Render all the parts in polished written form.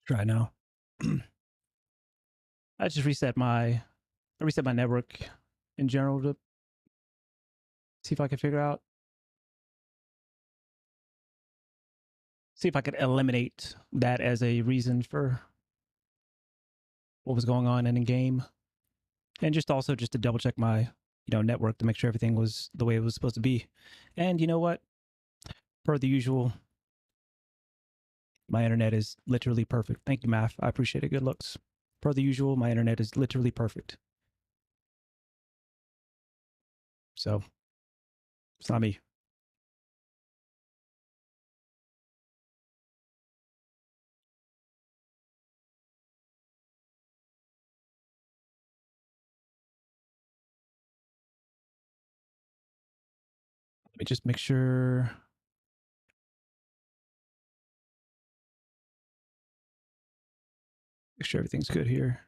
Try now. I just reset my network in general to see if I can see if I could eliminate that as a reason for what was going on in game, and just also just to double check my network to make sure everything was the way it was supposed to be. And you know what? Per the usual, my internet is literally perfect. Thank you, Math. I appreciate it. Good looks. Per the usual, my internet is literally perfect. So it's not me. Let me just make sure everything's good here.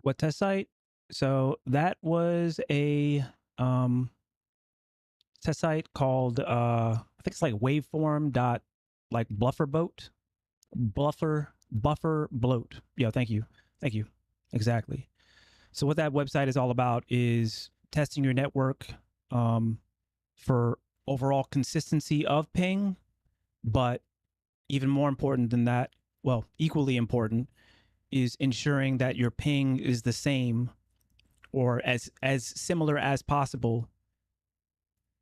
What test site? So that was a test site called I think it's like waveform dot like buffer bloat. Yeah, thank you. Thank you. Exactly. So what that website is all about is testing your network for overall consistency of ping, but even more important than that, well, equally important, is ensuring that your ping is the same or as similar as possible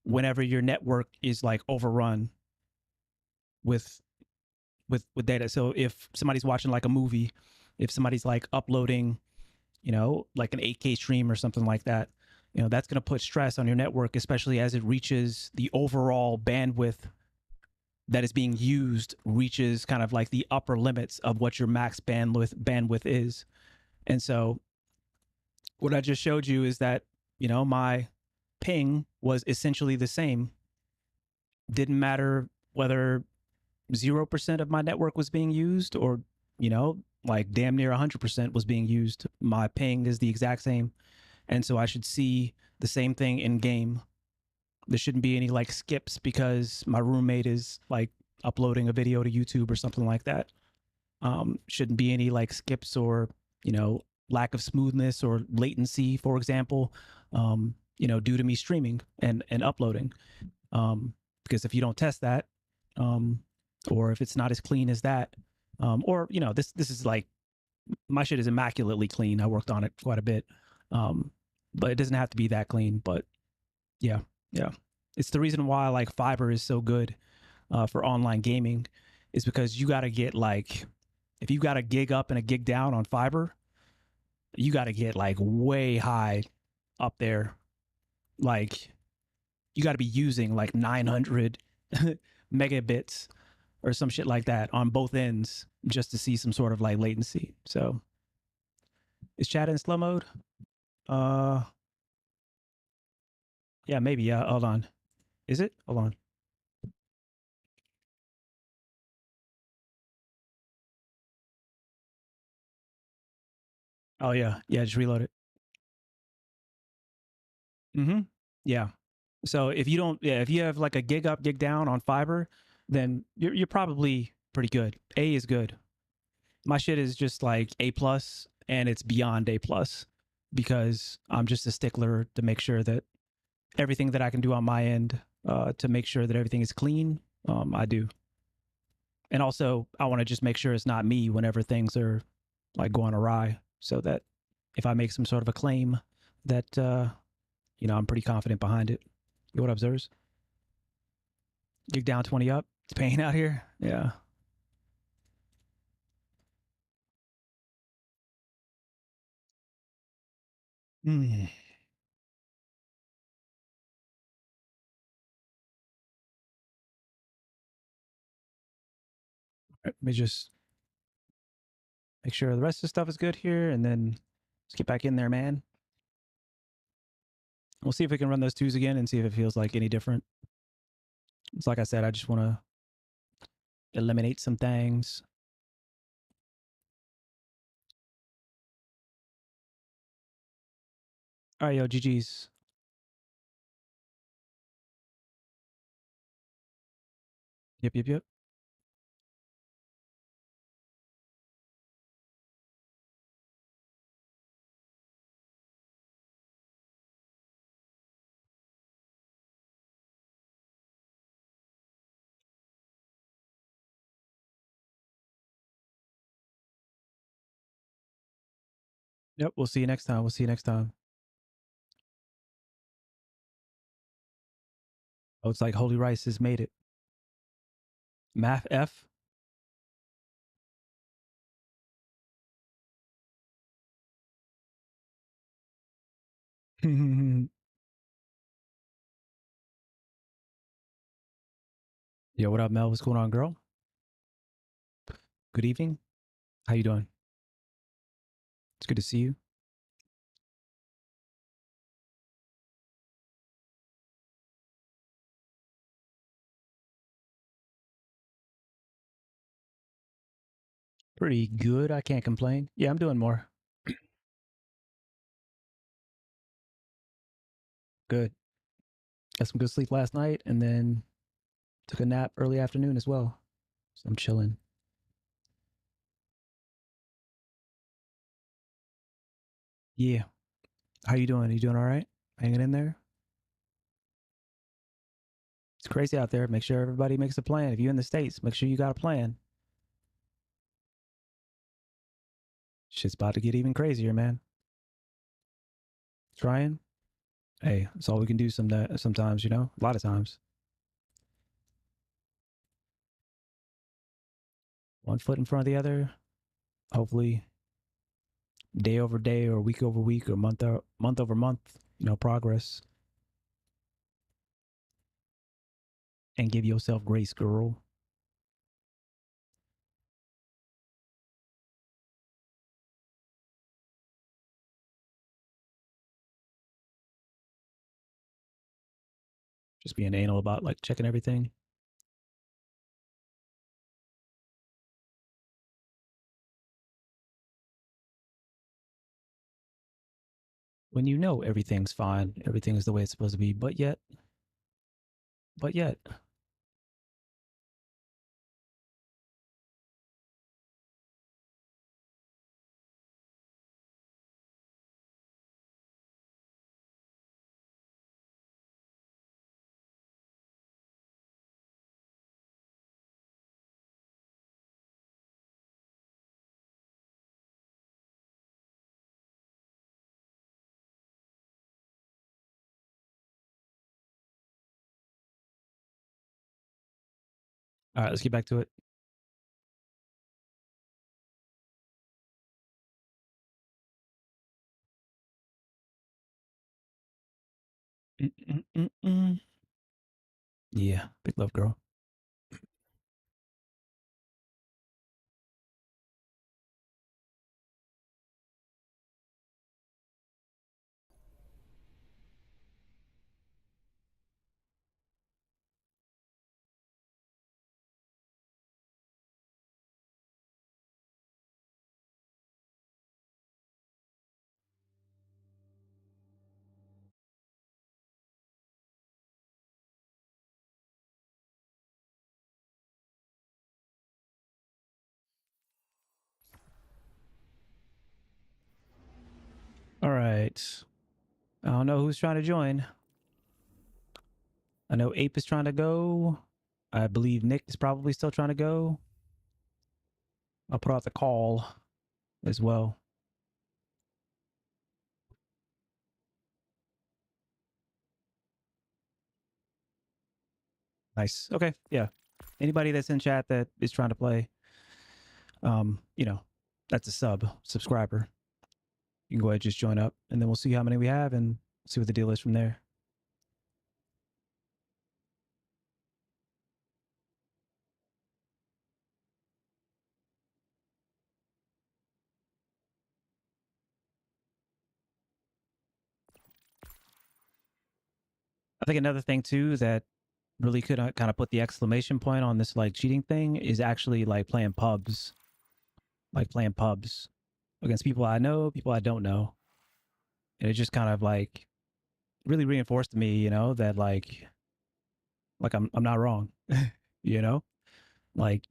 whenever your network is like overrun with with data. So if somebody's watching like a movie, if somebody's like uploading, like an 8K stream or something like that, that's going to put stress on your network, especially as it reaches the overall bandwidth that is being used reaches kind of like the upper limits of what your max bandwidth is. And so what I just showed you is that, my ping was essentially the same. Didn't matter whether 0% of my network was being used or, like damn near 100% was being used. My ping is the exact same. And so I should see the same thing in game. There shouldn't be any like skips because my roommate is like uploading a video to YouTube or something like that. Shouldn't be any like skips or, lack of smoothness or latency, for example, due to me streaming and uploading. Because if you don't test that, um, or if it's not as clean as that, or this is like my shit is immaculately clean. I worked on it quite a bit, but it doesn't have to be that clean. But yeah, yeah, it's the reason why like fiber is so good for online gaming, is because you got to get like if you got a gig up and a gig down on fiber, you got to get like way high up there, like you got to be using like 900 megabits or some shit like that on both ends just to see some sort of like latency. So is chat in slow mode? Uh, yeah, maybe. Yeah, hold on. Is it? Hold on. Oh yeah, yeah. Just reload it. Mm-hmm. Yeah. So if you don't, yeah, if you have like a gig up, gig down on fiber, then you're probably pretty good. A is good. My shit is just like A plus, and it's beyond A plus because I'm just a stickler to make sure that everything that I can do on my end to make sure that everything is clean, I do. And also, I want to just make sure it's not me whenever things are like going awry, so that if I make some sort of a claim, that I'm pretty confident behind it. What up, Zers? You're down 20 up. It's pain out here. Yeah. Mm. Let me just make sure the rest of the stuff is good here, and then let's get back in there, man. We'll see if we can run those twos again and see if it feels like any different. It's like I said, I just want to eliminate some things. All right, yo, GG's. Yep, yep, yep. Yep. We'll see you next time. We'll see you next time. Oh, it's like Holy Rice has made it. Math F. Yo, what up, Mel? What's going on, girl? Good evening. How you doing? It's good to see you. Pretty good. I can't complain. Yeah, I'm doing more. Good. Got some good sleep last night and then took a nap early afternoon as well. So I'm chilling. Yeah. How you doing? You doing all right? Hanging in there? It's crazy out there. Make sure everybody makes a plan. If you're in the States, make sure you got a plan. Shit's about to get even crazier, man. Trying? Hey, that's all we can do sometimes, a lot of times. One foot in front of the other. Hopefully, day over day or week over week or month over month, progress. And give yourself grace, girl. Just being anal about like checking everything. When you know everything's fine, everything is the way it's supposed to be, but yet, all right, let's get back to it. Mm-mm-mm-mm. Yeah, big love, girl. All right. I don't know who's trying to join. I know Ape is trying to go. I believe Nick is probably still trying to go. I'll put out the call as well. Nice. Okay. Yeah. Anybody that's in chat that is trying to play, um, you know, that's a subscriber. You can go ahead and just join up and then we'll see how many we have and see what the deal is from there. I think another thing too that really could kind of put the exclamation point on this like cheating thing is actually like playing pubs against people I know, people I don't know. And it just kind of like really reinforced to me, that like I'm not wrong, you know? Like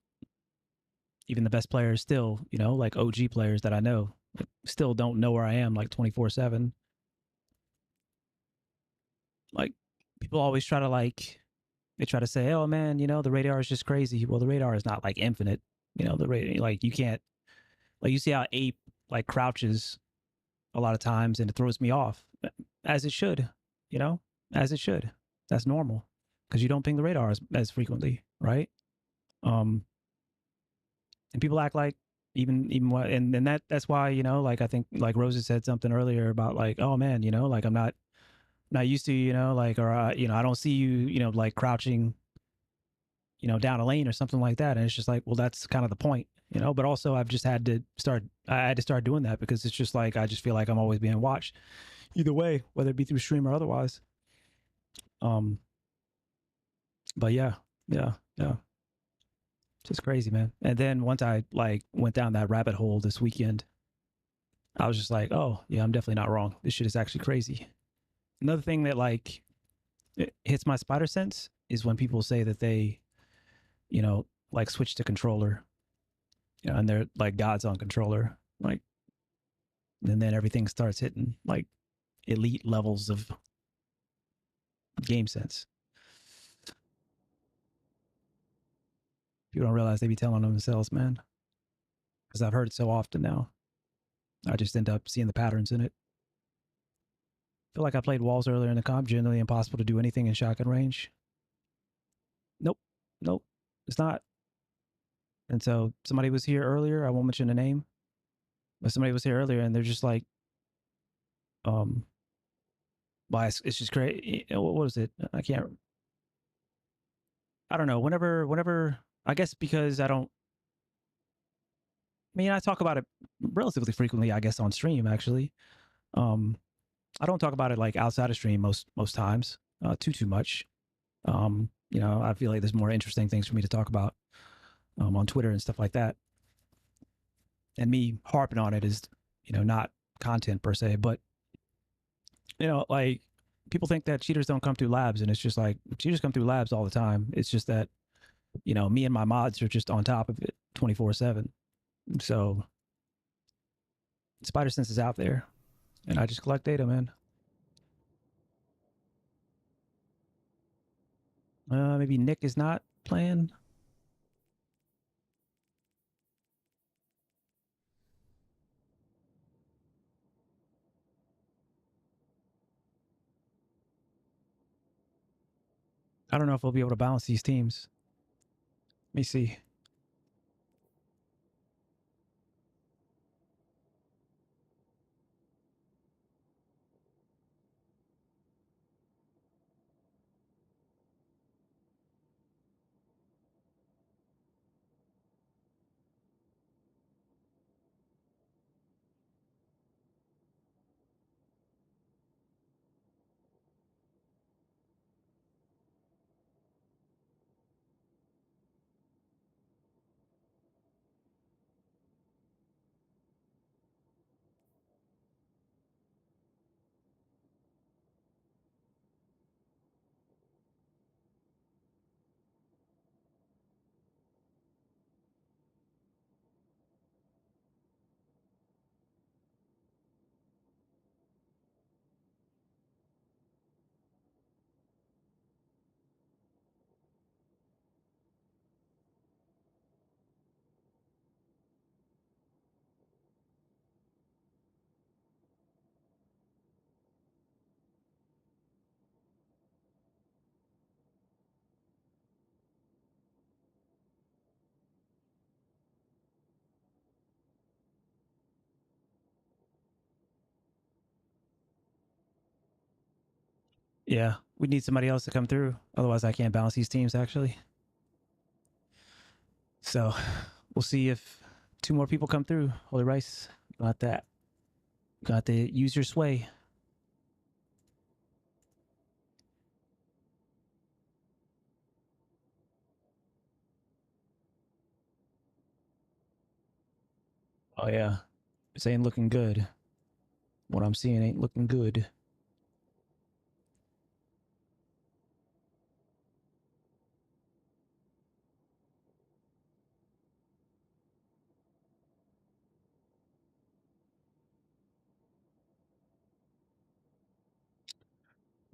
even the best players still, you know, like OG players that I know, like, still don't know where I am like 24/7. Like people always try to like they try to say, "Oh man, you know, the radar is just crazy." Well, the radar is not like infinite. You know, the radar like you can't like you see how ape like crouches a lot of times and it throws me off as it should, you know, as it should. That's normal because you don't ping the radar as frequently, right? Um, and people act like even what, and that's why, you know, like I think like Rosa said something earlier about like, oh man, you know, like I'm not used to, you know, like, or, you know, I don't see you, you know, like crouching, you know, down a lane or something like that. And it's just like, well, that's kind of the point, you know, but also I've just I had to start doing that because it's just like, I just feel like I'm always being watched either way, whether it be through stream or otherwise. Um, but yeah, just crazy, man. And then once I like went down that rabbit hole this weekend, I was just like, oh yeah, I'm definitely not wrong. This shit is actually crazy. Another thing that like it hits my spider sense is when people say that they, you know, like switch to controller, you know, and they're like gods on controller, like, and then everything starts hitting like elite levels of game sense. People don't realize they be telling themselves, man, because I've heard it so often now. I just end up seeing the patterns in it. I feel like I played walls earlier in the comp. Generally impossible to do anything in shotgun range. Nope, nope, it's not. And so somebody was here earlier. I won't mention the name, but somebody was here earlier, and they're just like, um, why it's just great. What was it? I can't. I don't know. Whenever I guess because I don't. I mean, I talk about it relatively frequently. I guess on stream actually. Um, I don't talk about it like outside of stream most times. Too much. You know, I feel like there's more interesting things for me to talk about on Twitter and stuff like that. And me harping on it is, you know, not content per se, but you know, like people think that cheaters don't come through labs, and it's just like cheaters come through labs all the time. It's just that, you know, me and my mods are just on top of it 24/7. So Spider Sense is out there, and I just collect data, man. Maybe Nick is not playing. I don't know if we'll be able to balance these teams. Let me see. Yeah, we need somebody else to come through. Otherwise, I can't balance these teams, actually. So we'll see if two more people come through. Holy Rice, got that. Got to use your sway. Oh, yeah. This ain't looking good. What I'm seeing ain't looking good.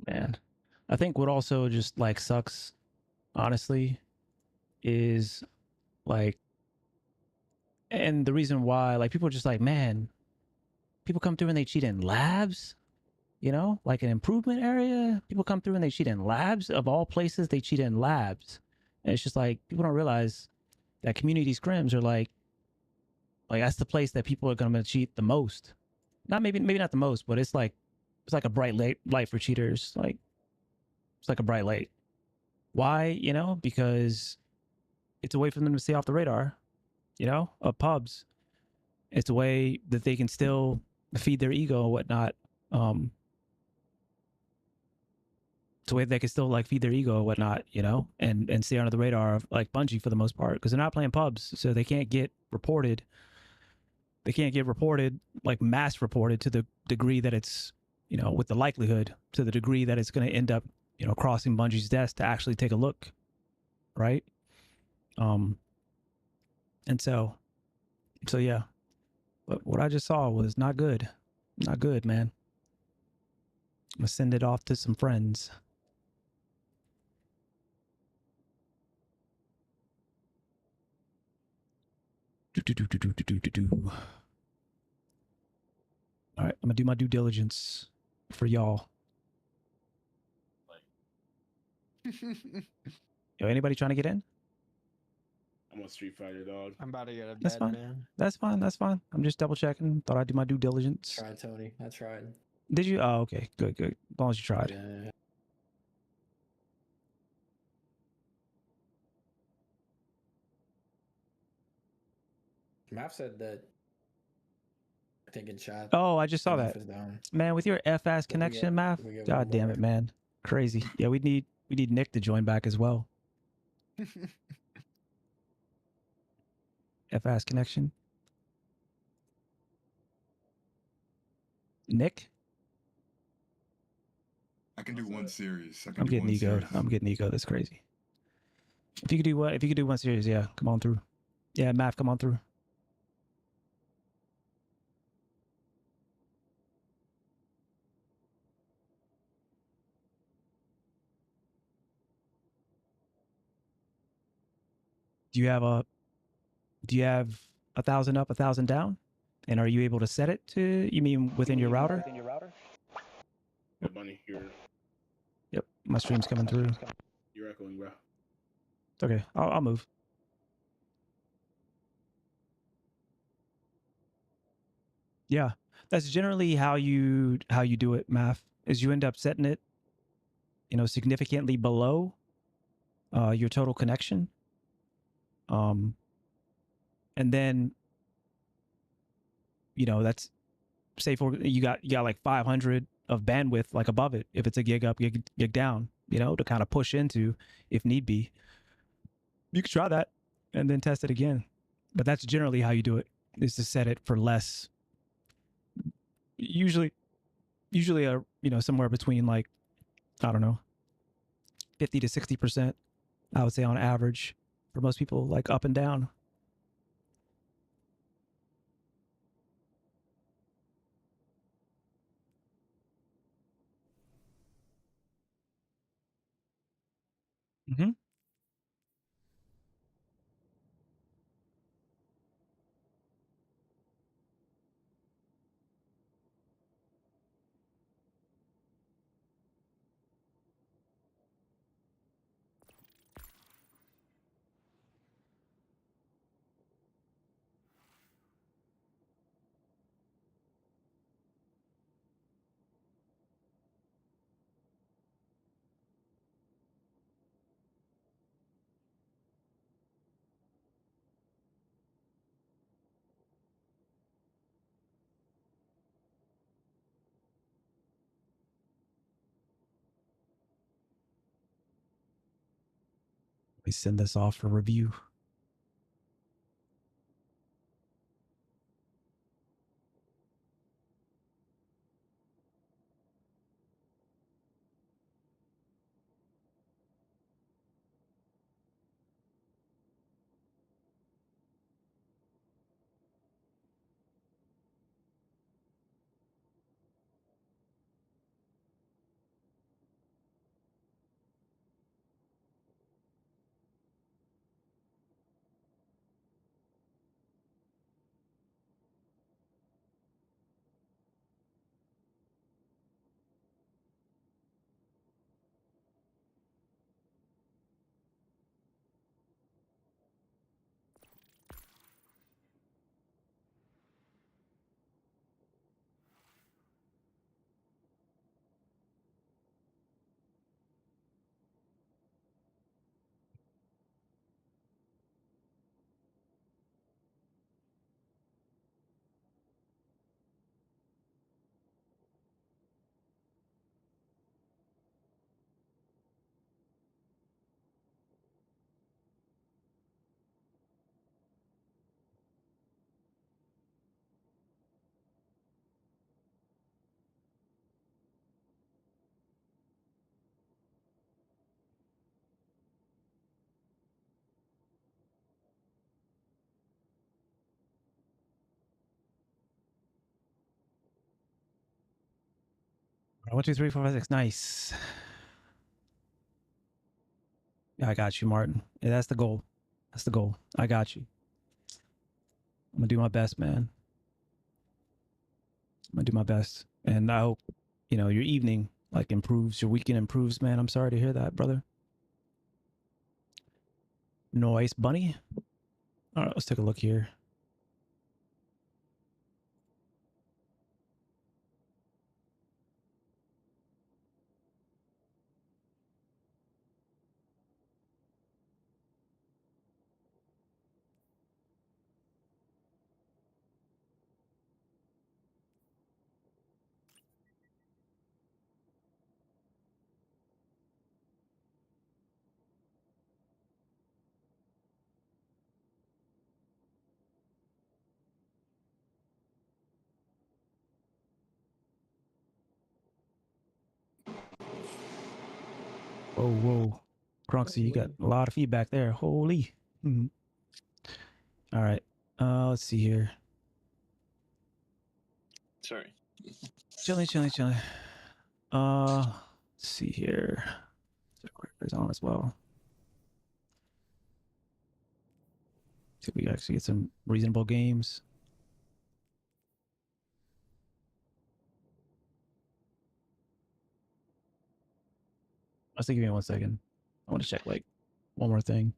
man. I think what also just like sucks, honestly, is like, and the reason why like people are just like, man, people come through and they cheat in labs, you know, like an improvement area. People come through and they cheat in labs. Of all places, they cheat in labs. And it's just like people don't realize that community scrims are like that's the place that people are gonna cheat the most. Not maybe not the most, but it's like a bright light for cheaters. Like it's like a bright light. Why? You know, because it's a way for them to stay off the radar, you know, of pubs. It's a way that they can still feed their ego and whatnot. Um, it's a way they can still like feed their ego and whatnot, you know, and stay under the radar of like Bungie for the most part because they're not playing pubs, so they can't get reported. They can't get reported like mass reported to the degree that it's, you know, with the likelihood to the degree that it's going to end up, you know, crossing Bungie's desk to actually take a look, right? Um, and so yeah, but what I just saw was not good, not good, man. I'm gonna send it off to some friends. All right, I'm gonna do my due diligence for y'all. Yo, anybody trying to get in? I'm a Street Fighter dog. I'm about to go to That's bed, fine. man. That's fine. That's fine. I'm just double checking. Thought I'd do my due diligence. Tried, Tony. I tried. Did you? Oh, okay. Good, good. As long as you tried. Yeah. Mav said that I think in chat. Oh, I just saw Mav that. is down. Man, with your F-ass We connection, get- Mav. we get God one damn more. it, man. Crazy. Yeah, we need Nick to join back as well. F-ass connection. Nick? I can do one series. I'm getting egoed. I'm getting egoed. That's crazy. If you could do what? If you could do one series, yeah, come on through. Yeah, Mav, come on through. Do you have 1,000 up, 1,000 down? And are you able to set it to, you mean within your router? Good money. Yep, my stream's coming through. You're echoing, bro. It's okay. I'll move. Yeah, that's generally how you do it, Math, is you end up setting it, you know, significantly below your total connection. And then, you know, that's say for you got like 500 of bandwidth like above it if it's a gig up, gig down, you know, to kind of push into if need be. You could try that and then test it again. But that's generally how you do it, is to set it for less. Usually you know, somewhere between like, I don't know, 50 to 60%, I would say on average for most people, like up and down. Mm-hmm. Let me send this off for review. 1, 2, 3, 4, 5, 6. Nice. Yeah, I got you, Martin. Yeah, that's the goal. That's the goal. I got you. I'm gonna do my best, man. I'm gonna do my best, and I hope your evening like improves, your weekend improves, man. I'm sorry to hear that, brother. Noise bunny. All right, let's take a look here. Whoa. Cronksy, you got a lot of feedback there. Holy. Mhm. All right. Let's see here. Sorry. Chilling. Let's see here. Is on as well. See if we actually get some reasonable games. Let's give me 1 second. I want to check like one more thing.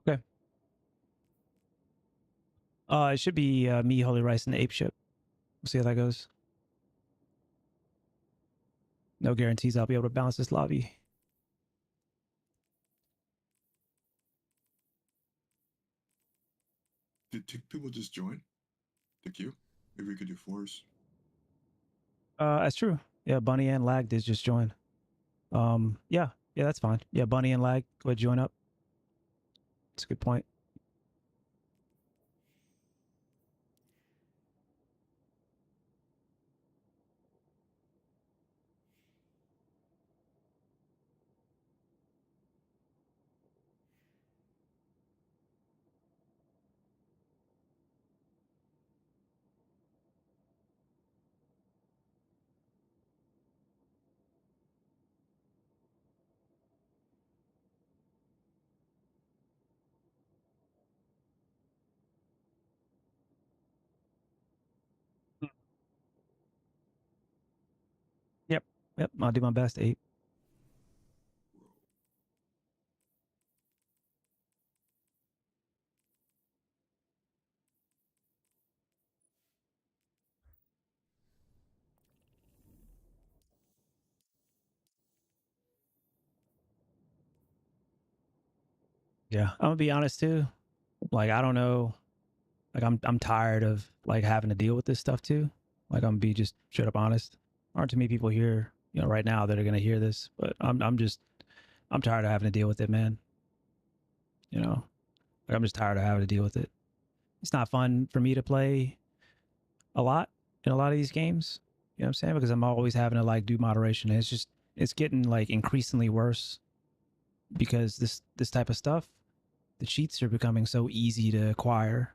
Okay. It should be me, Holy Rice, and the Ape Ship. We'll see how that goes. No guarantees I'll be able to balance this lobby. Did people just join the queue? Maybe we could do fours. That's true. Yeah, Bunny and Lag did just join. Yeah, that's fine. Yeah, Bunny and Lag, go ahead, join up. That's a good point. Yep, I'll do my best, Ape. Yeah, I'm gonna be honest too. Like, I don't know. Like, I'm tired of like having to deal with this stuff too. Like, I'm gonna be just straight up honest. Aren't too many people here, right now that are gonna hear this, but I'm tired of having to deal with it, man. Like, I'm just tired of having to deal with it. It's not fun for me to play a lot in a lot of these games. You know what I'm saying? Because I'm always having to like do moderation. And it's getting like increasingly worse because this type of stuff. the cheats are becoming so easy to acquire,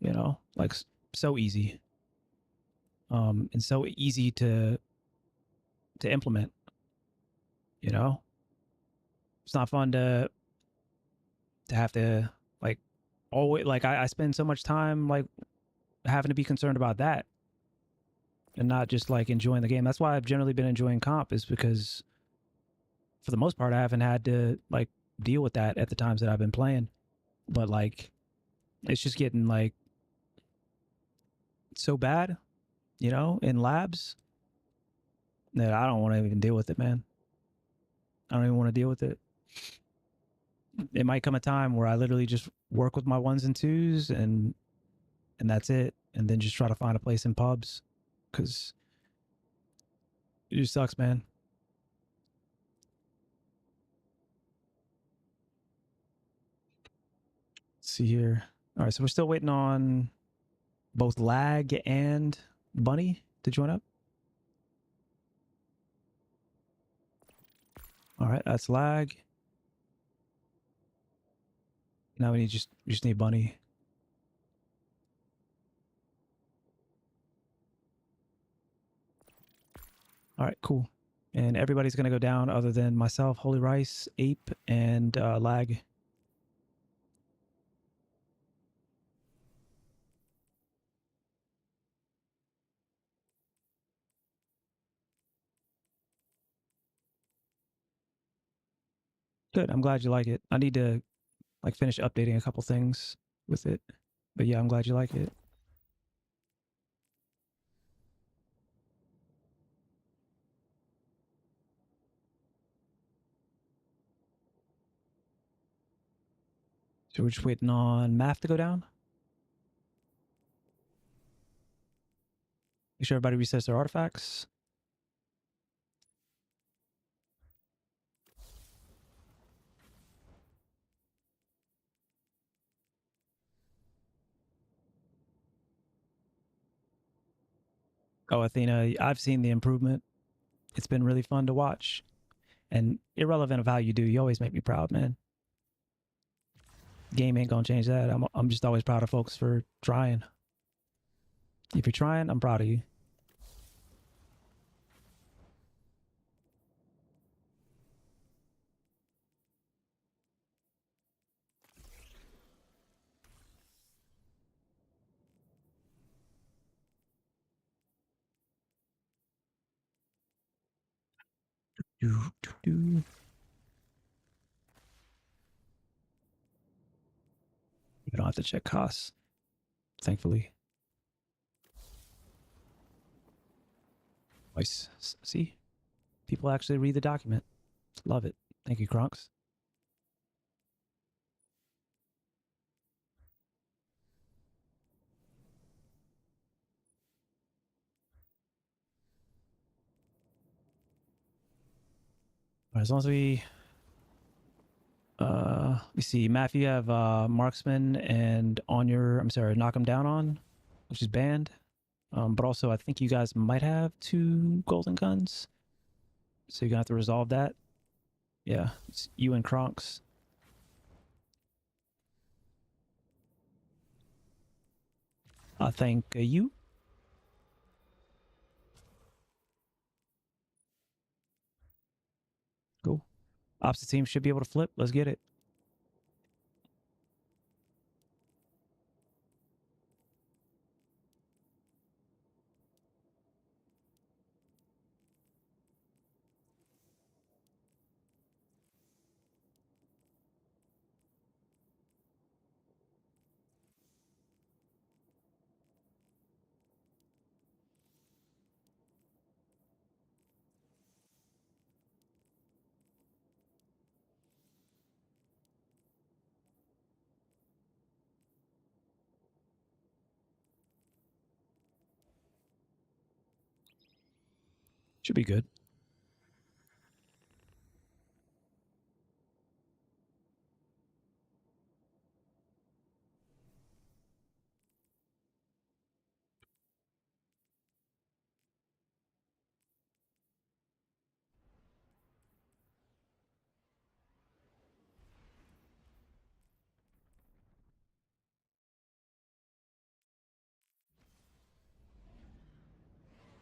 you know, like so easy. And so easy to implement, you know. It's not fun to have to like always like I spend so much time like having to be concerned about that and not just like enjoying the game. That's why I've generally been enjoying comp, is because for the most part I haven't had to like deal with that at the times that I've been playing. But like it's just getting like so bad, you know, in labs that I don't want to even deal with it, man. I don't even want to deal with it. It might come a time where I literally just work with my ones and twos and that's it, and then just try to find a place in pubs, because it just sucks, man. Let's see here. All right, so we're still waiting on both Lag and Bunny to join up. All right, that's Lag. Now we just need Bunny. All right, cool. And everybody's gonna go down other than myself, Holy Rice, Ape, and Lag. Good. I'm glad you like it. I need to like finish updating a couple things with it, but yeah, I'm glad you like it. So we're just waiting on Math to go down. Make sure everybody resets their artifacts. Oh, Athena, I've seen the improvement. It's been really fun to watch. And irrelevant of how you do, you always make me proud, man. Game ain't gonna change that. I'm just always proud of folks for trying. If you're trying, I'm proud of you. You don't have to check costs, thankfully. Nice. See? People actually read the document. Love it. Thank you, Kronks. All right, as long as we see, Matt, you have marksman and on your, I'm sorry, knock him down on, which is banned. But also I think you guys might have 2 golden guns, so you're gonna have to resolve that. Yeah, it's you and Kronks. Thank you. Cool. Opposite team should be able to flip. Let's get it. Should be good.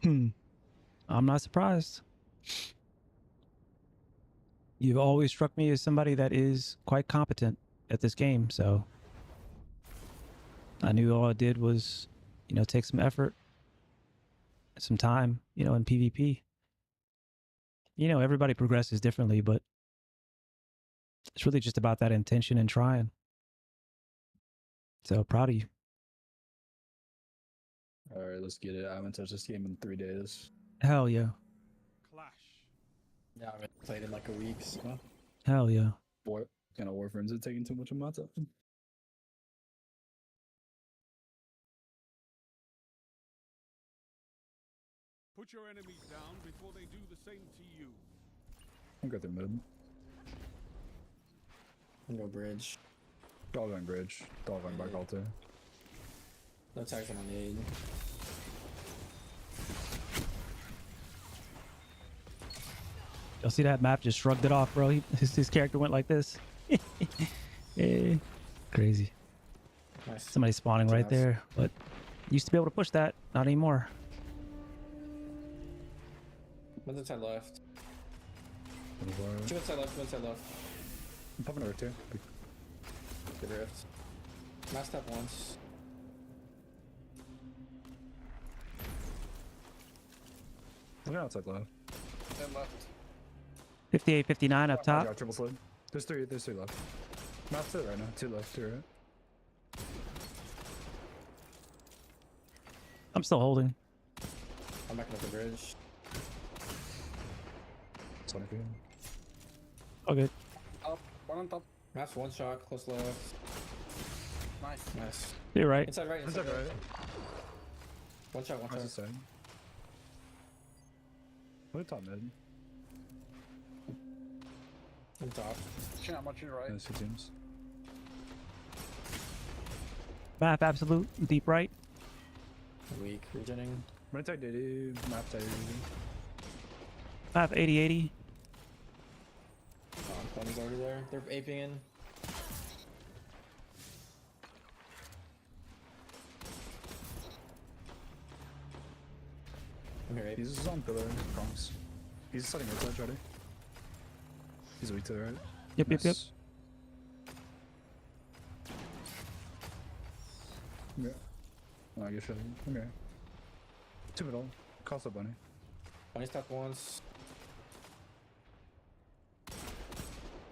I'm not surprised. You've always struck me as somebody that is quite competent at this game, so I knew all it did was, take some effort, some time, in PvP. Everybody progresses differently, but it's really just about that intention and trying. So proud of you. All right, let's get it. I haven't touched this game in 3 days. Hell yeah. Yeah, I haven't played in like a week. So. Hell yeah. What kind of warframes are taking too much of my time? Put your enemies down before they do the same to you. I'll go through mid. No bridge. Dog on bridge. Dog on back altar. No tags on the aid. Y'all see that map just shrugged it off, bro? His character went like this. Crazy. Nice. Somebody spawning right Nice. there, but used to be able to push that. Not anymore. One's inside left. I'm Two inside left, two inside left. popping over too. Good rift. Last step once. Look outside left. Then left. 58, 59 up top. Yeah, triple slid. There's three left. Map's it right now. 2 left, 2 right. I'm still holding. I'm backing up the bridge. Sonic again. Okay. Up. One on top. Maps one shot, close left. Nice. Nice. You're right. Inside right, Inside right. One shot, one How's shot. this side? Look at top mid. On top. Chin out much to your right. Nice, 2 teams. Map absolute. Deep right. Weak. Regening. Run attack DD. Map tag. Map 80, 80. Pony's already there. They're aping in. I'm here, ape. He's on pillar. Bronx. He's setting right side, ready. He's weak to the right. Yep, yep, yep. Nice. Yeah. Oh, I guess shit. Okay. 2 middle. Cost up bunny. Pony step once.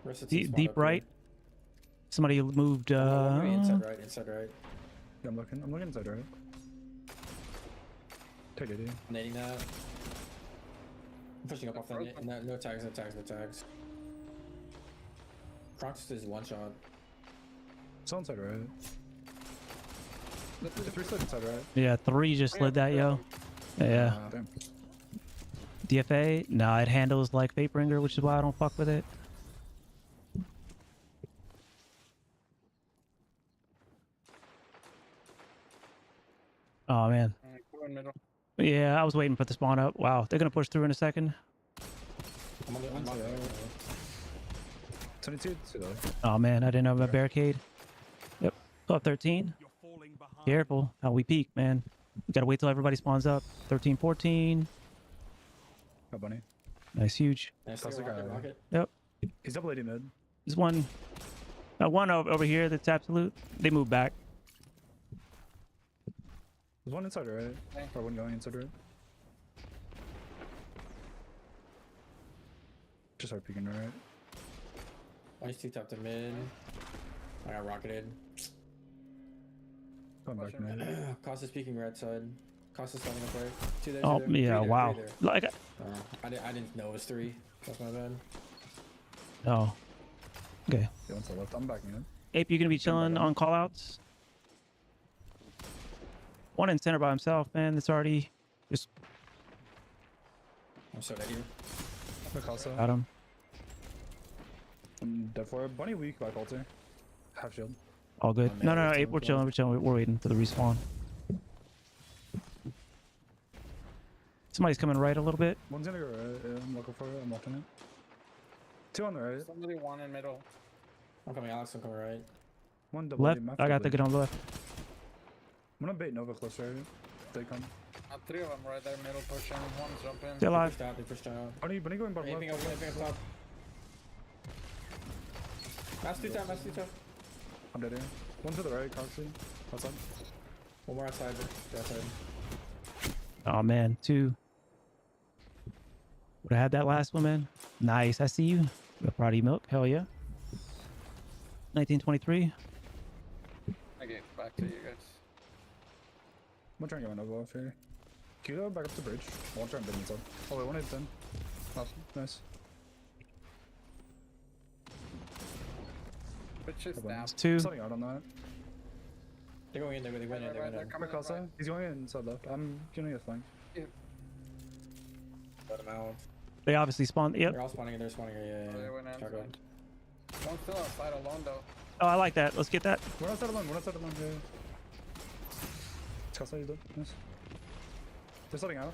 Rest of the Deep, team spawned deep up here. right. Somebody moved. Maybe inside right, inside right. Yeah, I'm looking inside right. Take DD. Nading that. I'm pushing up off that. No tags, no tags, no tags. Crocs is one shot. Still inside right. The 3 slid inside right. Yeah, 3 just slid that, yo. Yeah. Damn. DFA? Nah, it handles like Vapouringer, which is why I don't fuck with it. Oh, man. Go in middle. Yeah, I was waiting for the spawn up. Wow, they're gonna push through in a second. I'm on the Inside I'm right. 22 to the left. Oh man, I didn't have a barricade. Yep. Up 13. You're falling behind. Careful how we peek, man. We gotta wait till everybody spawns up. 13, 14. Got bunny. Nice, huge. Nice Toss the rocket, guy. rocket. Yep. He's double 80 mid. There's one. One over here that's absolute. They moved back. There's one inside right. Or one going inside right. Just start peeking right. Pony's two tapped to mid. I got rocketed. Going back mid. Costa's peeking right side. Costa's standing up right. Two there, Oh two there. yeah, Three there, wow. three there. Like, I didn't know it was 3. That's my bad. oh. Okay. Yeah, one to the left. I'm backing in. Ape, you gonna be chilling on callouts? One in center by himself, man. That's already just I'm so dead here. Mikasa. got him. I'm dead for it. Bunny weak back altar. Half shield. All good. Oh, No, man, no, no, that's Ape, we're cool. chilling, we're chilling. We're waiting for the respawn. Somebody's coming right a little bit. One's gonna go right. Yeah, I'm looking for it. I'm watching it. 2 on the right. Somebody one in middle. I'm coming, Alex. I'm coming right. One double. Left. map I got the double. good on the left. I'm gonna bait Nova close right. They come. Not Three of them right there, middle pushing. One jumping. Still They alive. pushed out. They pushed out. Bunny going bottom Anything left. up, anything up top. Mass 2 top, mass 2 top. I'm dead here. One to the right, Coxie. Outside. One more outside. They're outside. Oh man, 2. Would have had that last one, man. Nice. I see you. Real proud of you, Milk. Hell yeah. 1923. I get back to you guys. I'm trying to get my Nova off here. Can you go back up the bridge? I'll try and bend inside. Oh wait, 1 hit 10. Awesome. Nice. Which is Hold on. down. It's 2. Something out on that. They're going in, they went in, they went They're in. coming Quick in right. Casa. He's going inside left. I'm gonna get flank. Let them out. They obviously spawned. Yep. They're all spawning in, they're spawning in, yeah, Oh, yeah. they went Check in. out. One's still outside alone though. Oh, I like that. Let's get that. We're outside alone. We're outside alone. Yeah. Casa, he's dead. Nice. They're starting out.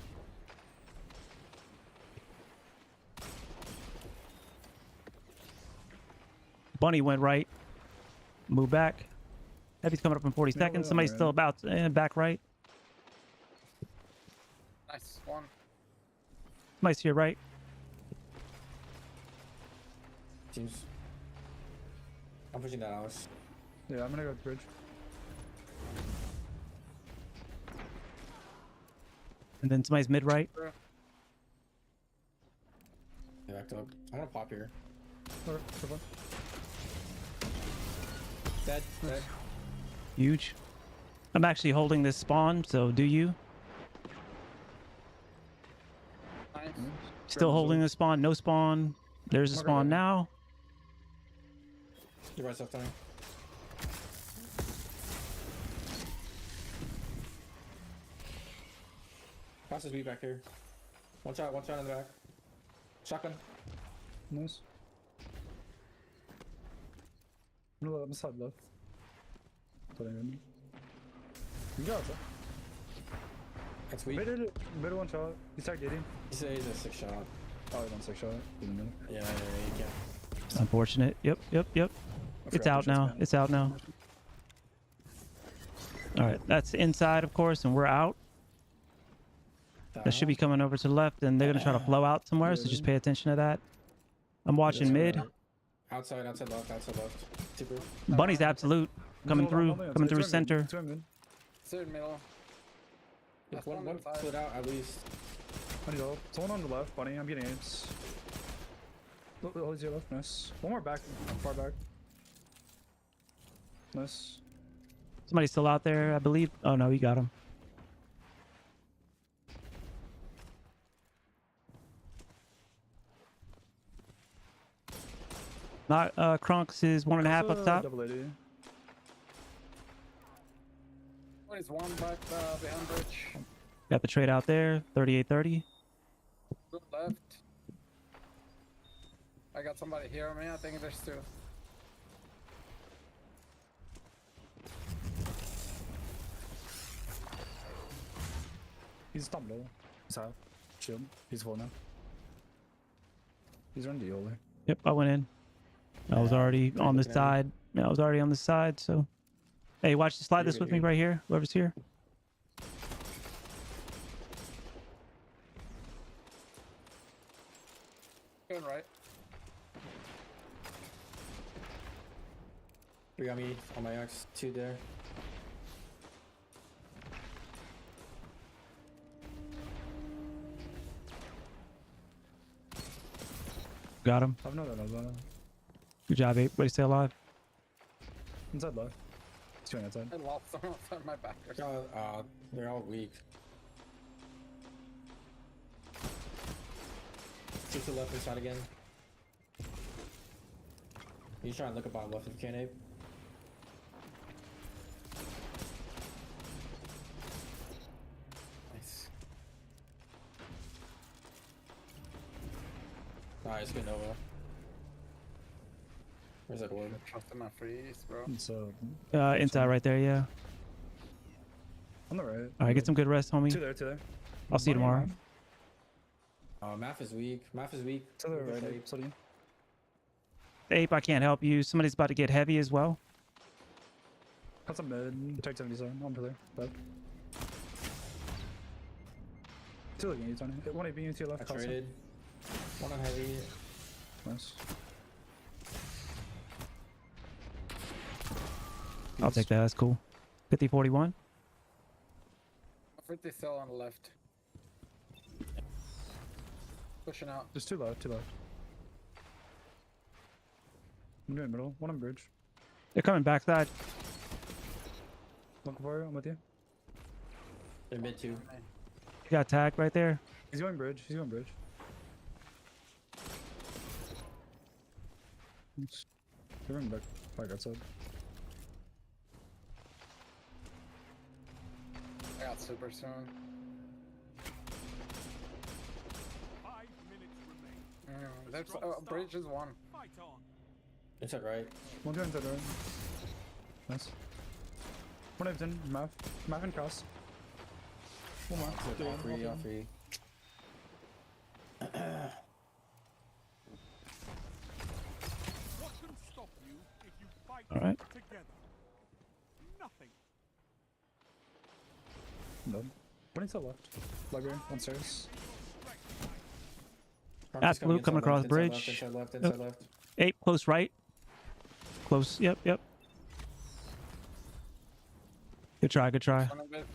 Bunny went right. Move back. Heavy's coming up in 40 Yeah, seconds. yeah, Somebody's yeah. still about back right. Nice. One. Somebody's here right. Teams. I'm pushing that house. Yeah, I'm gonna go to the bridge. And then somebody's mid right. They backed up. I'm gonna pop here. Okay, so far. Dead, dead. Huge. I'm actually holding this spawn, so do you? Nice. Still holding the spawn. No spawn. There's a Okay, spawn okay. now. You right stuff, Tony. Pass his beat back here. One shot in the back. Shotgun. Nice. I'm a side left. You got it. That's weak. Mid 1 shot. He's targeting. He's a 6 shot. Oh, he's on 6 shot. Didn't know. Yeah, you can't. It's unfortunate. Yep. It's out now. It's out now. All right. That's inside, of course, and we're out. That should be coming over to the left, and they're going to try to flow out somewhere, so just pay attention to that. I'm watching mid. Outside left. Super. Bunny's absolute. Coming through center. Third middle. If one split out at least. I need help. Someone on the left, Bunny. I'm getting aims. Look, he's your left. Nice. One more back. Far back. Nice. Somebody's still out there, I believe. Oh, no, you got him. Not, Krunks is 1.5 up top. Double AD. What is one back behind bridge? Got the trade out there. 38-30. Two left. I got somebody here on me. I think there's 2. He's top low. He's half. Shield. He's full now. He's running the Oli. Yep, I went in. I was already on the side. Yeah, I was already on the side, so. Hey, watch, slide this with me right here. Whoever's here. Good, right? We got me on my X. 2 there. Got him. I've another Nova. Good job, Ape. Way to stay alive. Inside left. He's going outside. I lost someone outside my back. They're all weak. 2 to the left inside again. You try and look at bottom left if you can, Abe. Nice. Nice, good Nova. Where's that orb? Trusting my freeze, bro. So, Inside right there, yeah. on the right. All right, get some good rest, homie. 2 there. I'll see you Bunny tomorrow. half. Math is weak. Math is weak. To the Push right. Abe. Sorry. Ape, I can't help you. Somebody's about to get heavy as well. Got some mid. Take 77. On pillar. Bad. Two looking at you, Tony. One AP to your left. I Cross. traded. One on heavy. Nice. I'll take that. That's cool. 50-41. 50 still on the left. Pushing out. There's two left. I'm doing middle. One on bridge. They're coming backside. Looking for you. I'm with you. They're mid two. You got tag right there. He's going bridge. They're running back outside. I got super soon. 5 minutes remain. There's bridge is one. Fight on. Inside right. One guy inside right. Nice. One I've done. Mav and Cross. One more. All three. What can stop you if you fight All right. together? Nothing. Done. One inside left. Library. One stairs. At blue, coming across bridge. Inside left. Yep. Eight, close right. Close. Yep. Good try. One of it.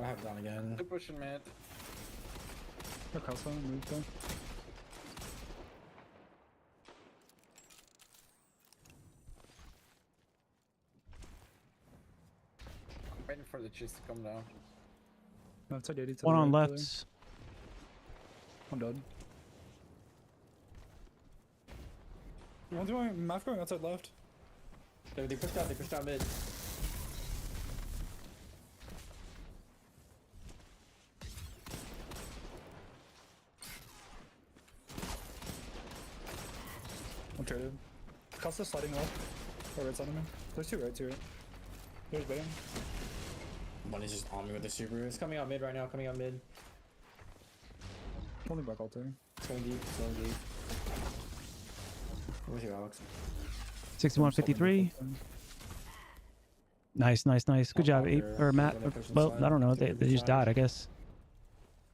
I have it on again. They're pushing mid. No castle. Move down. I'm waiting for the cheese to come down. No, outside 80 to One the on right, left. I'm dead. One's going. Mav going outside left. They pushed out mid. I'm traded. Costa sliding left. Or right side of me. There's two right. There's baiting. One is just on me with the Subaru. It's coming out mid right now. Only back altar. It's going deep. Where's you, Alex? 61-53. Nice. Good job, Ape or Matt. Well, I don't know. They just died, I guess.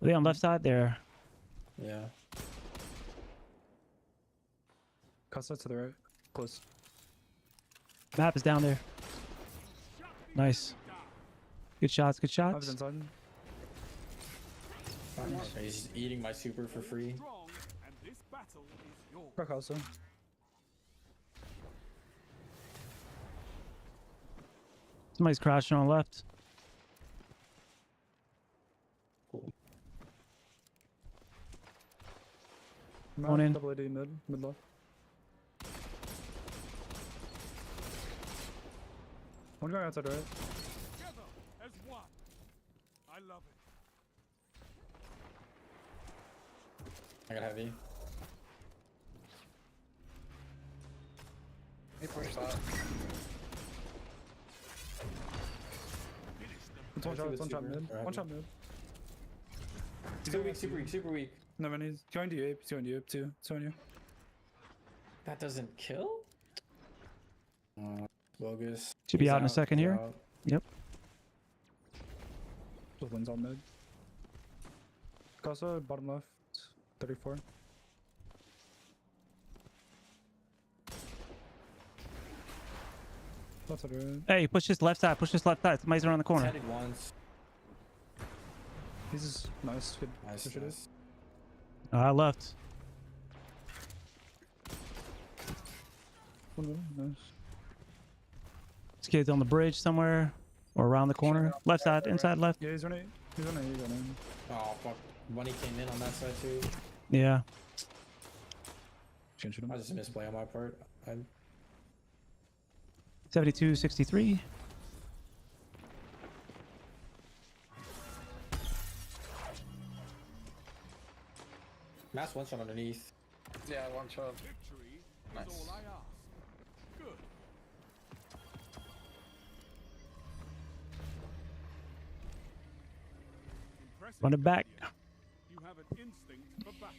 Are they on left side there? Yeah. Costa to the right. Close. Map is down there. Nice. Good shots. Mav's inside. He's just eating my super for free. Strong, and this battle is yours. Back Costa. Somebody's crashing on left. One in. Double AD mid left. One guy outside right. Together as one. I love it. I got heavy. He pushed out. It's one shot mid. Alright. One shot mid. Super weak. No man, he's going to you, Ape. He's going to you, Ape too. It's on you. That doesn't kill? Bogus. Should be He's out in a second here. out. Yep. Just wins on mid. Casa, bottom left. 34. That's right. Hey, push this left side. Somebody's around the corner. Headed once. He's just nice. Good. Nice. Push it is. nice. I left. One minute. Nice. This kid's on the bridge somewhere or around the corner. Left side, inside left. Yeah, he's running. He's running. Oh, fuck. Money came in on that side too. Yeah. Can't shoot him. I just misplay on my part. 72-63. Mass one shot underneath. Yeah, one shot. Victory Nice. is all I ask. Good. Impressive Run it back. behavior. You have an instinct for battle.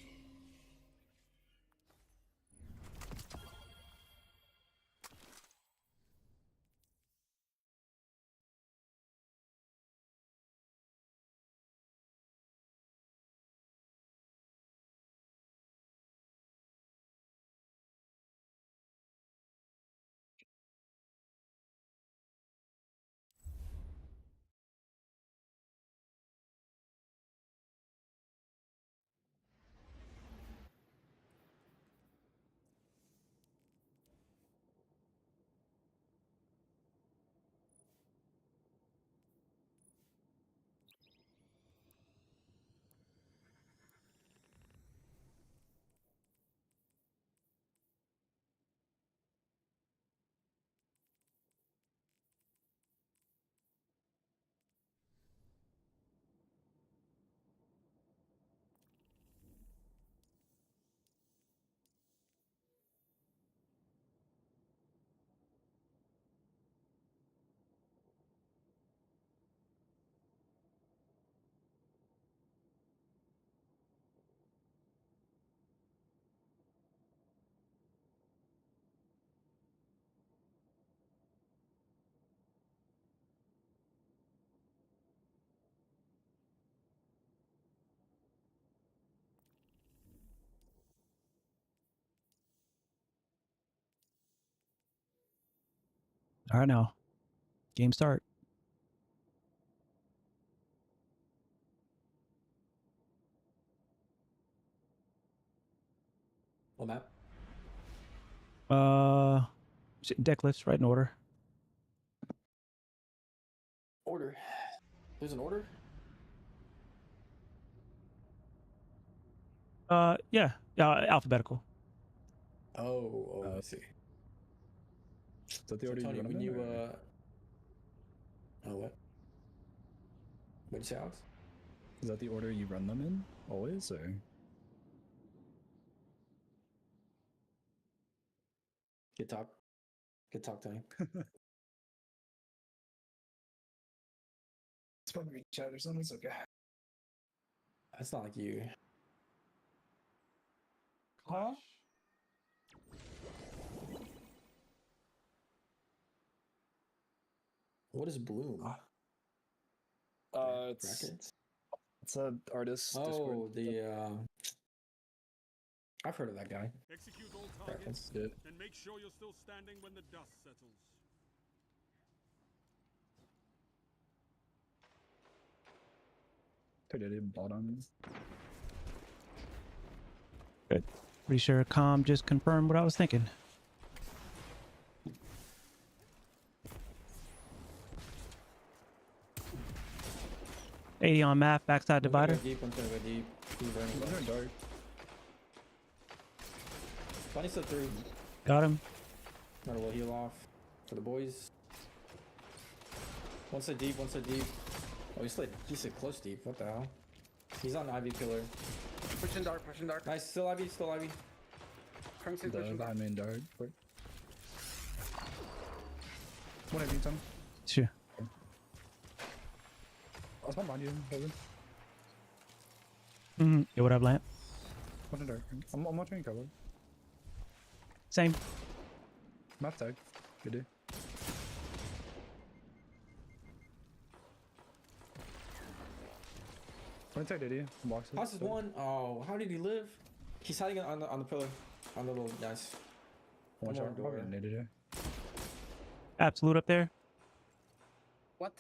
All right, now. Game start. What map? Deck lists right in order. Order. There's an order? Yeah, alphabetical. Oh, I see. Is that the So order you Tony, run when them in, you or- oh what? What'd you say, Alex? Is that the order you run them in always, or? Good talk. Good talk, Tony. It's probably chat or something. It's okay. That's not like you. Huh? What is Bloom? It's Brackets? it's a artist. Oh, Discord. I've heard of that guy. Execute all targets Brackets. Yeah. and make sure you're still standing when the dust settles. Pretty bottom. Good. Pretty sure Com just confirmed what I was thinking. $80 on map, backside divider. One's gonna go deep, one's gonna go deep. He's burning. I'm doing dark. Bunny slid through. Got him. Not a little heal off for the boys. One slid deep, one slid deep. Oh, he slid close deep. What the hell? He's on Ivy pillar. Pushing dark, pushing dark. Nice, still Ivy, still Ivy. Currency The pushing dark. behind main dark. Quick. One of you, Tom. Sure. I'll spawn behind you. Over. Yeah, what up, Lamp? One in dark. I'm watching you cover. Same. Map tag. Good day. One tag, Diddy. Boxes. House is one. Oh, how did he live? He's hiding on the pillar. On the little nice. One One shot. more door. Probably needed here. Absolute up there. What?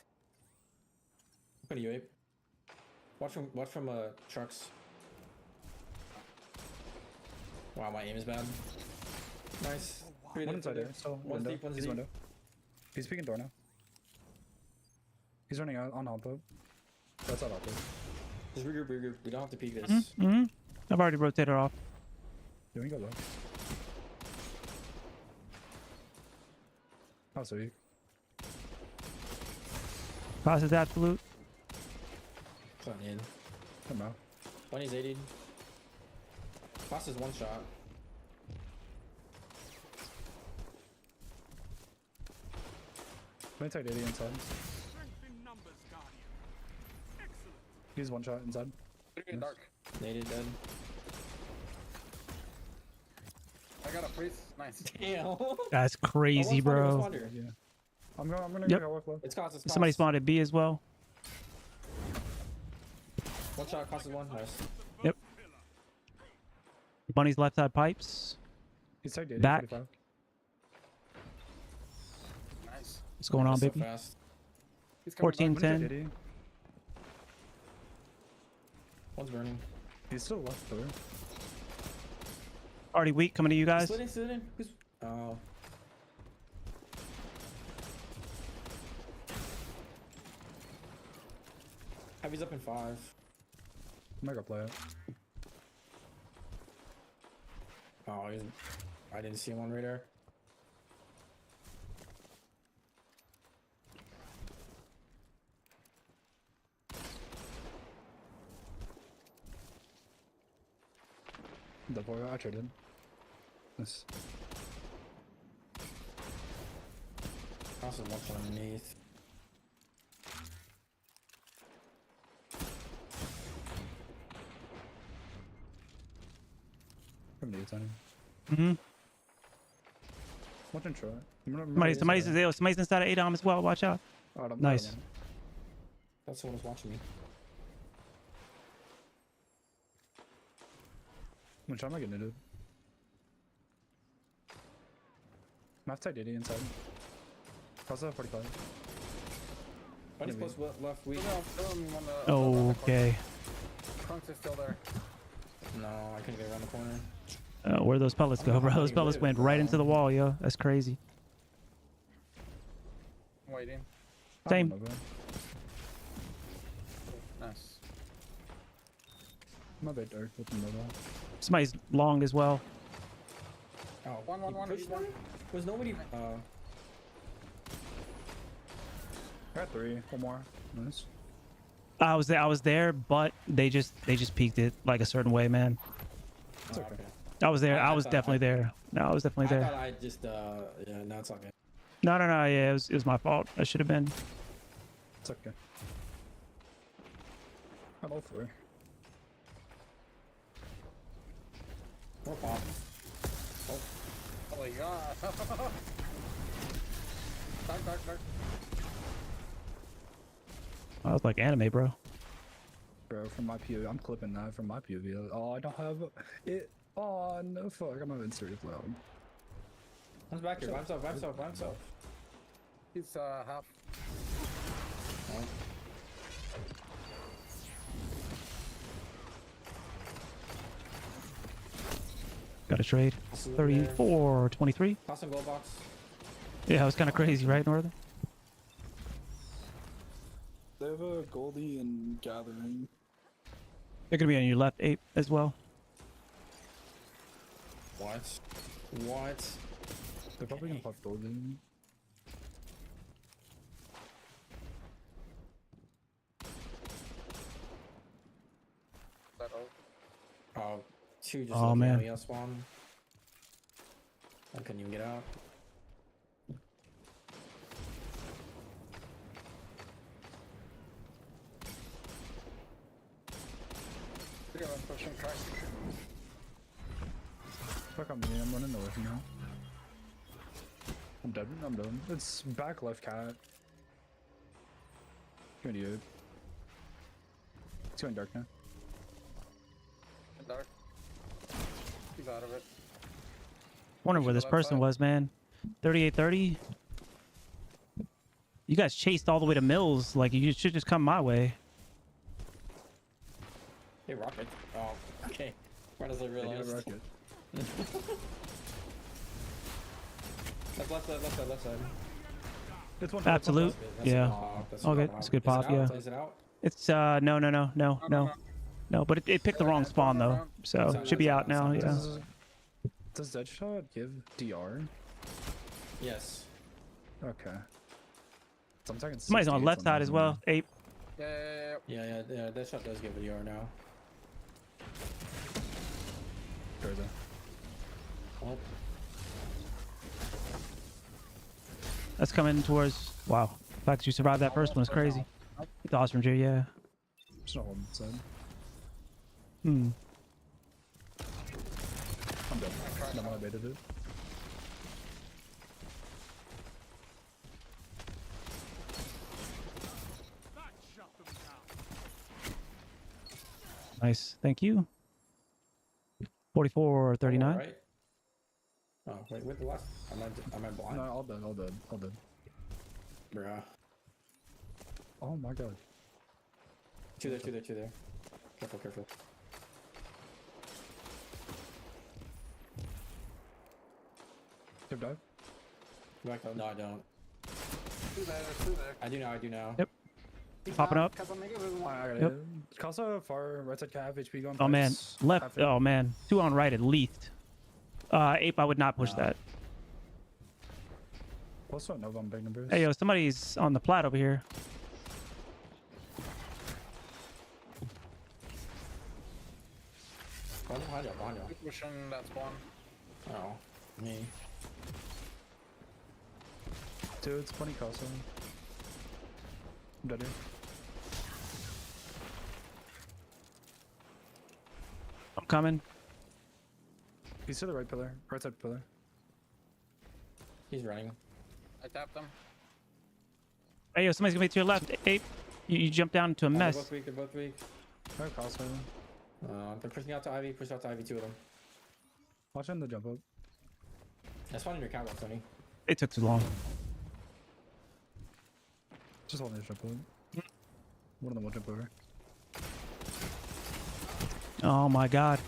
What are you, Ape? Watch from trucks. Wow, my aim is bad. Nice. Pretty One good, inside pretty there. good. Still One's window. deep, one's He's deep. window. He's peeking door now. He's running out on hop up. That's not hop up. Just regroup, regroup. We don't have to peek this. I've already rotated off. Yeah, we can go low. Oh, sweet. Cross is absolute. It's not in. Come out. Bunny's 80. Boss is one shot. Let me take 80 inside. Strength in numbers, Guardian. Excellent. He's one shot inside. Three in dark. Naded dead. I got a freeze. Nice. Damn. That's crazy, bro. Yeah. I'm gonna Yep. go work low. It's cost, it's cost. Somebody spawned at B as well. One shot, cost is one. Nice. Yep. Bunny's left side pipes. He's tagged 80. Back. 45. Nice. What's going on, So baby? fast. He's coming 14, back. One tagged 10. 80. One's burning. He's still left through. Already weak coming to you guys. Slid in. Who's... Oh. Heavy's up in 5. I'm not gonna play it. Oh, I didn't see him on radar. The boy I traded. Nice. Also one shot underneath. From the Tony. Watch and try. Somebody's inside of ADOM as well. Watch out. Oh, don't Nice. mind. That's someone was watching me. I'm trying to get knitted. Math tight 80 inside. Casa 45. Bunny's close left weak. Oh, okay. Trunks is still there. No, I couldn't get around the corner. Where'd those pellets go, bro? Those pellets went right into the wall, yo. That's crazy. Waiting. Same. Nice. My bad, Dark. With the mobile. Somebody's long as well. Oh, One, you one, pushed one. one? Was nobody? I got 3. One more. Nice. I was there, but they just peeked it like a certain way, man. It's okay. I was there. I I was thought definitely there. No, I was definitely I there. thought I just yeah, no, it's okay. No. Yeah, it was my fault. I should have been. It's okay. I'm all 3. More pop. Oh my god. Dark. I was like anime, bro. Bro, from my POV, I'm clipping that from my POV. Oh, I don't have it on. No, fuck, I'm not even serious loud. Comes back here. By himself. He's half. Oh. Got a trade. 34, 23. Toss some gold box. Yeah, it was kind of crazy, right, Northern? They have a Goldie and Gathering. They're gonna be on your left, Ape, as well. What? They're probably gonna pop Goldie. Oh, two just Oh, left man. the LEL spawn. I couldn't even get out. Pushing tracks. Fuck on me, I'm running away from now. I'm dead. It's back left cat. Going to you. It's going dark now. Dark. He's out of it. Wonder where this person was, man. 3830. You guys chased all the way to Mills. Like, you should just come my way. Hey, rocket. Oh, okay. Why does I They do realize? a rocket. Left side. It's one Absolute. That's Yeah. a pop. That's a Okay, pop. it's a good Is it pop, out? yeah. Is it out? It's, no. But it picked the wrong spawn, though. So, it should be out now, yeah. Does Deadshot give DR? Yes. Okay. So I'm talking Somebody's on 68 left side as well. Ape. Yeah. Yeah. That shot does give a DR now. Crazy. Oh, That's coming towards. Wow. The fact that you survived that first one is crazy. It's awesome, Jay, yeah. Just not holding side. Hmm. I'm dead. No one baited it. That shut them down. Nice. Thank you. 44, 39. right? Oh, wait, with the last. Am I blind? No, all dead. Bruh. Oh my god. Two there. Careful. Good dive. Back up. No, I don't. Two there. I do now. Yep. Popping up. I got Yep. it. Casa far right side cat HP going. Oh, man. pipes. Left. Half it. Oh, man. 2 on right at least. Ape, I would not push that. Plus one Nova on big numbers. Hey, yo, somebody's on the plat over here. Behind you. Pushing that spawn. Oh, me. Dude, it's 20 Casa. I'm dead here. I'm coming. He's to the right pillar. Right side pillar. He's running. I tapped him. Hey, yo, somebody's gonna be to your left. Ape, you jump down into a They're mess. both weak. Right Casa. They're pushing out to Ivy. Push out to Ivy, two of them. Watching the jump up. That's fine in your catwalk, Tony. It took too long. Just hold the jump point. One of them will jump over. Oh my god.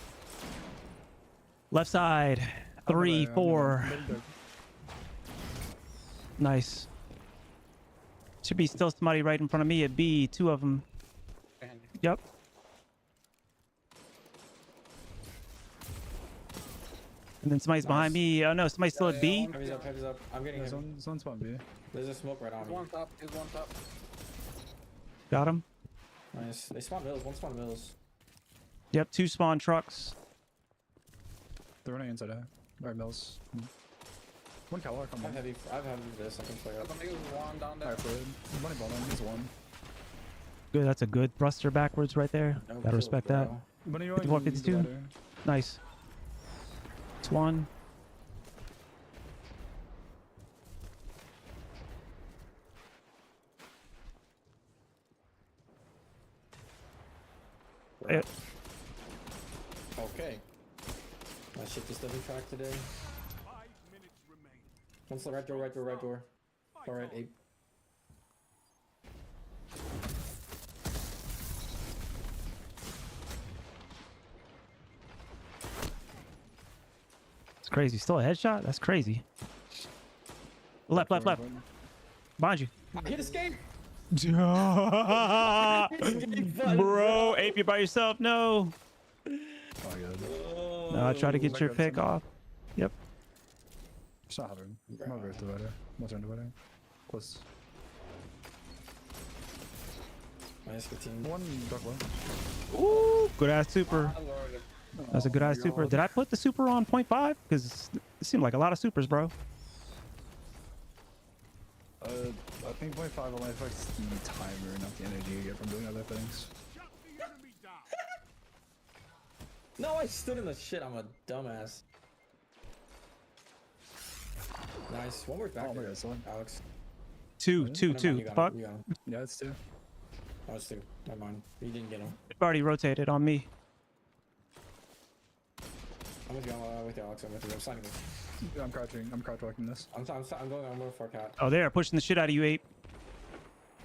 Left side. 3, 4. Nice. Should be still somebody right in front of me at B. 2 of them. Behind you. Yep. And then somebody's behind me. Oh no, somebody's still at B. Heavy's up, heavy's up. I'm getting There's him. one spawn B. There's a smoke right on He's me. one top. He's one top. Got him. Nice. They spawn mills. One spawn mills. Yep, 2 spawn trucks. They're running inside A. Alright, Mills. One Calor, come I have on. heavy. I have this. I can play I up. think there's one down there. Alright, Floyd. Money ball on. He's one. Good, that's a good thruster backwards right there. No Gotta kill, respect bro. that. Money 54, 52. Nice. It's 1. Eh, Okay. My ship just doesn't track today. 5 minutes remain. One's the right door, right door, right door. Alright, 8. It's crazy. Still a headshot? That's crazy. Left. Behind you. Hit escape! Bro, Ape, you by yourself? No. Oh, good. No, I try to get Like your that pick somehow. off. Yep. It's not having. I'm over at the weather. What's on the weather? Close. Nice, good team. One duck low. Ooh, good ass super. Oh, Lord. That's a good ass super. Did I put the super on 0.5? Because it seemed like a lot of supers, bro. I think 0.5 only affects the timer, not the energy you get from doing other things. Shut the enemy down. No, I stood in the shit. I'm a dumbass. Nice. One more back Oh my there, god, someone. Alex. 2. Never mind, you got Fuck. him, you got him. Yeah, it's 2. Oh, it's 2. Never mind. You didn't get him. They've already rotated on me. I'm with you, Alex. I'm with you. I'm signing this. Yeah, I'm crouching. I'm crouch walking this. I'm going for a cat. Oh, they are pushing the shit out of you, Ape.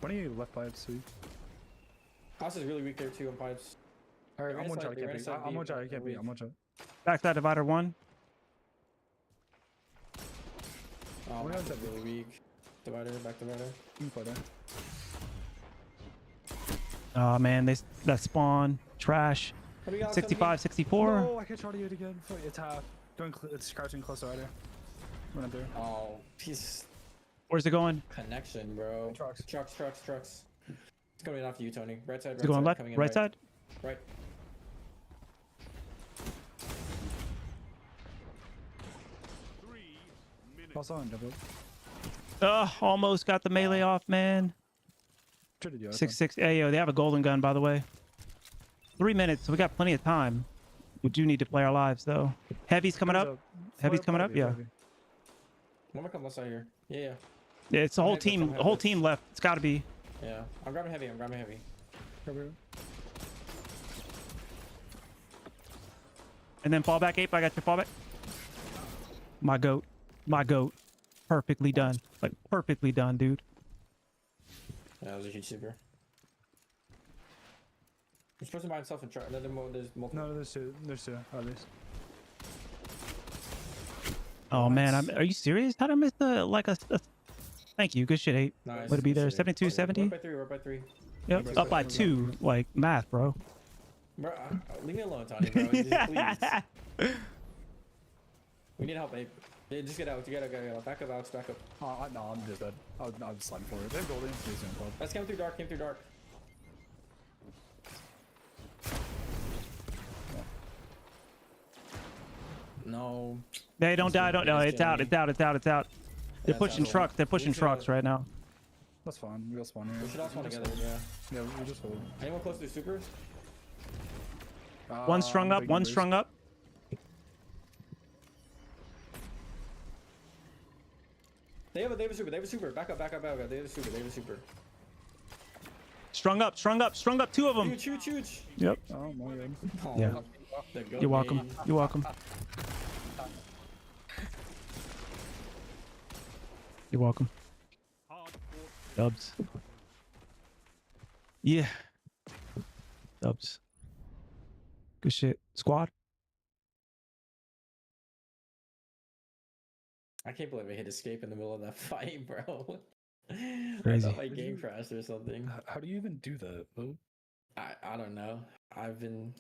One of you left pipes, sweet. House is really weak there too on pipes. Alright, They're I'm one gonna shot, side- I can't they're be. gonna I'm side one B, shot, I they're can't be. weak. I'm one shot. Backside divider 1. Oh, We're that's on really weak. Divider, back divider. You can play there. Oh man, that spawn trash. What do you got, 65, 64. No, I can't try to get it again. Fuck, it's half. It's crouching close to rider. Run up there. Oh, piece Where's it going? connection, bro. Trucks. Trucks. It's coming after you, Tony. Right side, Is it going left? coming in Right side? Right. 3 minutes. Also on double. Almost got the melee off, man. Traded you. 6-6. Hey, yo, they have a golden gun, by the way. 3 minutes, so we got plenty of time. We do need to play our lives, though. Heavy's coming up. Heavy's coming up, yeah. One more come left side here. Yeah. Yeah, it's the whole Heavy, team. some The whole heavy. team left. It's got to be. Yeah. I'm grabbing heavy. And then fallback, Ape. I got your fallback. My goat. Perfectly done. Like perfectly done, dude. Yeah, that was a huge super. He's person by himself in truck. There's multiple. No, there's 2. There's 2, at least. Oh man, are you serious? How did I miss the Thank you. Good shit, Ape. Nice. Would it be there? Good shit. 72, 70? We're up by 3. Yep. Up by 2. Like math, bro. Bro, leave me alone, Tony, bro. Just, please. We need help, Ape. Yeah, just get out. You gotta go. Back up, Alex. Back up. No, I'm just dead. I'm sliding forward. They have golden. He's doing club. Let's came through dark. No. They don't die. Don't. No, it's out. It's out. They're Yeah, pushing it's out. trucks. They're pushing We should- trucks right now. That's fine. We all spawn here. We should all spawn We just together, hold. yeah. Yeah, we just hold. Anyone close to supers? One strung up. big One numbers. strung up. They have a super. Back up. They have a super. Strung up. 2 of them. Huge. Yep. Oh my god. Oh, Yeah. the goat You're welcome. main. You're welcome. You're welcome. Hard fought. Dubs. Yeah. Dubs. Good shit. Squad. I can't believe I hit escape in the middle of that fight, bro. I Crazy. thought my Did game you- crashed or something. How do you even do that? Though? I don't know. I've been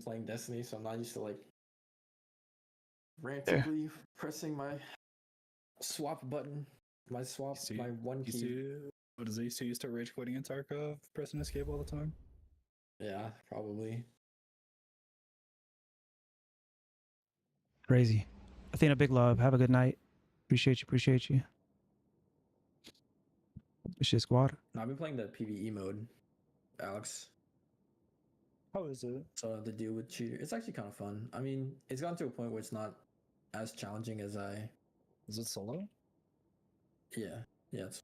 playing Destiny, so I'm not used to like frantically pressing my swap button. My swap, See- my one You key. see, what is it? So you used to rage quitting in Tarkov, pressing escape all the time? Yeah, probably. Crazy. Athena, big love. Have a good night. Appreciate you. Appreciate you. Good shit, squad. No, I've been playing the PvE mode, Alex. How is it? So the deal with cheater, it's actually kind of fun. I mean, it's gotten to a point where it's not as challenging as I. Is it solo? Yeah, it's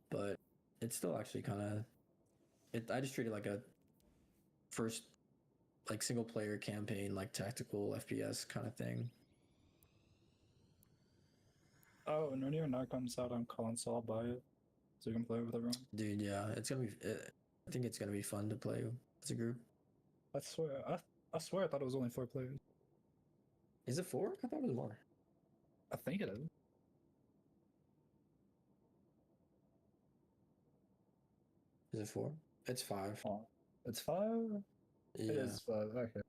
but it's still actually kind of. I just treat it like a first, like single player campaign, like tactical FPS kind of thing. Oh, and when your knock comes out on console, I'll buy it so you can play it with everyone. Dude, yeah, it's gonna be. I think it's gonna be fun to play as a group. I swear, I thought it was only 4 players. Is it 4? I thought it was more. I think it is. Is it 4? It's 5. Oh, it's 5. Yeah. It is 5. Okay.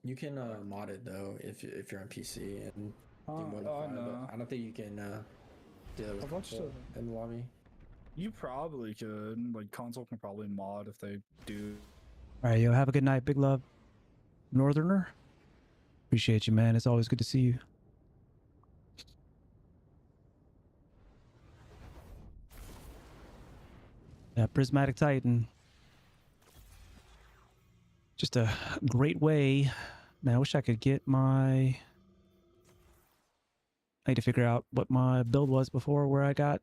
You can mod it though if you're on PC and do more than Oh 5. no. But I don't think you can do that with I've watched console in the lobby. You probably could. Like console can probably mod if they do. All right, yo. Have a good night. Big love. Northerner. Appreciate you, man. It's always good to see you. Yeah, Prismatic Titan. Just a great way. Man, I wish I could get my. I need to figure out what my build was before where I got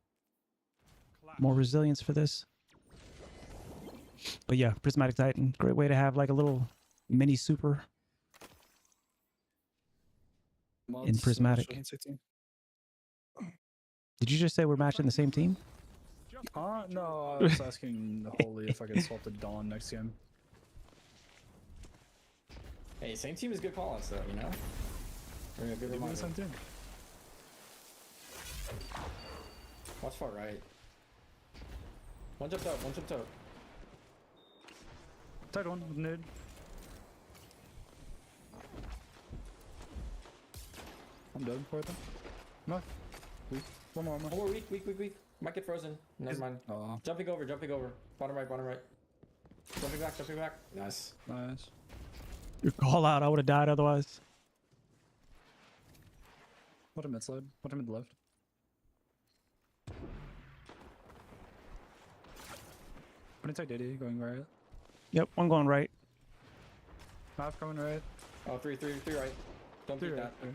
more resilience for this. But yeah, Prismatic Titan. Great way to have like a little mini super Mods, Prismatic. 2016. Did you just say we're matching the same team? No, I was asking Holy if I could swap to Dawn next game. Hey, same team is good call-outs though, you know? We're a good Maybe the reminder. same team. Watch far right. One jumped up, one jumped up. Tight one with nade. I'm dead for them. No. Weak. One more. Oh, we're weak. Might get frozen. Never mind. Oh, Jumping over. Bottom right. Jumping back. Nice. nice. Your call out. I would have died otherwise. What a mid slide. What a mid left. When it's DD going right. Yep, one going right. Half going right. Oh, three right. Don't Three beat right. that. Okay.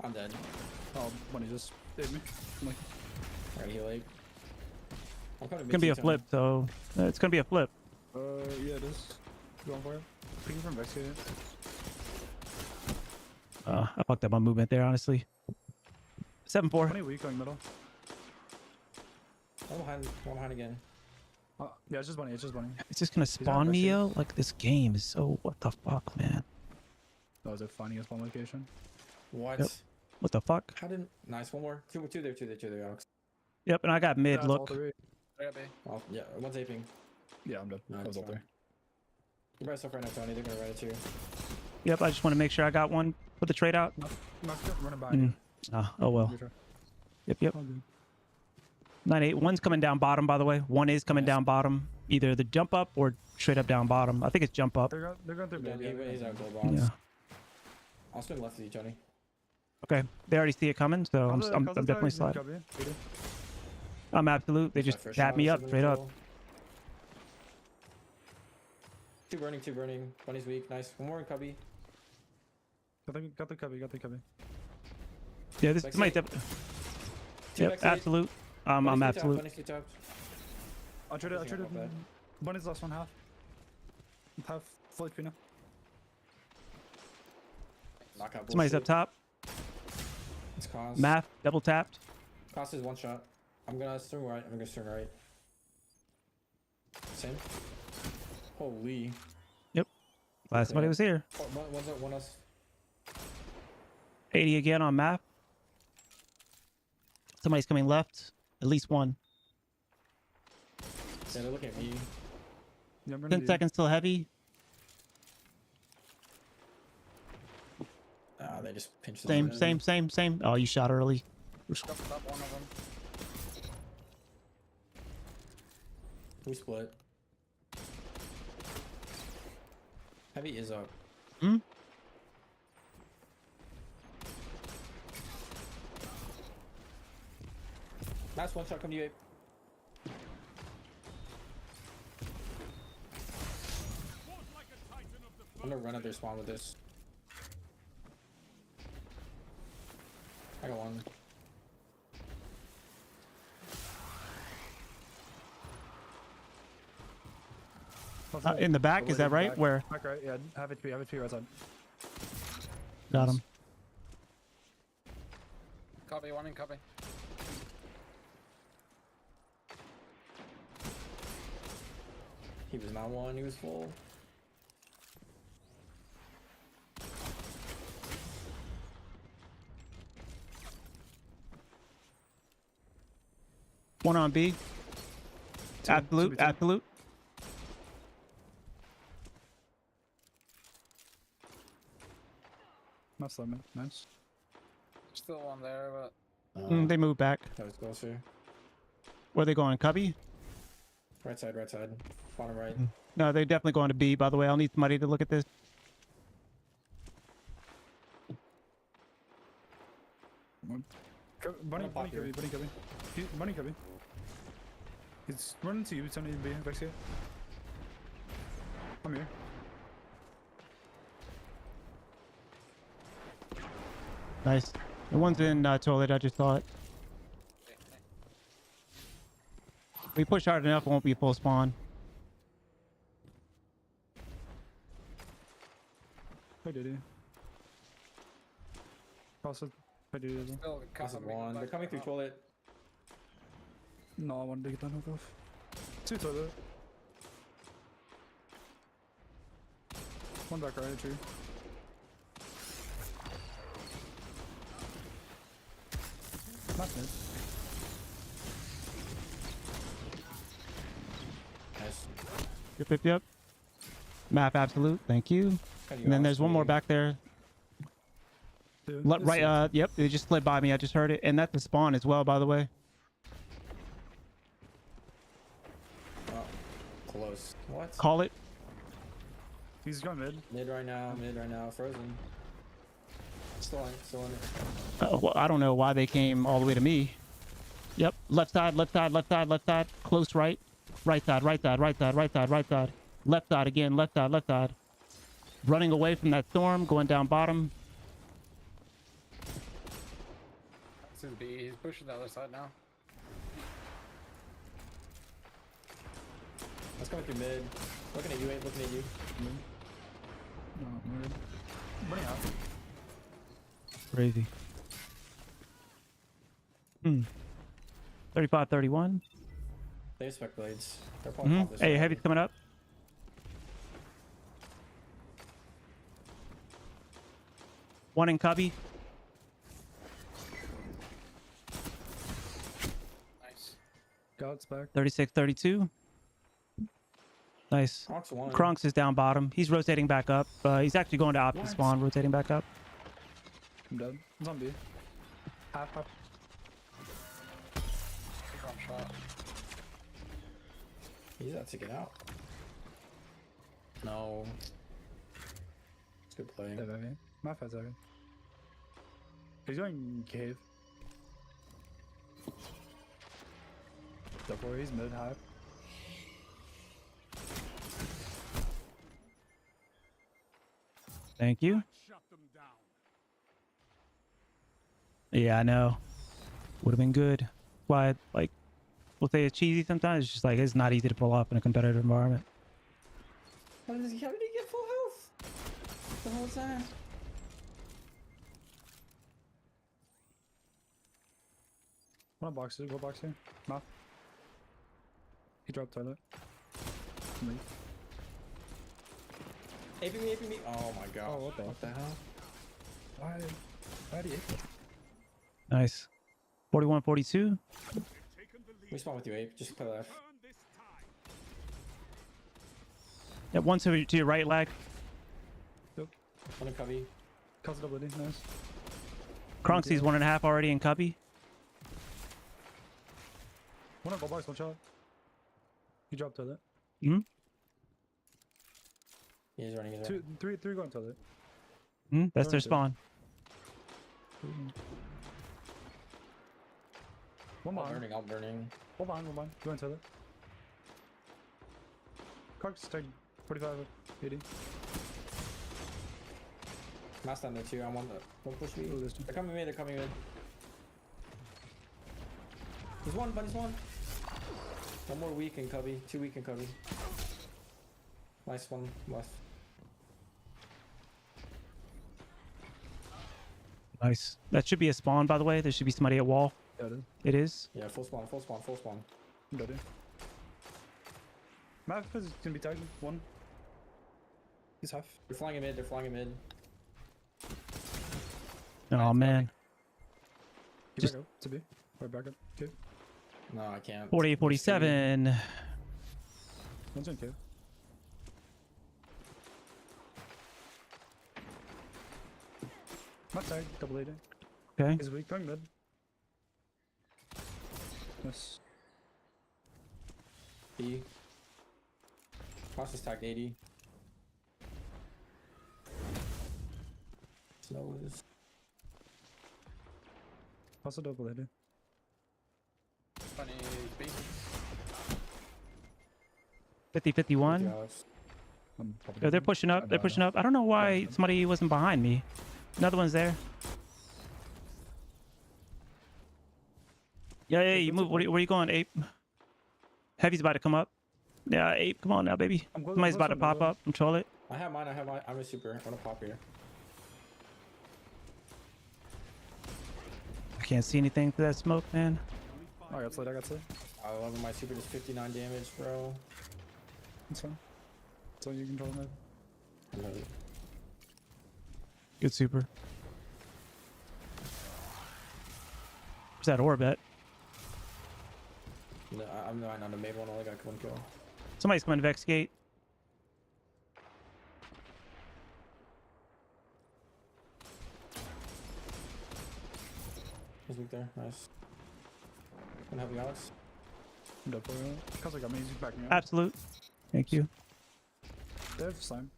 I'm dead. Oh, when he just hit me. I'm like, Alright, heal 8. I'm coming to It's gonna be a flip, so it's gonna be a flip. yeah, it is. Going for it. Picking from Vex here. I fucked up my movement there, honestly. 7-4. 20 weak going middle. One behind again. Yeah, it's just bunny. It's just bunny. It's just gonna spawn me, yo. Like this game is so what the fuck, man. That was it. Finding a spawn location. What? Yep. What the fuck? How didn't... Nice, one more. Two there, Alex. Yep, and I got mid That's all look. 3. Oh, yeah, one's aping. Yeah, I'm dead. No, That was it's all 3. fine. You're by stuff right now, Tony. They're gonna ride it too. Yep, I just want to make sure I got one. Put the trade out. Knocked it. Running behind you. Oh well. Good try. Yep. All good. 9-8. One's coming down bottom, by the way. One is coming Nice. down bottom. Either the jump up or straight up down bottom. I think it's jump up. They're going through Yeah, mid. he's out gold box. Yeah. I'll swing left with you, Tony. Okay. They already see it coming, so I'm definitely sliding. I'm absolute. They just tapped me up straight up. Two burning. Bunny's weak. Nice. One more in cubby. Got the cubby. Yeah, this Back might. side. Two Yep, back side. absolute. I'm Bunny's absolute. Bunny's tapped. I traded. Doesn't have that. Bunny's the last one half. Half full HP now. Knockout Somebody's up bullshit. top. It's Cost. Math double tapped. Cost is one shot. I'm gonna swing right. I'm gonna swing right. Same. Holy. Last somebody was here. Oh, one's up, one else. 80 again on map. Somebody's coming left. At least one. Yeah, they're looking at me. Yeah, I'm gonna 10 be- seconds till heavy. Ah, they just pinched the Same, button. same. Oh, you shot early. Doubled up one of them. We split. Heavy is up. Hmm? Last one shot, come to you, Abe. Fought like a titan of the I'm gonna run at their spawn with this. I got one. In the back, is that right? Back. Where? Back right, yeah. Have HP right side. Got him. Copy, one in copy. He was not one, he was full. One on B. Absolute, 2v2. absolute. Nice lemon. Nice. Still one there, but They moved back. That was closer. Where are they going? Cubby? Right side, right side. Bottom right. No, they're definitely going to B, by the way. I'll need somebody to look at this. Bunny pop here. Cubby. Bunny Cubby. He's running to you. It's only B. Vex here. I'm here. Nice. The one's in toilet. I just saw it. We push hard enough, it won't be full spawn. Hey, did he? Also, hey, did he as well? still Cost is copy. one. They're coming through toilet. No, I wanted to get that knock off. Two toilet. One back right, tree. Not mid. Nice. Yep. Map absolute. Thank you. And then there's one more back there. Two. Right, yep, they just slid by me. I just heard it. And that's the spawn as well, by the way. Oh, close. What? Call it. He's going mid. Mid right now, frozen. Still on it. Well, I don't know why they came all the way to me. Yep, left side. Close right. Right side. Left side again, left side. Running away from that storm, going down bottom. This is B. He's pushing the other side now. Let's go through mid. Looking at you, Abe, looking at you. No, mid. Bunny out. Crazy. 35-31. They have spec blades. They're probably pop this Hey, way. heavy's coming up. One in cubby. Nice. God's back. 36-32. Nice. Crocs one. Kronks is down bottom. He's rotating back up. He's actually going to opposite spawn, rotating back up. I'm dead. He's on B. Half. Drop shot. He's about to get out. No. It's good play. Dead heavy. My fight's heavy. He's going cave. Double, he's mid high. Thank you. shut them down. Yeah, I know. Would have been good. Why, like, we'll say it's cheesy sometimes. It's just like it's not easy to pull off in a competitive environment. How did he get full health the whole time? One box here, go box here. Mouth. He dropped toilet. Leave. Aping me, aping me. Oh my god. Oh, what the hell? Why do you? Nice. 41, 42. Taken the lead. We spawn with you, Ape. Just play left. Turn this tide. Yep, one to your right, lag. One in cubby. Cause double D, nice. Crunksy's 1.5 already in cubby. One on go box, one shot. He dropped toilet. Hmm. Yeah, he's running, he's running. Three going toilet. Hmm. That's their Sorry, spawn. One I'm behind. burning, I'm burning. One behind. Going toilet. Cox tag 45, 80. Mass down there too. I'm on the. Don't push me. Oh, there's two. They're coming mid, they're coming mid. There's one, buddy's one. One more weak in cubby. 2 weak in cubby. Nice one left. Nice. That should be a spawn, by the way. There should be somebody at wall. Yeah, it is. It is. Yeah, full spawn, full spawn, full spawn. I'm dead. Map is gonna be tagged. One. He's half. They're flying in mid, they're flying in mid. Oh man. He Just- back up. To B. Right back up. Okay. No, I can't. 48, 47. One's in cave. Not tagged. Double 80. Okay. He's weak. Going mid. Yes. B. Cross is tagged 80. Snow is. Also double 80. Funny B. 50, 51. Alex. Oh, they're pushing up. They're pushing up. I don't know why somebody wasn't behind me. Another one's there. Yeah, you move. Where are you going, Ape? Heavy's about to come up. Yeah, Ape, come on now, baby. I'm close- Somebody's close about to on pop middle. up. Control it. I have mine, I'm a super. I'm gonna pop here. I can't see anything through that smoke, man. Oh, I got slid. I love my super does 59 damage, bro. That's fine. So you control mid. I love it. Good super. Where's that orb at? No, I'm not on the main one, only got 1 kill. Somebody's coming to Vex Gate. He's weak there, nice. Can I help you, Alex? I'm dead for it. Cause I got me. He's backing up. Absolute. Thank you. They have slime.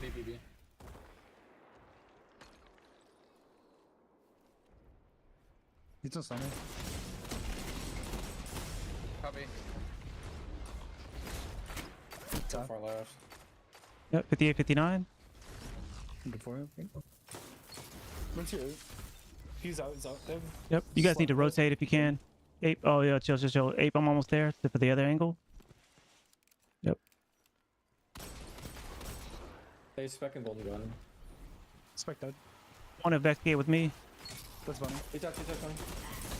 B. He's no slime. Copy. So far left. Yep, 58, 59. I'm dead for it. What's your? He's out. They have Yep. You guys need to slime. rotate if you can. Ape. Oh, yeah, chill. Ape, I'm almost there. For the other angle. Yep. They spec and golden gun. Spec dead. One at Vex Gate with me. That's funny. He touched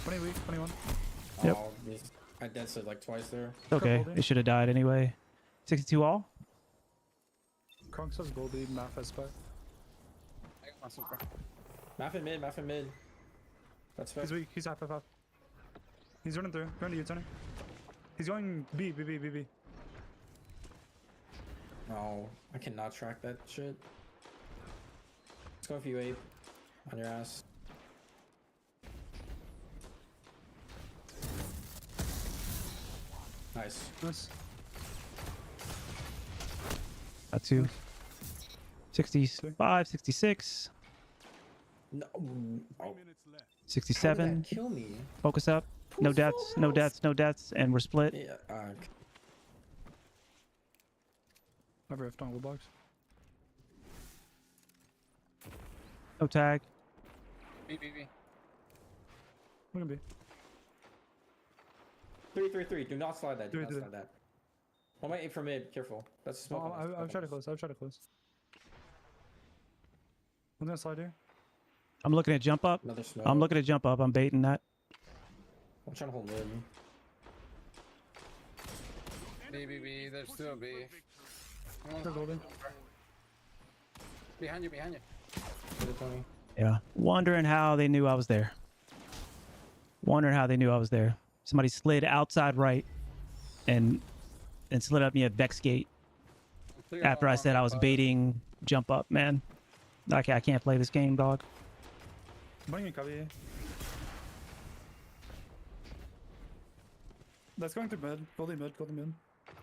20 weak. 21. Yep. Oh, I dead said like twice there. Okay, holding. they should have died anyway. 62 all. Kronk says Goldie. Math has spec. I got my super. Maff in mid. That's spec. He's weak. He's half. He's running through. Going to you, Tony. He's going B. No, I cannot track that shit. Let's go for you, Ape. On your ass. Nice. Nice. Got two. 65, 66, No. Oh, 3 minutes left. 67. how did that kill me? Focus up. No deaths, no deaths, no deaths, and we're split. Yeah. I've riffed on box. No tag. B. We're gonna be. 3. Do not slide that. Do not Three. slide that. One might aim for mid. Careful. That's a smoke. Oh, on us, I've tried to close. I've tried to close. I'm gonna slide here. I'm looking at jump up. Another smoke. I'm looking at jump up. I'm baiting that. I'm trying to hold mid. B. There's still B. They're holding. Behind you. Hit it, Tony. Yeah. Wondering how they knew I was there. Somebody slid outside right and slid up me at Vex Gate after I said I was baiting jump up, man. I can't play this game, dog. I'm putting in cubby. That's going through mid. Goldie mid.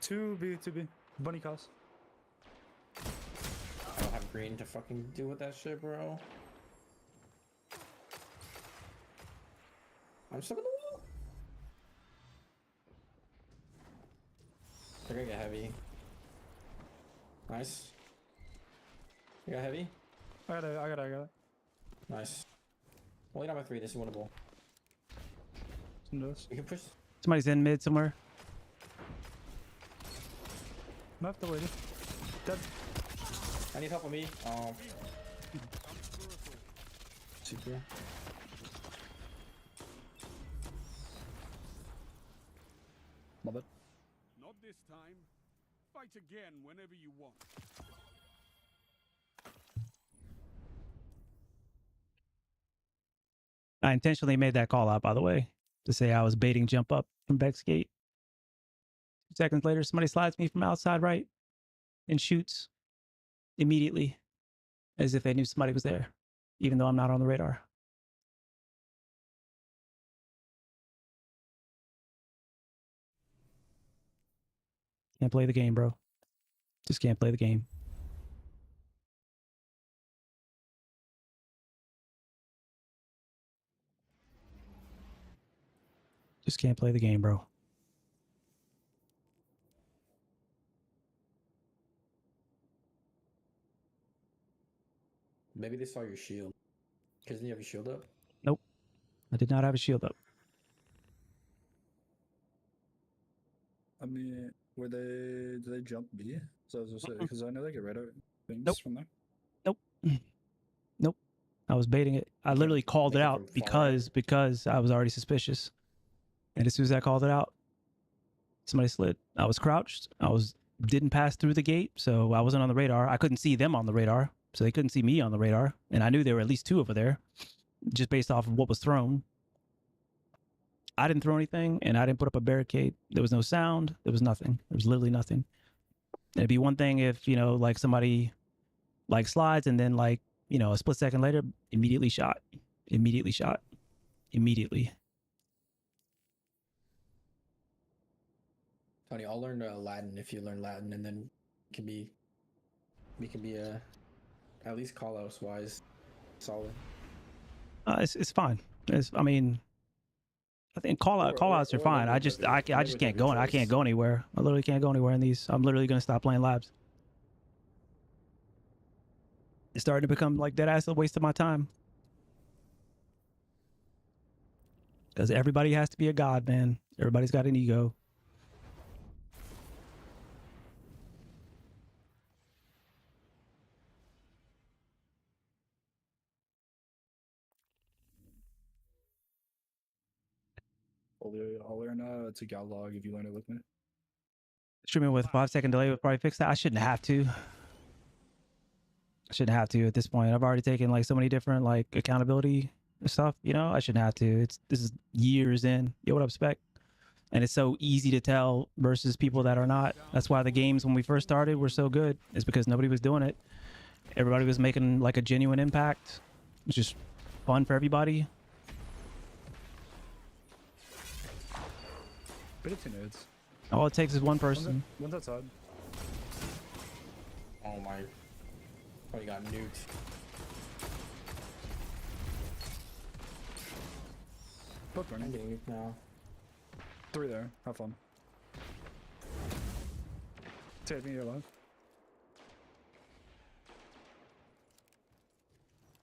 2B. Bunny cost. I don't have green to fucking deal with that shit, bro. I'm stuck in the wall. They're gonna get heavy. Nice. You got heavy? I got it. Nice. Only number 3. This is winnable. Some dose. We can push. Somebody's in mid somewhere. Left the lady. Dead. I need help with me. Super. Love it. Not this time. Fight again whenever you want. I intentionally made that call out, by the way, to say I was baiting jump up from Vex Gate. 2 seconds later, somebody slides me from outside right and shoots immediately as if they knew somebody was there, even though I'm not on the radar. Can't play the game, bro. Just can't play the game. Just can't play the game, bro. Maybe they saw your shield. Because you have your shield up? Nope. I did not have a shield up. I mean, did they jump B? So I was just because I know they get rid of things Nope. from there. Nope. I was baiting it. I literally called it make it out from far because I was already suspicious. And as soon as I called it out, somebody slid. I was crouched. Didn't pass through the gate, so I wasn't on the radar. I couldn't see them on the radar, so they couldn't see me on the radar. And I knew there were at least 2 over there, just based off of what was thrown. I didn't throw anything, and I didn't put up a barricade. There was no sound. There was nothing. There was literally nothing. It'd be one thing if, like somebody like slides and then like, a split second later, immediately shot. Tony, I'll learn Latin if you learn Latin, and then we can be at least call outs wise solid. It's fine. I think call outs are fine. I just can't go. I can't go anywhere. I literally can't go anywhere in these. I'm literally gonna stop playing labs. It's starting to become like dead ass a waste of my time. Because everybody has to be a god, man. Everybody's got an ego. I'll learn to gal log if you learn it with me. Streaming with 5-second delay would probably fix that. I shouldn't have to. At this point. I've already taken like so many different like accountability stuff. I shouldn't have to. This is years in. Yo, what up, Spec? And it's so easy to tell versus people that are not. That's why the games when we first started were so good. Is because nobody was doing it. Everybody was making like a genuine impact. It's just fun for everybody. Bit of 2 nades. All it takes is one person. One's outside. Oh my. Oh, you got nuked. Both I'm running. getting nuked now. 3 there. Have fun. Take me, you're alive.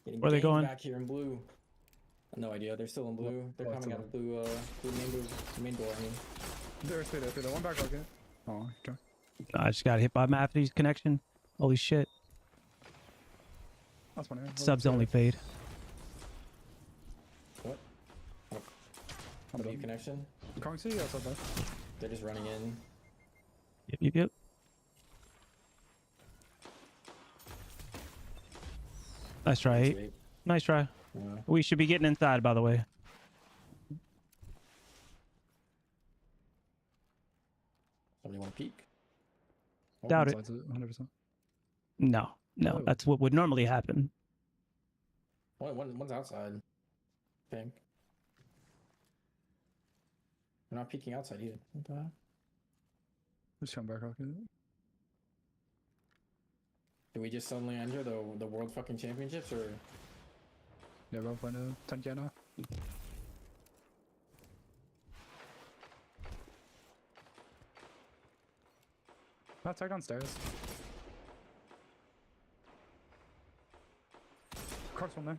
Getting Where are they ganked going? Back here in blue. No idea. They're still in blue. They're Oh, coming still out of blue. Main door. I mean, They're through there. One back rocket. Oh, okay. I just got hit by Matthew's connection. Holy shit. That's funny. Subs only fade. what? I'm Blue done. connection. Kong C outside back. They're just running in. Yep. Nice try, Ape. Sweet. Nice try. Yeah. We should be getting inside, by the way. Somebody want to peek? Doubt it. 100%. No, Oh. that's what would normally happen. One's outside. I think. They're not peeking outside either. What the hell? Just come back rocket. Did we just suddenly enter the world fucking championships, or Yeah, we're playing a 10k now. Tag on stairs. Cart's one there.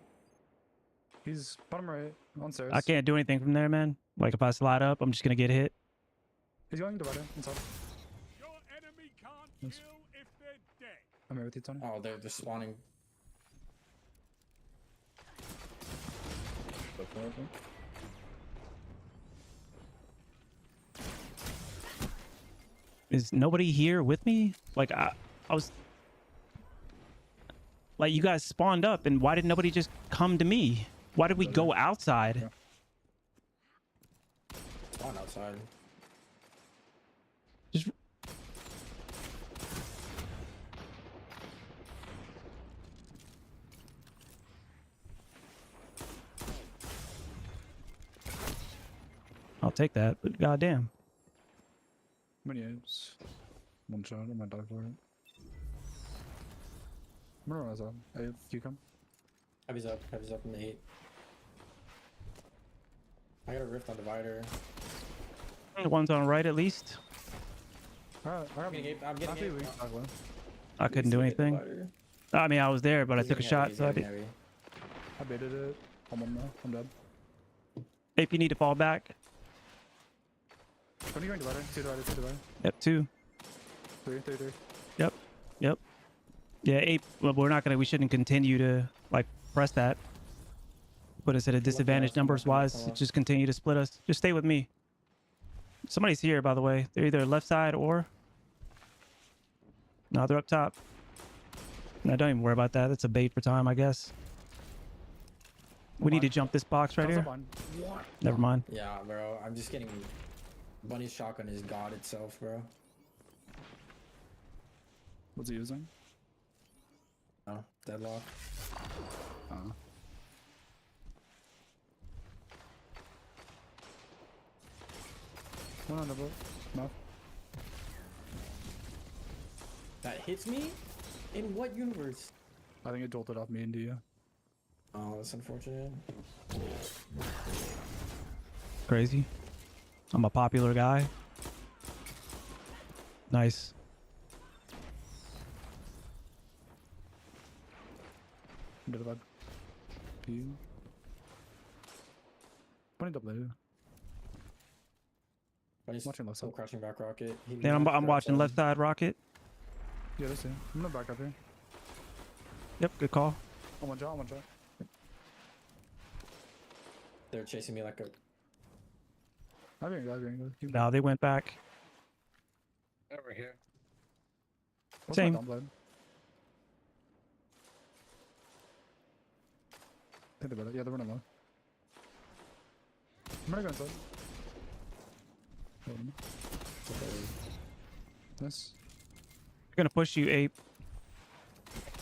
He's bottom right, on stairs. I can't do anything from there, man. Like if I slide up, I'm just gonna get hit. He's going divider inside. Your enemy can't Yes. kill if they're dead. I'm here with you, Tony. oh, they're spawning. Go for it, bro. Is nobody here with me? Like I was like, you guys spawned up, and why did nobody just come to me? Why did we go outside? Yeah. Spawn outside. Just I'll take that, but goddamn. Many apes. One shot, I might die for it. I'm gonna run outside. Hey, if you come. Heavy's up in the 8. I got a rift on divider. The one's on right at least. Alright, I'm getting ape. I'm getting Happy ape. we back left. I couldn't do anything. I mean, I was there, but I took a shot, so I did. I baited it. I'm on now. I'm dead. If you need to fall back, When are you going divider? Two divider. yep, 2. Three. Yep. Yeah, 8. Well, we shouldn't continue to like press that. Put us at a disadvantage left, numbers left, wise. left. Just continue to split us. Just stay with me. Somebody's here, by the way. They're either left side or no, they're up top. No, don't even worry about that. That's a bait for time, I guess. We need to jump this box right here. Never mind. Yeah, bro. I'm just getting. Bunny's shotgun is God itself, bro. What's he using? Oh, deadlock. One on double. No. That hits me? In what universe? I think it jolted off me into you. Oh, that's unfortunate. Crazy. I'm a popular guy. Nice. Under the bug. P. Bunny double A. Bunny's Watching left still side. crouching back rocket. Yeah, I'm watching left side rocket. Yeah, that's it. I'm gonna back up here. Yep, good call. On one shot. They're chasing me like a. I've been good. No, they went back. Over here. What's my Same. download? Think about it. Yeah, they're running low. I'm gonna go inside. Hold on. Nice. They're gonna push you, Ape.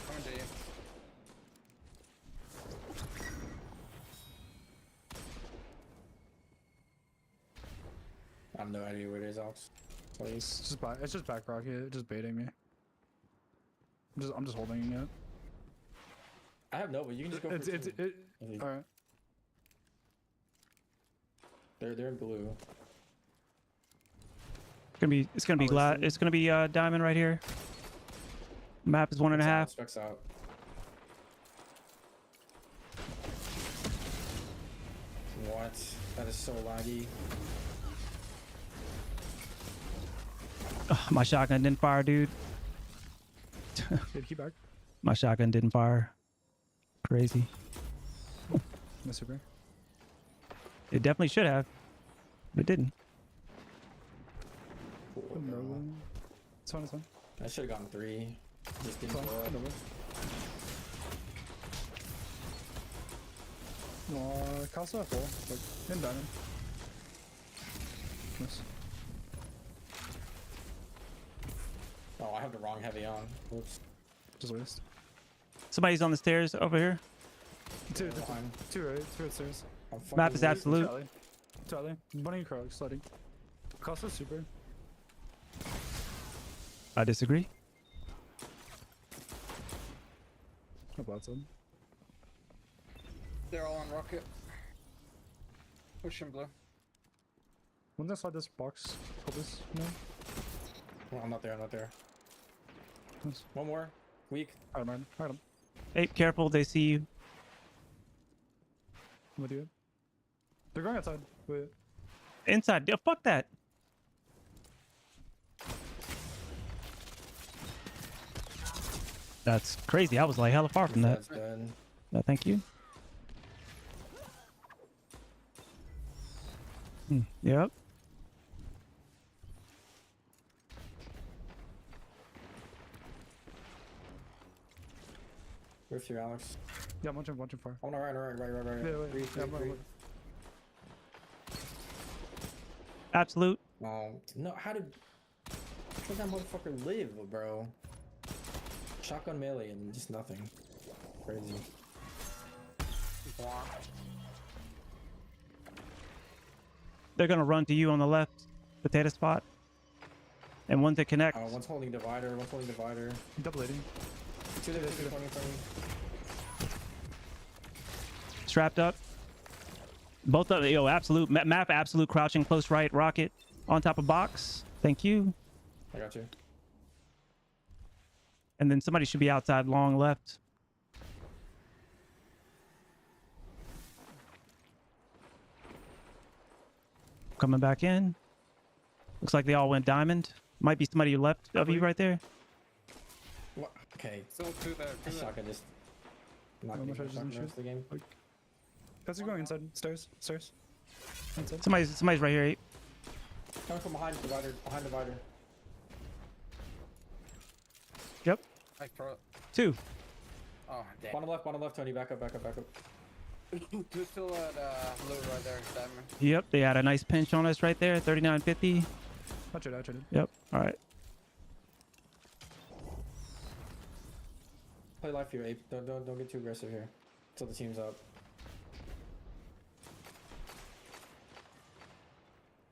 Coming to you. I have no idea where it is, Ox. Please. It's just back rocket, just baiting me. I'm just holding it. I have no, but you can just go for two. Alright. They're in blue. It's gonna be Oh, it's gonna be diamond right here. Map is 1.5. Specs out. What? That is so laggy. Ugh, my shotgun didn't fire, dude. Good keep back. My shotgun didn't fire. Crazy. No super. It definitely should have. But it didn't. Cool, No. bro. It's fine, it's fine. I should have gone 3. Just didn't It's go fine. up. No. Castle at 4. Like, in diamond. Nice. Oh, I have the wrong heavy on. Whoops. Just waste. Somebody's on the stairs over here. Two Fine. right? Two stairs. I'm Map fucking is weak. absolute. Two alley. Bunny Krog sliding. Castle super. I disagree. No blood zone. They're all on rocket. Pushing blue. One's inside this box. Cobus, no? Oh, I'm not there. I'm not there. Nice. One more. Weak. I don't mind. I don't. Hey, careful, they see you. What do you? They're going outside. Wait. Inside. Yeah, fuck that. That's crazy. I was like hella far from that. That's dead. No, thank you. Yep. With you, Alex. Yeah, I'm watching far. Oh no, right. Yeah, wait. Three, Yeah, three. wait. Absolute. Oh, no, how did that motherfucker live, bro? Shotgun melee and just nothing. Crazy. Blocked. They're gonna run to you on the left potato spot. And one to connect. One's holding divider, one's holding divider. Double leading. Two there, 20, 20. Strapped up. Both of yo, absolute map, absolute crouching close right rocket on top of box. Thank you. I got you. And then somebody should be outside long left. Coming back in. Looks like they all went diamond. Might be somebody left of you right there. What? Okay. Still two there. That Two there. shotgun just not I'm giving gonna me try to shotgun just the rest of the game. Guys are going inside. Stairs. Inside. Somebody's right here. 8. Coming from behind divider, Yep. I throw it. 2. Oh, damn. Bottom left, Tony. Back up. Two still at blue right there. Diamond. Yep. They had a nice pinch on us right there. 39.50. I tried it. Yep. All right. Play life here, Ape. Don't get too aggressive here. Until the team's up.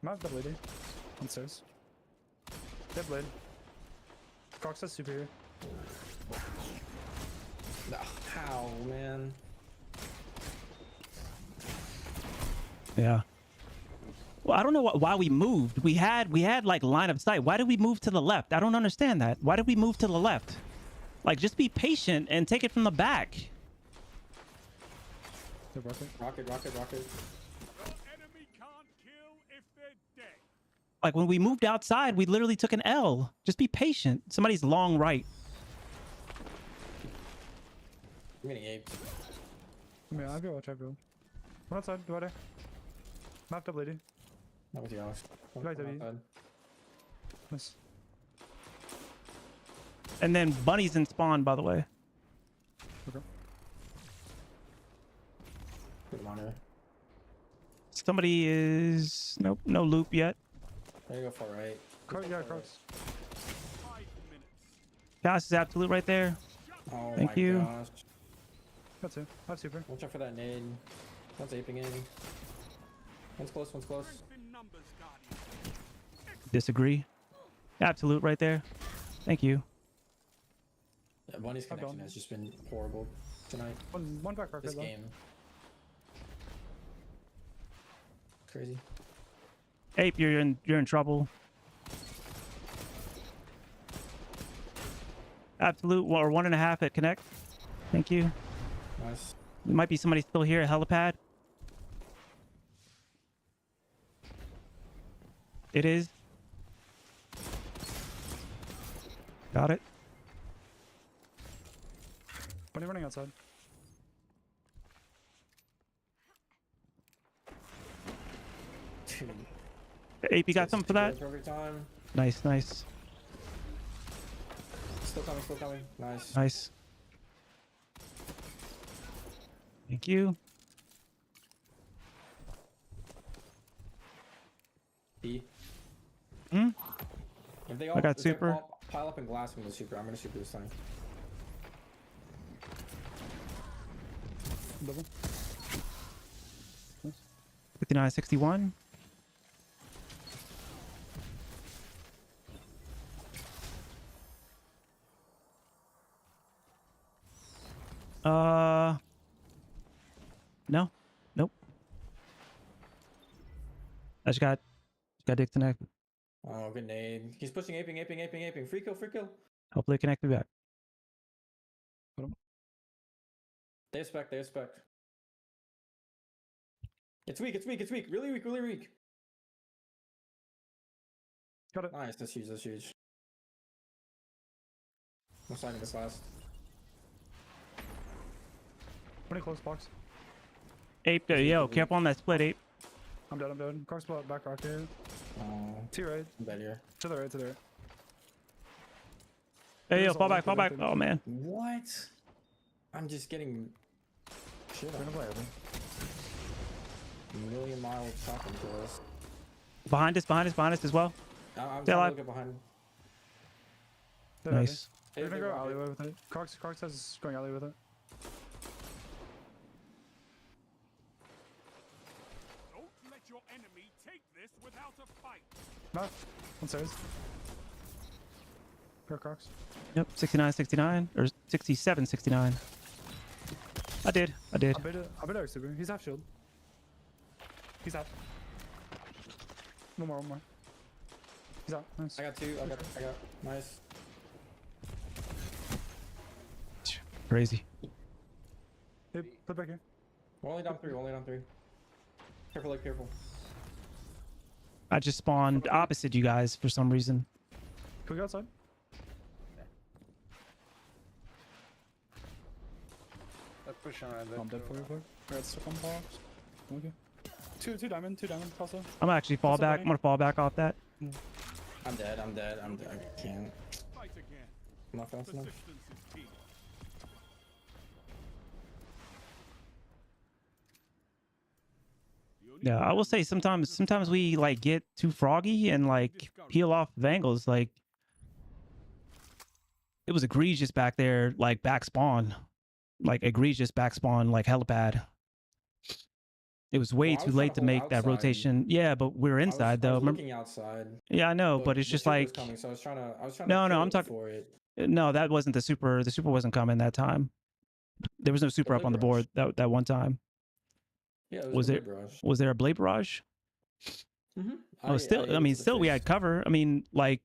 Map double leading. On stairs. Dead blade. Crocs is super here. No, how, man? Yeah. Well, I don't know why we moved. We had like line of sight. Why did we move to the left? I don't understand that. Why did we move to the left? Like, just be patient and take it from the back. The rocket. Rocket. Your enemy can't kill if they're dead. Like, when we moved outside, we literally took an L. Just be patient. Somebody's long right. I'm getting aped. I mean, I go watch. One outside. Divider. Map double leading. Not with you, Alex. Come Right, W. outside. Nice. And then bunnies in spawn, by the way. Okay. Put him on here. Somebody is... Nope, no loop yet. There you go, far right. Yeah, Crocs. 5 minutes. Gosh is absolute right there. Oh Thank my you. gosh. Got two. I have super. Watch out for that nade. One's aping in. One's close. Strength in numbers, Guardian. Disagree. Absolute right there. Thank you. Yeah, Bunny's I'm connection done. has just been horrible tonight. One back rocket This though. game. Crazy. Ape, you're in trouble. Absolute, or 1.5 at connect. Thank you. Nice. There might be somebody still here at helipad. It is. Got it. Bunny running outside. Dude, AP got something for that? Every time. Nice, nice, Still coming, still coming. Nice. nice. Thank you. B. Hmm? If they all got if they super. pile up and glass from the super, I'm gonna super this time. Double. 59, 61. No. Nope. I just got disconnected. Oh, good nade. He's pushing aping. Free kill, free kill. Hopefully it connected back. They expect. It's weak. Really weak. Got it. Nice, that's huge. I'm sliding this last. Bunny close box. Ape, yo, careful on that split, Ape. I'm dead. Car split back rocket. Oh, T right. I'm dead here. To the right. Hey, yo, There's fall all back. that Oh, man. What? I'm just getting shit We're gonna on. play over. Million miles chopping to us. Behind us as well. I'm Stay trying alive. to look at behind. They're Nice. We're gonna Hey, go rocket. alleyway with it. Crocs has going alleyway with it. Don't let your enemy take this without a fight. Matt, on stairs. Go Crocs. Yep, 69, 69. Or 67, 69. I did. I bet it super. He's half shield. He's half. One more. He's out. Nice. I got two. I got. Nice. Crazy. Hey, put back here. We're only down three. Careful. I just spawned opposite you guys for some reason. Can we go outside? Let's push on that. I'm dead for you, boy. We're at stuck on box. Okay. Two diamond also. I'm actually fall Also back. running. I'm gonna fall back off that. I'm dead. I can't. Fight again. I'm not fast enough. Persistence is key. You only Yeah, I will say sometimes we like get too froggy and like peel off of angles. Like it was egregious back there, like back spawn, like helipad. It was way Well, I too was late trying to to make hold that outside. rotation. Yeah, but we were inside I though. was Remember? looking outside. Yeah, I know, but it's the just super was like coming, so I was trying to. No, kill I'm it talking- before it. no, that wasn't the super. The super wasn't coming that time. There was no super up on the board that one time. Yeah, it Was a it- blade barrage. Was there a blade barrage? Mm-hmm. Oh, still, I mean, still we had cover. I mean, like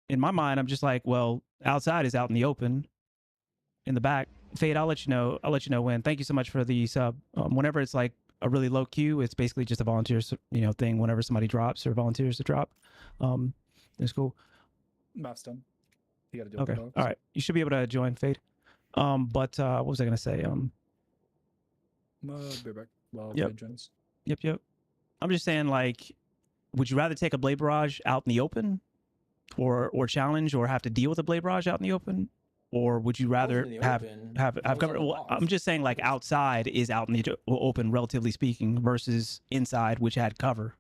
in my mind, I'm just like, well, outside is out in the open, in the back. Fade, I'll let you know. When. Thank you so much for the sub. Whenever it's like a really low queue, it's basically just a volunteer, thing. Whenever somebody drops or volunteers to drop, it's cool. Matt's done. You gotta do Okay, it. all right. You should be able to join Fade. But what was I gonna say? Be back. Well, Yep. Fade joins. Yep. I'm just saying, like, would you rather take a blade barrage out in the open, or challenge, or have to deal with a blade barrage out in the open, or would you rather have cover? Well, I'm just saying, like, outside is out in the open, relatively speaking, versus inside, which had cover.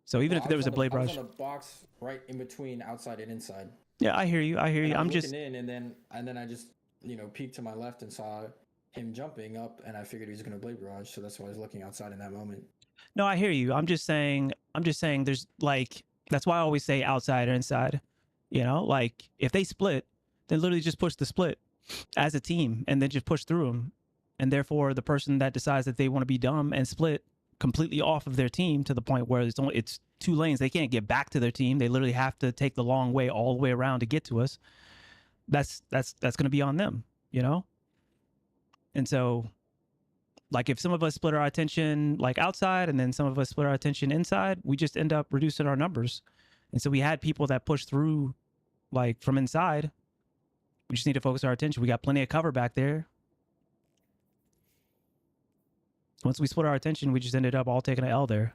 So even if there was a blade barrage, I was on the box right in between outside and inside. yeah, I hear you. And I I'm was just looking in, and then I just peeked to my left and saw him jumping up, and I figured he was gonna blade barrage, so that's why I was looking outside in that moment. no, I hear you. I'm just saying. There's like that's why I always say outside or inside. Like if they split, then literally just push the split as a team, and then just push through them. And therefore, the person that decides that they want to be dumb and split completely off of their team to the point where it's two lanes, they can't get back to their team. They literally have to take the long way all the way around to get to us. That's going to be on them, And so like if some of us split our attention like outside and then some of us split our attention inside, we just end up reducing our numbers. And so we had people that pushed through like from inside. We just need to focus our attention. We got plenty of cover back there. Once we split our attention, we just ended up all taking an L there.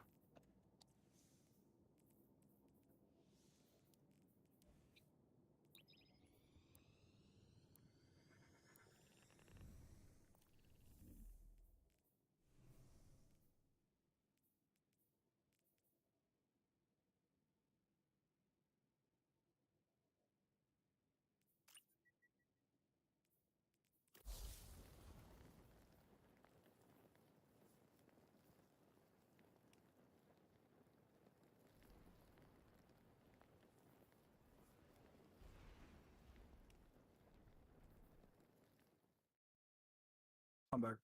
I'm back.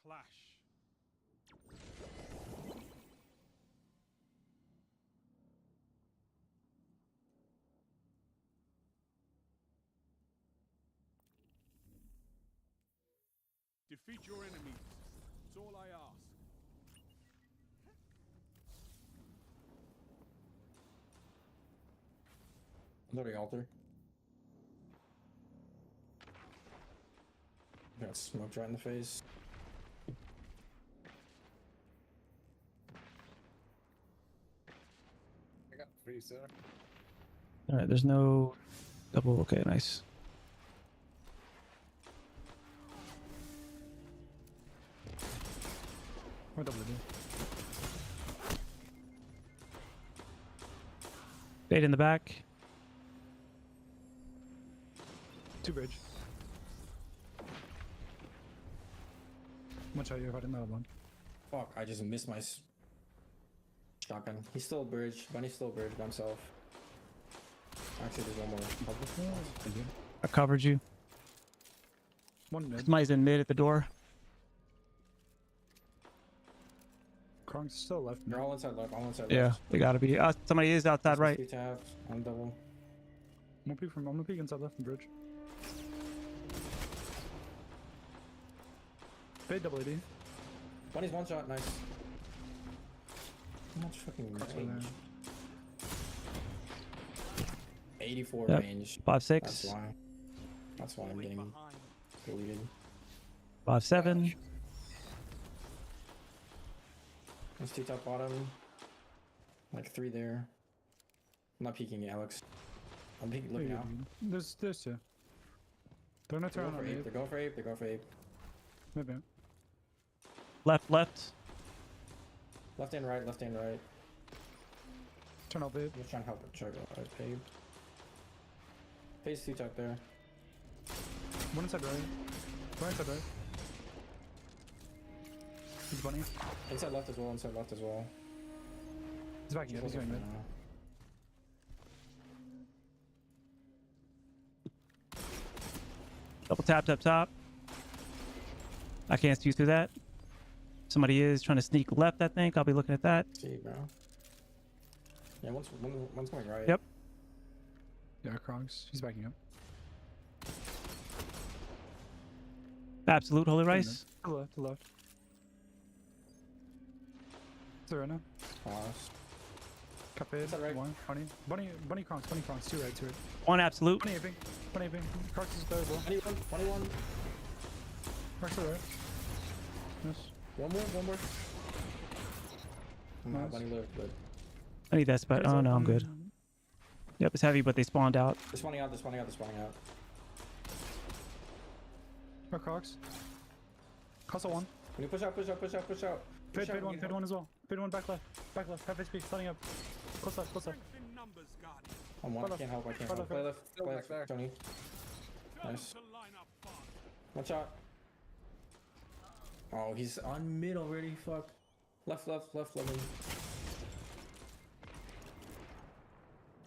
Clash. Defeat your enemies. That's all I ask. Loading altar. Got smoked right in the face. I got three, sir. All right, there's no double. Okay, nice. We're double D. Fade in the back. 2 bridge. Much are you hiding that one? Fuck, I just missed my shotgun. He's still bridge. Bunny's still bridge by himself. Actually, there's one more. Thank you. I covered you. One mid. Somebody's in mid at the door. Kronk's still left. They're all inside left. All inside Yeah, left. they gotta be. Somebody is outside right. 2 taps. I'm double. I'm gonna peek inside left and bridge. Fade double AD. Bunny's one shot. Nice. How much fucking Kronk's in range? there. 84 Yep. range. 5-6, That's why. That's why I'm getting deleted. 5-7. There's 2 top bottom. Like 3 there. I'm not peeking it, Alex. I'm peeking. Look now. There's 2. They're not They're turning going on for me. ape. They're going for ape. They're going for ape. Maybe. Left. Left and right. Left and right. Turn off it. I'm just trying to help it. Check out Ape. Phase 2 top there. One inside right. One inside right. He's bunny. Inside left as well. Inside left as well. He's back yet. He's going mid. Double tap up top. I can't see through that. Somebody is trying to sneak left, I think. I'll be looking at that. See, bro. Yeah, one's going right. Yep. Yeah, Kronk's. He's backing up. Absolute Holy Rice. To the left. To the left. Is there right now? Pause. Cafe. Is that right? One. Bunny Kronk's. 2 right. 2 right. One absolute. Bunny aping. Kronk's is there as well. 21. Kronk's to the right. Yes. One more. Nice. Bunny lived, but I need that spot. Oh, no, I'm good. Yep, it's heavy, but they spawned out. they're spawning out. Or Crocs. Castle 1. When you push out. Fade Push out, one as well. Fade one back left. Half HP. Starting up. Close left. Strength in numbers, Guardian. I'm one. I Left. can't help. Left. Play left. Still back there. Tony. Turn Nice. to line up fast. One shot. Oh, he's on mid already. Fuck. Left, let me.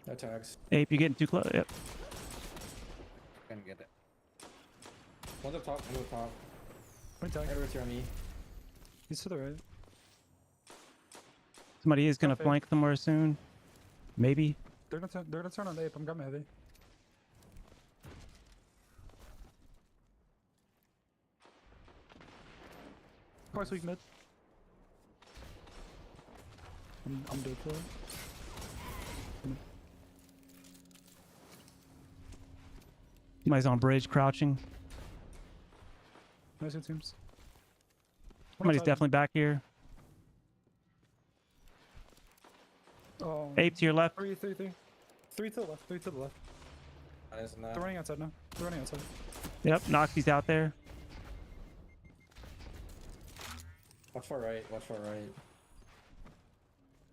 No tags. Ape, you're getting too close. Yep. Can get it. One's up top, one's up top. Point tag. Right over here on me. He's to the right. Somebody is gonna Okay. flank somewhere soon. Maybe. They're gonna turn on the ape. I'm grabbing heavy. Quite weak mid. I'm dead for it. Somebody's on bridge crouching. Nice good teams. Somebody's definitely back here. Oh. Ape to your left. Three to the left. 3 to the left. That isn't that. They're running outside now. They're running outside. Yep, Noxie's out there. Watch for right, watch for right.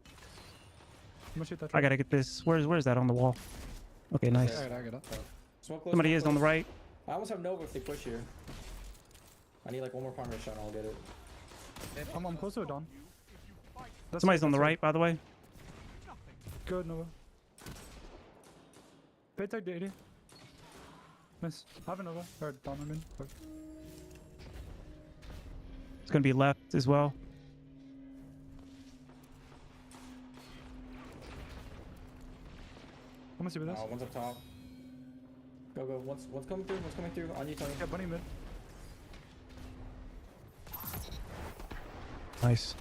I'm gonna shoot that. I gotta get this. Where's that on the wall? Okay, nice. I got it. Smoke close, Somebody smoke is on the close. right. I almost have Nova if they push here. I need like one more primary shot and I'll get it. I'm close to it, Don. That's Somebody's on the that's right, by the way. Good, Nova. Pay tag to 80. Nice. Have a Nova. Or Don, I mean. Fuck. It's gonna be left as well. I'm gonna see with this. One's up top. Go. One's coming through. On you, Tony. Yeah, bunny mid. Nice.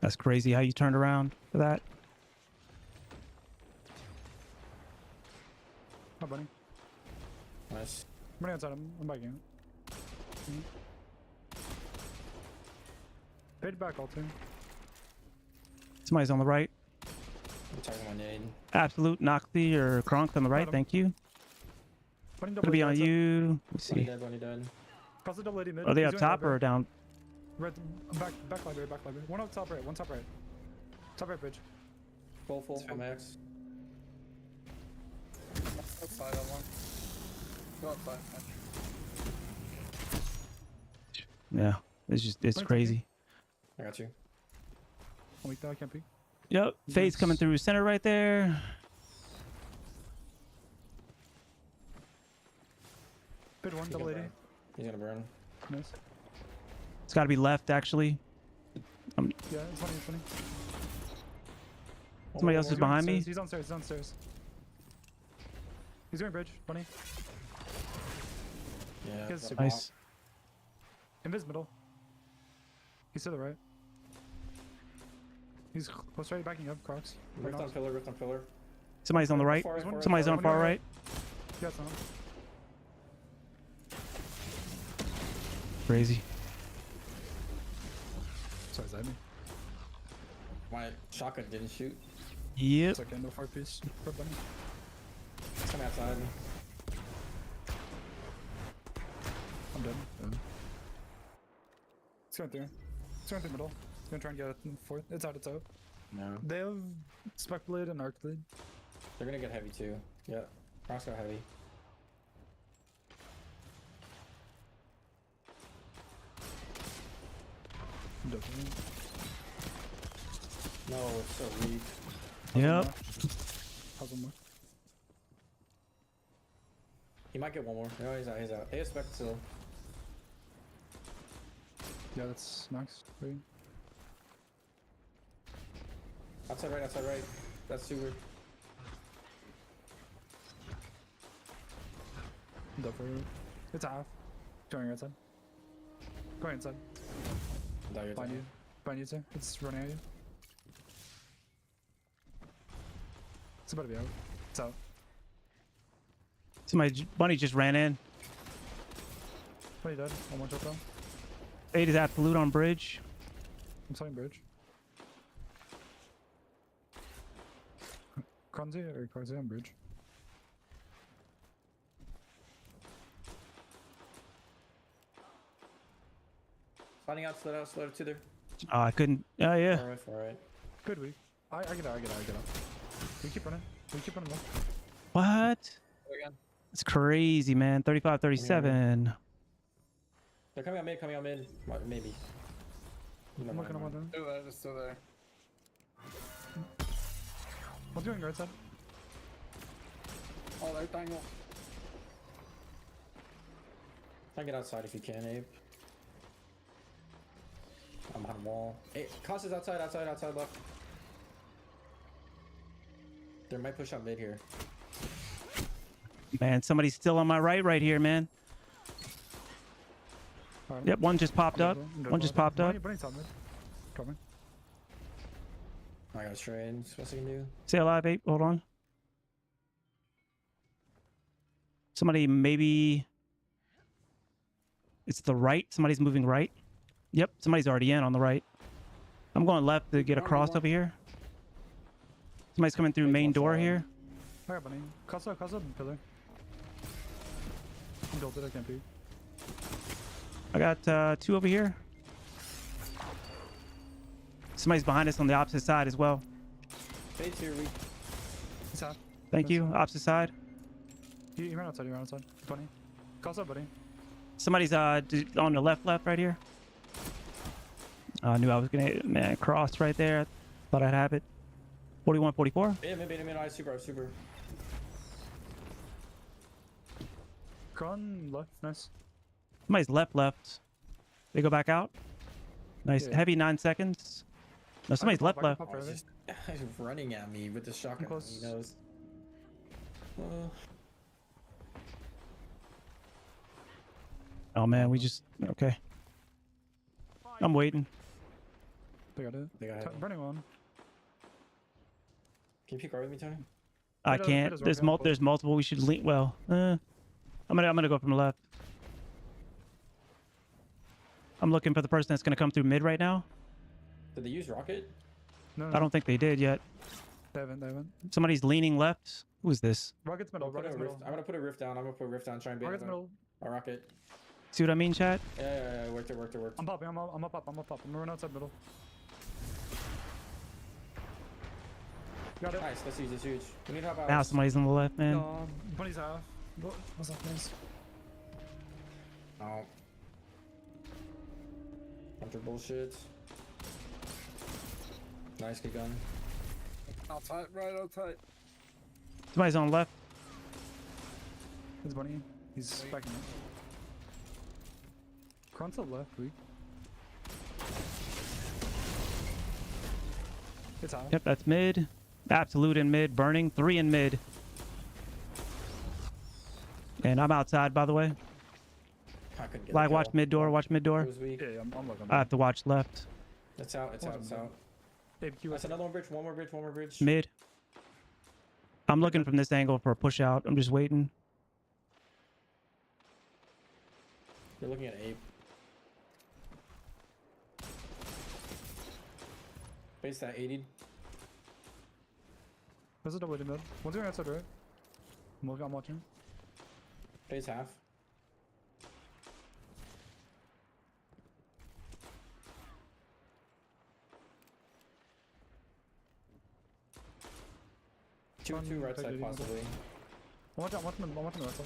That's crazy how you turned around for that. Oh, bunny. Nice. I'm running outside. I'm backing out. Paid back all team. Somebody's on the right. I'm tagging my nade. Absolute Noxie or Kronk on the right. Got him. Thank you. Bunny Gonna double be AD on outside. you. Let's Bunny see. dead. Cross the double AD mid. Are they He's up going top or library. down? Right, back library. One up top right, one top right. Top right bridge. Full, I'm X. Outside that one. Go outside. Yeah. It's Bunny crazy. I got you. I'm weak though, I can't peek. Yep. Fade's coming through center right there. Bid one, He's double gonna 80. burn. He's gonna burn. Nice. It's got to be left actually. Yeah, it's funny. Somebody else is behind me. He's downstairs. He's going bridge, bunny. Yeah. Yes. got Nice. Invis middle. He's to the right. He's close right, backing up, Crocs. Rift on pillar. Somebody's on the right. Far right. Somebody's on far right. Yeah, it's on. Crazy. Sorry, is that me? My shotgun didn't shoot. Yep. It's okay, no far piece. For bunny. It's coming outside. I'm dead. It's going through. It's going through middle. It's gonna try and get it in fourth. It's out. No. They have Spec Blade and Arc Blade. They're gonna get heavy too. Yeah. Cross got heavy. I'm dead for it. No, it's so weak. Yep. How's one more? He might get one more. No, he's out. They expect still. Yeah, that's max. Wait. Outside right. That's super. I'm dead for it. It's a half. Going right side. Going inside. Behind you too. It's running at you. It's about to be out. It's out. Bunny just ran in. Bunny dead. On one shot though. Fade is absolute on bridge. I'm selling bridge. Kronzi or Kronzi on bridge. Sliding out, slid out to there. I couldn't. Oh yeah. Alright. Good week. I get out. We keep running though. What? Again. It's crazy, man. 35-37. They're coming out mid, coming out mid. Maybe. I'm Never looking mind, up on them. Still there, they're still there. What's doing right side? Oh, they're tangle. Try and get outside if you can, Abe. I'm behind a wall. Hey, Costa's outside left. They might push out mid here. Man, somebody's still on my right here, man. Alright. Yep, one just popped up. One just popped up. Bunny top mid. Coming. I got straight. What's he can do? Stay alive, Ape. Hold on. Somebody maybe... It's the right. Somebody's moving right. Yep, somebody's already in on the right. I'm going left to get across over here. Somebody's coming through main door here. I got bunny. Casa pillar. I built it, I can't be. I got two over here. Somebody's behind us on the opposite side as well. Fade's here, weak. He's half. Thank you. Opposite side. He ran outside, Bunny. Casa, buddy. Somebody's on the left right here. I knew I was gonna man cross right there. Thought I'd have it. 41, 44. Bait him, I super. Cron left, nice. Somebody's left. They go back out. Nice. Yeah. Heavy 9 seconds. No, somebody's I left. can pop Oh, he's just he's running at me with the shotgun. close. He knows. Oh man, we just okay. I'm waiting. They got it. They got it. Burning one. Can you peek guard with me, Tony? I It does can't. work There's out. there's multiple. We should lean. Well, I'm gonna go from the left. I'm looking for the person that's gonna come through mid right now. Did they use rocket? No, I don't think they did yet. They haven't. Somebody's leaning left. Who is this? Rocket's middle, I'm gonna Rocket's put a rift- middle. I'm gonna put a rift down. Try and bait Rocket's him. middle. A rocket. See what I mean, chat? Yeah. Worked it. I'm popping, I'm up top. I'm gonna run outside middle. Got it. Nice. That's huge. We need to help out. Now somebody's on the left, man. No, Bunny's half. What's up, nice? Oh. Hunter bullshit. Nice, good gun. Outside, right outside. Somebody's on the left. It's Bunny. He's backing up. Cron's up left, weak. It's out. Yep, that's mid. Absolute in mid. Burning. 3 in mid. And I'm outside, by the way. I couldn't get Flag, the watch kill. mid door. Watch mid door. It was weak. Yeah, I'm looking. I have to watch left. It's out. ABQ. That's another one more bridge. Mid. I'm looking from this angle for a push out. I'm just waiting. You're looking at Ape. Base that 80. There's a double mid. One's going outside, right? I'm watching. Base half. Two right side possibly. I'm watching the right side.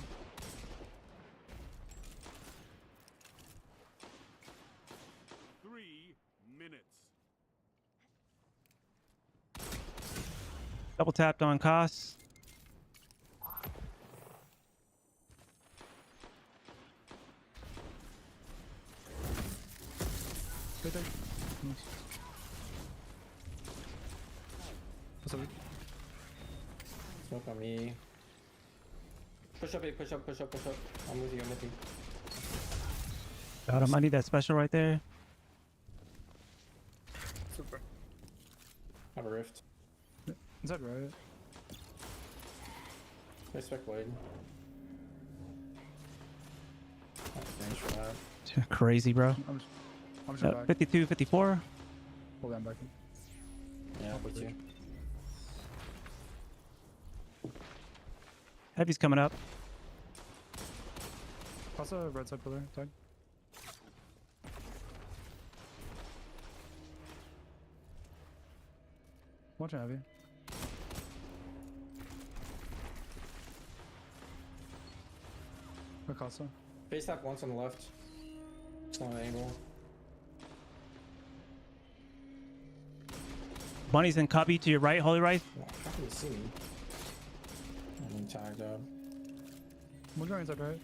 Double tapped on Koss. Right there. Nice. What's up? Smoke on me. Push up, Ape, push up. I'm with you. Got him. I need that special right there. Super. Have a rift. Inside right. Respect blade. Thanks for that. Crazy, bro. I'm just back. 52, 54. Hold on, back. Yeah, me too. Heavy's coming up. Toss a red side pillar. Tag. Watching heavy. Casa. Base tap once on the left. Some angle. Bunny's in cubby to your right, Holy Rice. Wow, how can you see me? I'm tagged up. One going inside right.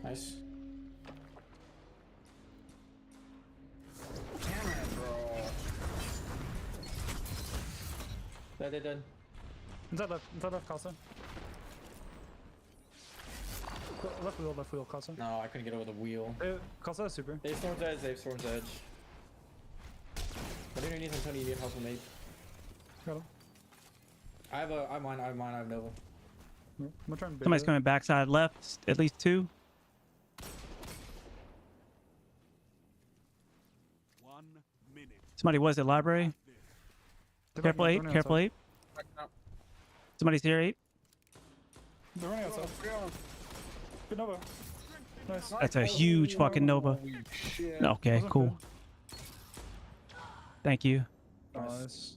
Nice. Damn it, bro. Dead. Inside left, Casa. Left wheel, Casa. No, I couldn't get over the wheel. Casa is super. They have Storm's Edge, What do you need some Tony? You need help from Nate. Got him. I have Nova. I'm gonna try and bait Somebody's it. coming backside left, at least 2. 1 minute. Somebody was at library. They're Careful running 8, outside. careful 8. Backing up. Somebody's here 8. They're running outside. Good Nova. Nice. That's a huge fucking Nova. Holy shit. Okay, Wasn't cool. good. Thank you. Nice.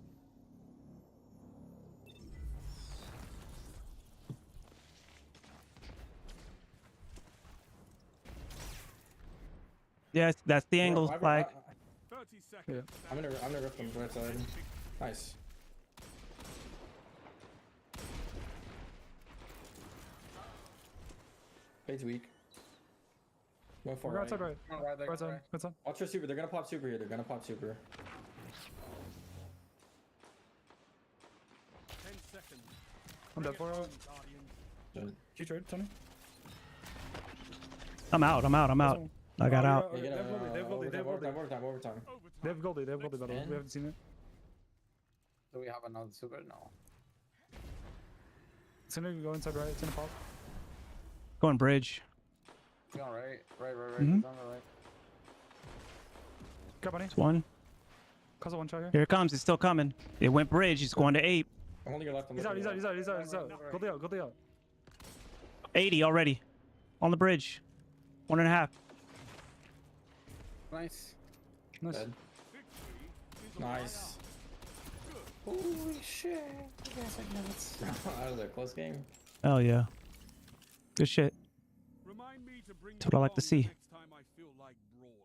Yes, that's the angle flag. 30 seconds. Yeah. I'm gonna rip them right side. Nice. Fade's weak. Going for We're right. outside right. Come on, right there, Right side. right. Right side. Watch your super. They're gonna pop super here. 10 seconds. I'm dead for it. Guardians. You trade, Tony? I'm out. I got out. They have Goldie. They have Goldie. Overtime. Overtime. They have Goldie, by the way. Man. We haven't seen it. Do we have another super? No. It's gonna go inside right. It's gonna pop. Going bridge. He's on right. Right. Mhm. He's on the right. Got bunny. It's 1. Casa one shot here. Here it comes. It's still coming. It went bridge. It's going to 8. I'm holding your left. He's out. Goldie out. 80 already. On the bridge. 1.5. Nice. Nice. Dead. Victory is Nice. Holy shit. You guys are nuts. That was a close game. Hell yeah. Good shit. Remind me to bring That's what I like to along see. Next time I feel like brawling.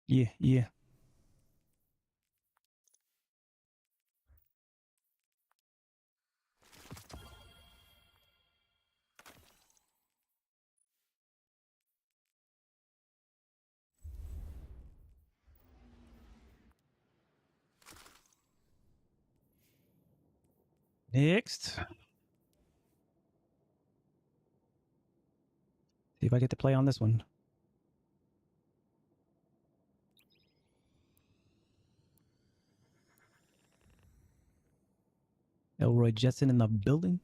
Yeah. Next. See if I get to play on this one. Elroy Jetson in the building.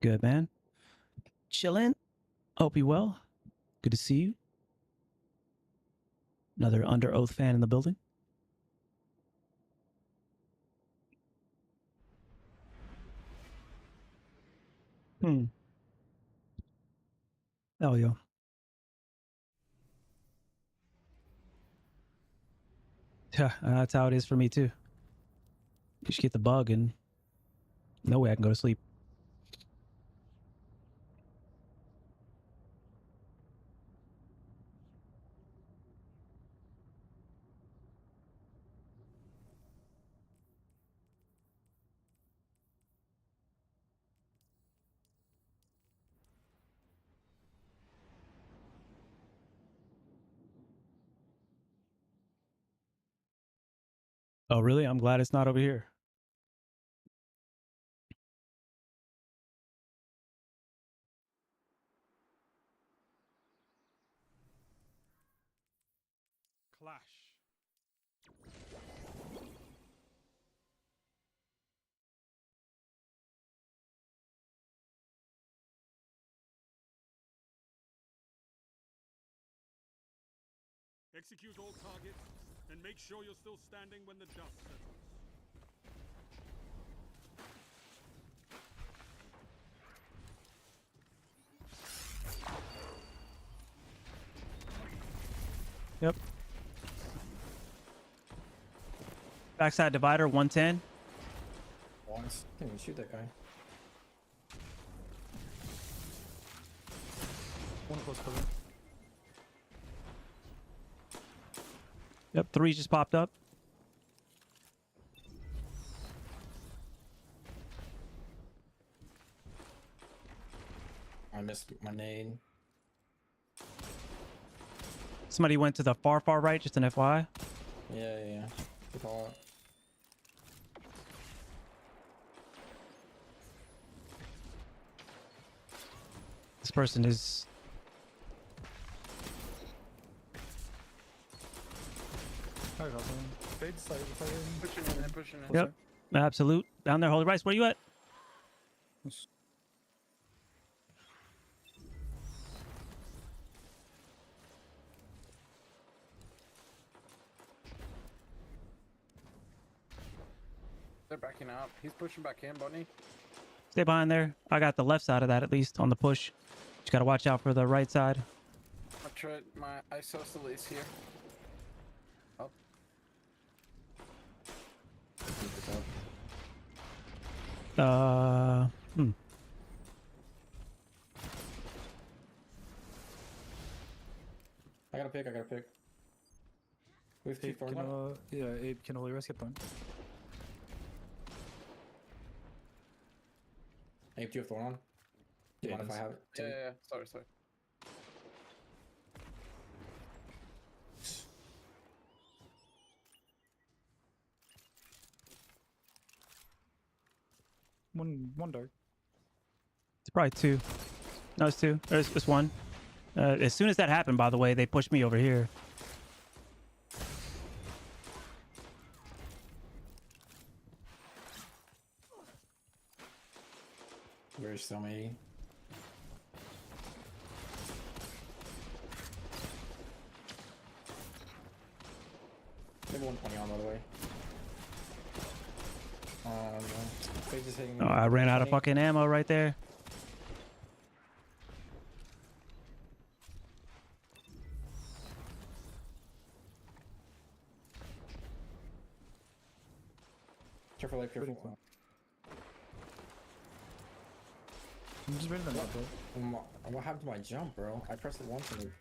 Good, man. Chillin'. Hope you well. Good to see you. Another Under Oath fan in the building. Hell yeah. Yeah, that's how it is for me too. You just get the bug and no way I can go to sleep. Oh, really? I'm glad it's not over here. clash. Execute all targets and make sure you're still standing when the dust settles. Yep. Backside divider 110. Once. Can't even shoot that guy. One close cover. Yep, 3 just popped up. I missed my nade. Somebody went to the far right, just an FYI. Yeah. Good call out. This person is I got them. Fade side. Pushing in, pushing in. Yep. Absolute. Down there, Holy Rice. Where you at? They're backing out. He's pushing back in, Bunny. Stay behind there. I got the left side of that at least on the push. Just gotta watch out for the right side. My ISO still is here. Oh, Keep this up. I got a pick. We have two Ape thorns can, on. yeah, Ape can Holy Rice get thorn. Ape, do you have thorn on? Do you Yeah, mind if I it have it? yeah. Sorry. One dark. It's probably 2. No, it's 2. It's 1. As soon as that happened, by the way, they pushed me over here. Where's so many? Maybe 120 on, by the way. Phase is hitting me. Oh, I ran out of 120. fucking ammo right there. Careful, like, careful. I'm just ready to jump What happened to my jump, bro? I pressed it once and it...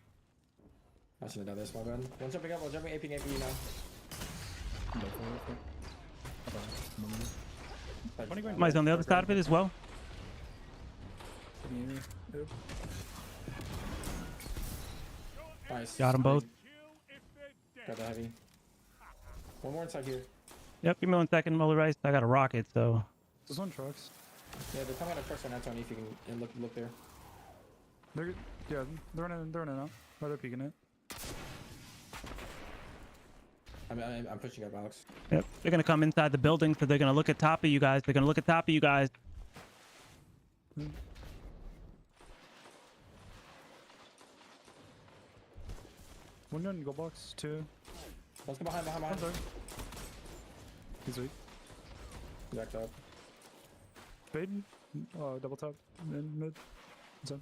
I should have done this, my bad. One jumping up, one jumping aping AP now. Somebody's on the other side of it as well. Yep. Nice. Got 'em both. Kill if they're Got dead. the heavy. One more inside here. Yep, give me 1 second, Holy Rice. I got a rocket, so. This one trucks. Yeah, they're coming out of trucks right now, Tony, if you can look there. They're running out. Or they're peeking it. I'm pushing up, Alex. Yep, they're gonna come inside the building, so they're gonna look at top of you guys. They're gonna look at top of you guys. One gun, go box. 2. Let's go behind. One dark. He's weak. Jacked up. Fade. Double tap. Mid. Inside.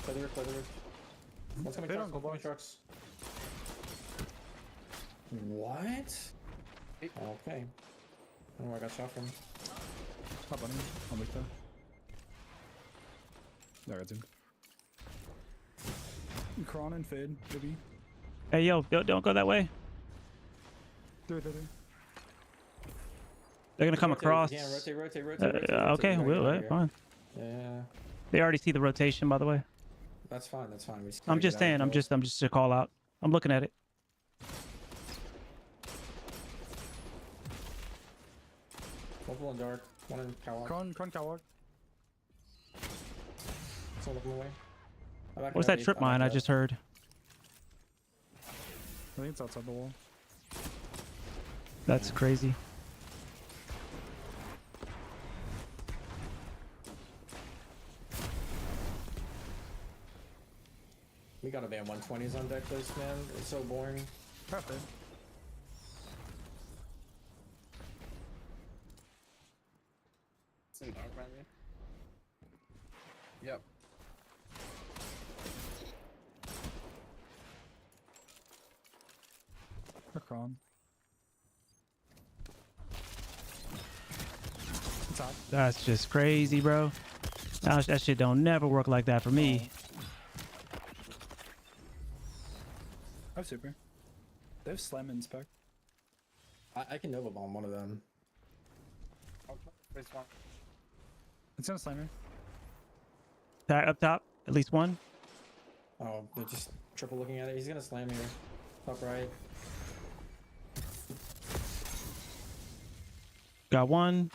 Play the rift. One's coming They trucks, don't go one's coming box. trucks. What? Hey. Okay. I don't know where I got shot from. Hop on him. I'll make that. There, I got him. Kron and Fade. Maybe. Hey, yo, don't go that way. There. They're gonna come Rotate, across. Yeah, rotate. Okay, We we'll gotta wait. get out Fine. of here. Yeah, They already see the rotation, by the way. that's fine. We just I'm gotta just get out saying. of the I'm just a call out. I'm looking at it. Multiple in dark. One in Coward. Kron Coward. Still looking away. What's that trip mine I just heard? think it's outside the wall. That's crazy. We gotta ban 120s on deck list, man. It's so boring. Half dead. It's in dark, maybe. Yep. Or Kron. Top. That's just crazy, bro. That shit don't never work like that for me. I have super. They have slam in spec. I can Nova Bomb one of them. I'll try this one. It's gonna slam me. Up top, at least one. Oh, they're just triple looking at it. He's gonna slam here. Top right. Got one.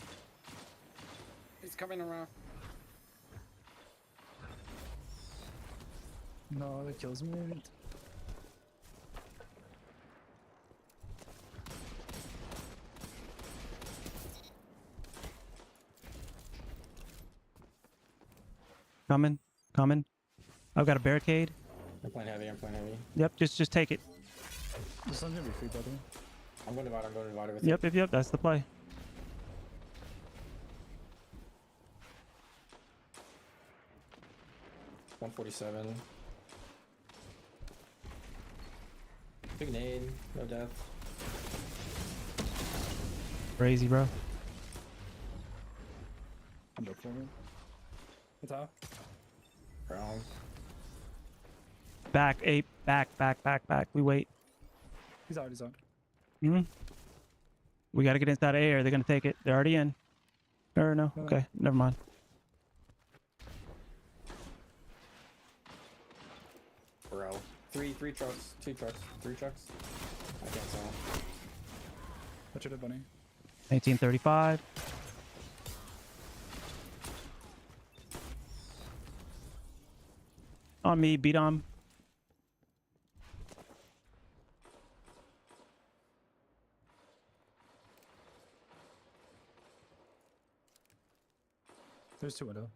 He's coming around. No, that kills me. Coming. I've got a barricade. I'm playing heavy. I'm playing heavy. Yep, just take it. This one's gonna be free, buddy. I'm going to divide. I'm going to divide it with Yep, that's the play. you. 147. Big nade. No death. Crazy, bro. I'm up for it. It's out. Brown. Back, ape. Back. We wait. He's out. He's out. We gotta get inside the air. They're gonna take it. They're already in. Or no? No. Okay, never mind. Bro. Three trucks. 2 trucks. 3 trucks. I can't tell. Watch it, bunny. 1835. On me, beat on. There's 2 window.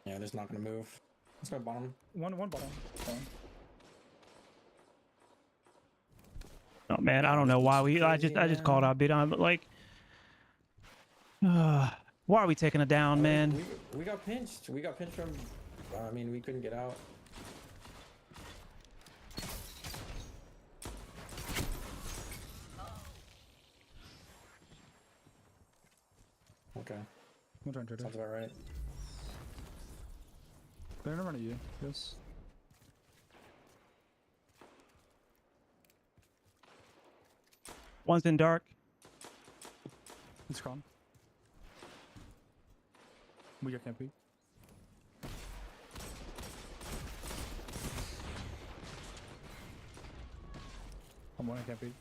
Yeah, they're just not gonna move. Let's go bottom. One bottom. Bottom. Oh man, I don't know why I just called out beat on, but like, why are we taking it down, man? We got pinched. We got pinched from. I mean, we couldn't get out. Okay, I'm trying to sounds about right. They're gonna run at you. Yes. One's in dark. It's Kron. We got campy. I'm one, I can't beat.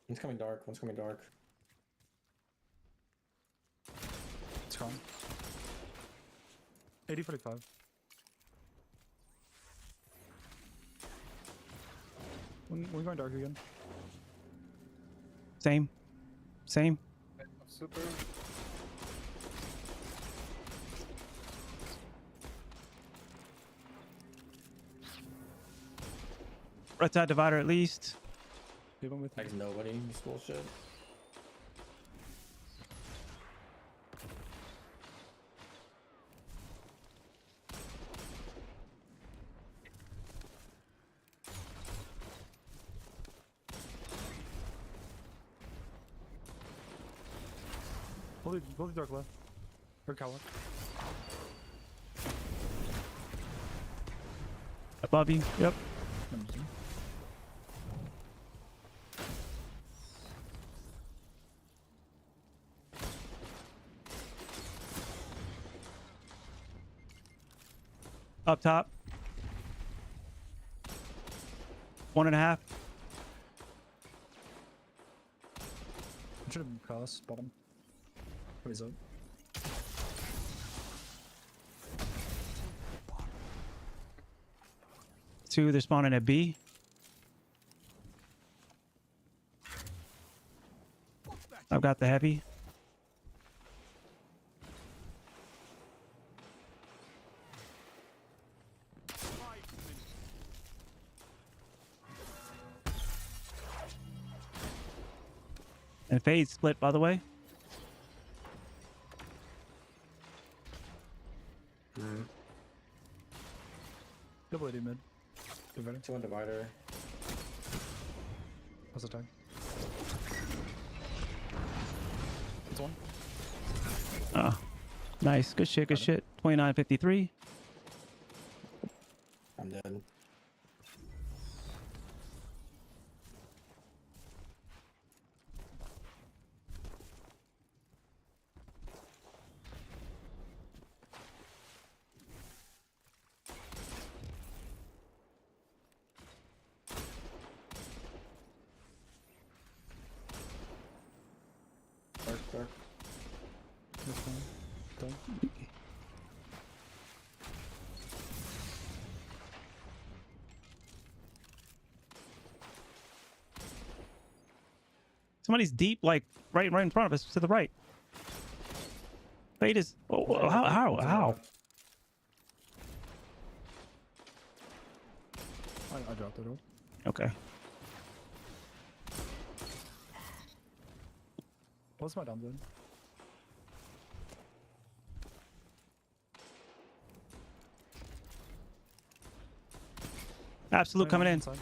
One's coming dark. One's coming dark. It's Kron. 80-45. We're going dark again. Same. Super. Right side divider at least. Leave him with me. Like nobody. This bullshit. Pull the dark left. Or Kawa. Above you. Yep. Number 2. Up top. 1.5. Should have cross bottom. What is up? 2, they're spawning at B. I've got the heavy. And fade split, by the way. Double AD mid. Dividing. 2 on divider. How's the tag? It's one. Nice. Good shit. Good shit. 29-53. I'm dead. Dark. This one. Done. Somebody's deep, like right in front of us, to the right. Fade is. Oh, how? I dropped it all. Okay. What's my down zone? Absolute coming in. Inside.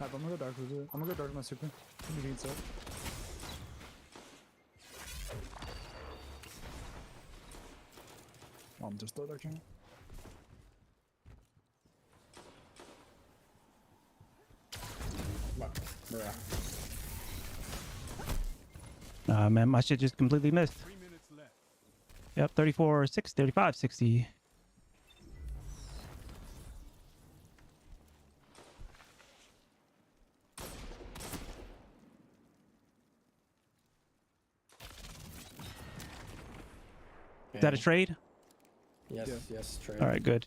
I'm gonna go dark with it. I'm gonna go dark with my super. Give me beats up. I'm just low dark channel. Bruh. Man, my shit just completely missed. 3 minutes left. Yep, 34, 6, 35, 60. Is that a trade? Yes, Yeah. yes, trade. All right, good.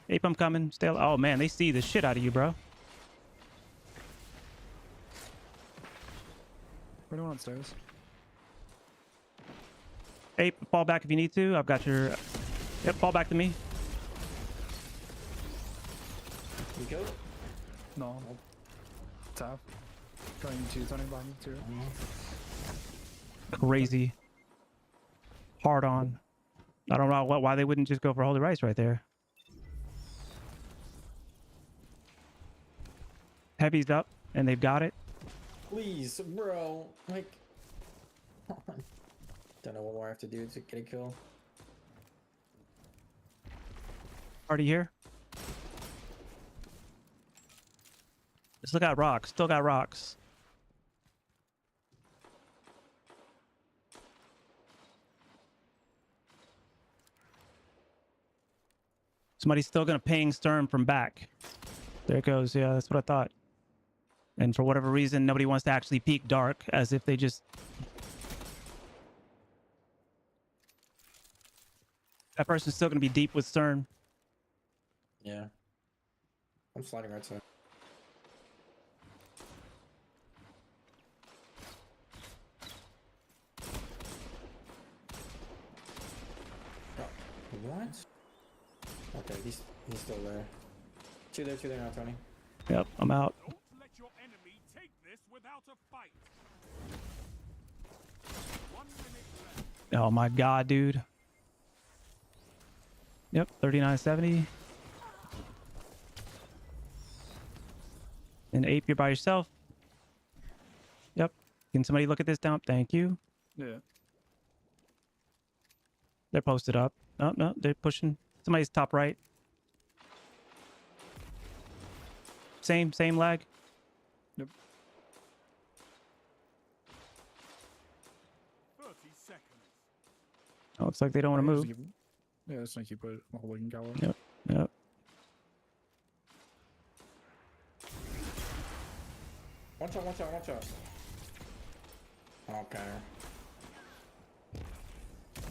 Ape, I'm coming. Stay. Oh man, they see the shit out of you, bro. Anyone on stairs? Ape, fall back if you need to. I've got your. Yep, fall back to me. You killed? No. Tap. Going to Tony behind me too. Crazy. Hard on. I don't know why they wouldn't just go for Holy Rice right there. Heavy's up, and they've got it. Please, bro. Like, don't know what more I have to do to get a kill. Party here. Still got rocks. Still got rocks. Somebody's still gonna ping Stern from back. There it goes. Yeah, that's what I thought. And for whatever reason, nobody wants to actually peek dark, as if they just. That person's still gonna be deep with Stern. Yeah. I'm sliding right side. Oh, what? Okay, he's still there. Two there now, Tony. Yep, I'm out. Don't let your enemy take this without a fight. 1 minute left. Oh my god, dude. Yep, 3970. And Ape, you're by yourself. Yep. Can somebody look at this down? Thank you. Yeah. They're posted up. Oh, no, they're pushing. Somebody's top right. Same lag. Yep. 30 seconds. Oh, looks like they don't want to Just move. keep- Yeah, just gonna keep it holding gallery. Yep. Yep. Watch out. Okay.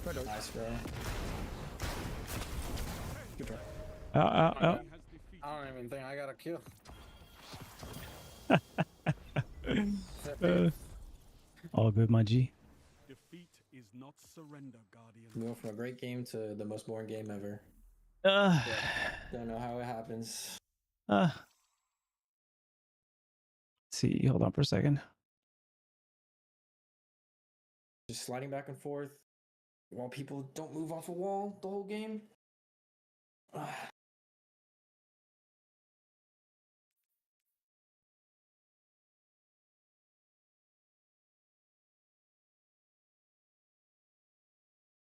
Right out. Nice, bro. Good try. Ow. Has defeated. I don't even think I got a kill. All good, my G. Defeat is not surrender, Guardian. We went from a great game to the most boring game ever. Uh, Don't know how it happens. let's see. Hold on for a second. Just sliding back and forth while people don't move off a wall the whole game.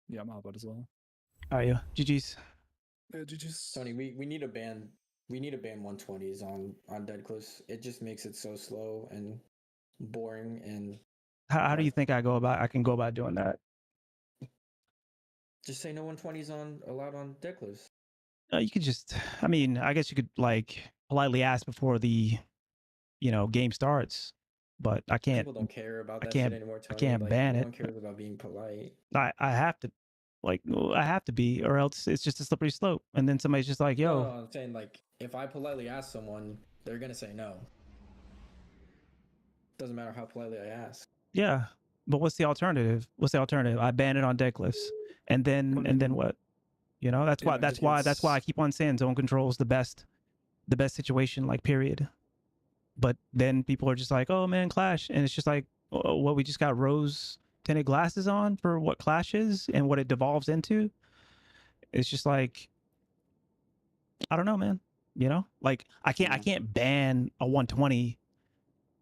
Yeah, I'm out as well. How are you? GG's. Yeah, GG's. Tony, we need a ban. We need to ban 120s on dead close. It just makes it so slow and boring. And How do you think I can go about doing that? just say no 120s allowed on dead close. You could just, I mean, I guess you could like politely ask before the, game starts, but I can't. People don't care about I that can't- shit anymore. Tony. can't like, ban no it. one cares about being polite. I have to, I have to be, or else it's just a slippery slope. And then somebody's just like, yo, No, I'm saying like if I politely ask someone, they're gonna say no. Doesn't matter how politely I ask. yeah, but what's the alternative? I ban it on dead cliffs, and then what? That's Yeah, why that's why I keep on saying zone control is the best situation, like period. But then people are just like, oh man, clash, and it's just like, oh, what, we just got rose tinted glasses on for what clash is and what it devolves into. It's just like, I don't know, man. Like I can't ban a 120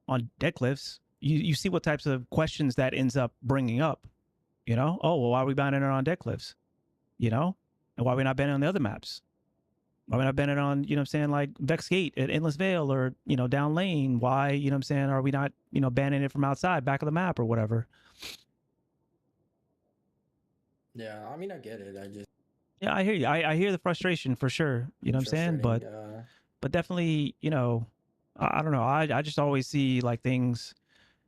on dead cliffs. You see what types of questions that ends up bringing up. Oh, well, why are we banning it on dead cliffs? And why are we not banning on the other maps? Why are we not banning on, like Vex Gate at Endless Vale or, down lane? Why, are we not, banning it from outside, back of the map or whatever? Yeah, I mean I get it. I just Yeah, I hear you. I hear the frustration for sure. You know what I'm saying? But definitely, I don't know. I just always see like things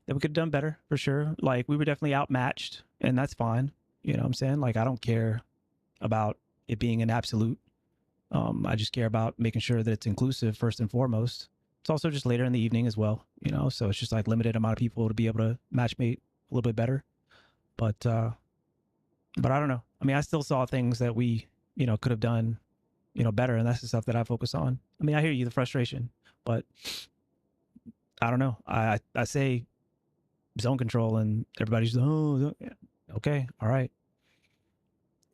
that we could have done better for sure. Like we were definitely outmatched, and that's fine. You know what I'm saying? Like I don't care about it being an absolute. I just care about making sure that it's inclusive first and foremost. It's also just later in the evening as well, so it's just like limited amount of people to be able to matchmate a little bit better. But I don't know. I mean, I still saw things that we, could have done, better. And that's the stuff that I focus on. I mean, I hear you, the frustration, but I don't know. I say zone control and everybody's, oh, yeah. Okay. All right.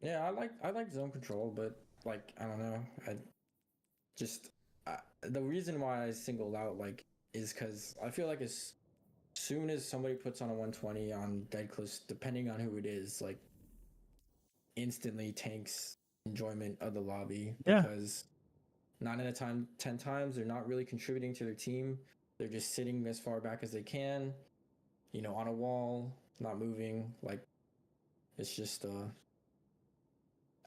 Yeah, I like zone control, but like I don't know. I just the reason why I singled out like is because I feel like as soon as somebody puts on a 120 on dead close, depending on who it is, like instantly tanks enjoyment of the lobby Yeah. because 10 times they're not really contributing to their team. They're just sitting as far back as they can, on a wall, not moving. Like it's just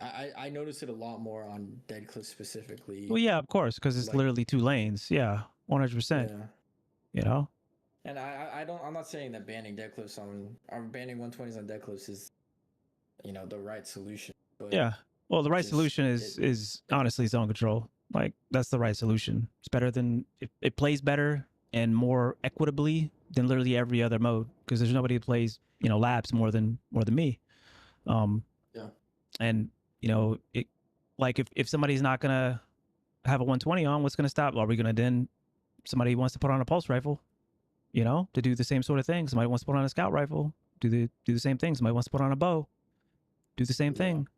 I noticed it a lot more on Dead Cliff specifically. Well, yeah, of course, because it's Like- literally 2 lanes. Yeah, 100%. Yeah. And I'm not saying that banning Dead Cliffs or banning 120s on Dead Cliffs is, the right solution. But Yeah. Well, the right just- solution is honestly zone control. Like that's the right solution. It's better than it plays better and more equitably than literally every other mode because there's nobody who plays labs more than me. Yeah. And it like if somebody's not gonna have a 120 on, what's gonna stop? Are we gonna then somebody wants to put on a pulse rifle, to do the same sort of thing? Somebody wants to put on a scout rifle, do the same thing. Somebody wants to put on a bow, do the same thing.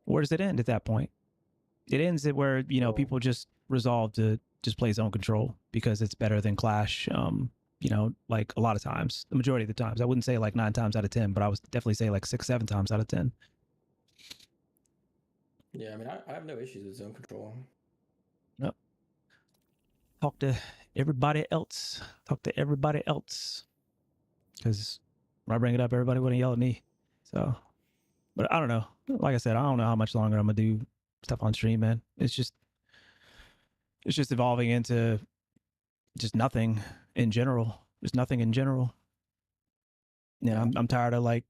Where does it end at that point? It ends at where people just resolve to just play zone control because it's better than clash. Like a lot of times, the majority of the times. I wouldn't say like 9 times out of 10, but I would definitely say like 6, 7 times out of 10. Yeah, I mean, I have no issues with zone control. Yep. Talk to everybody else. Because when I bring it up, everybody want to yell at me. So, but I don't know. Like I said, I don't know how much longer I'm gonna do stuff on stream, man. It's just evolving into just nothing in general. Just nothing in general. Yeah, I'm tired of like,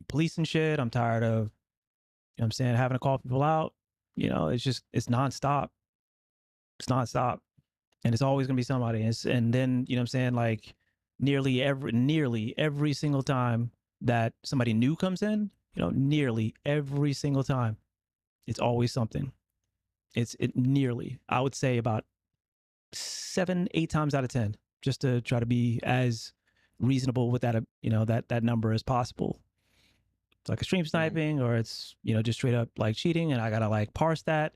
policing shit. I'm tired of, you know what I'm saying, having to call people out. You know, it's nonstop. It's nonstop. And it's always gonna be somebody. And then, you know what I'm saying, like nearly every single time that somebody new comes in, you know, nearly every single time, it's always something. It nearly, I would say about 7-8 times out of 10, just to try to be as reasonable with that, you know, that number as possible. It's like a stream sniping, or it's, you know, just straight up like cheating, and I gotta like parse that.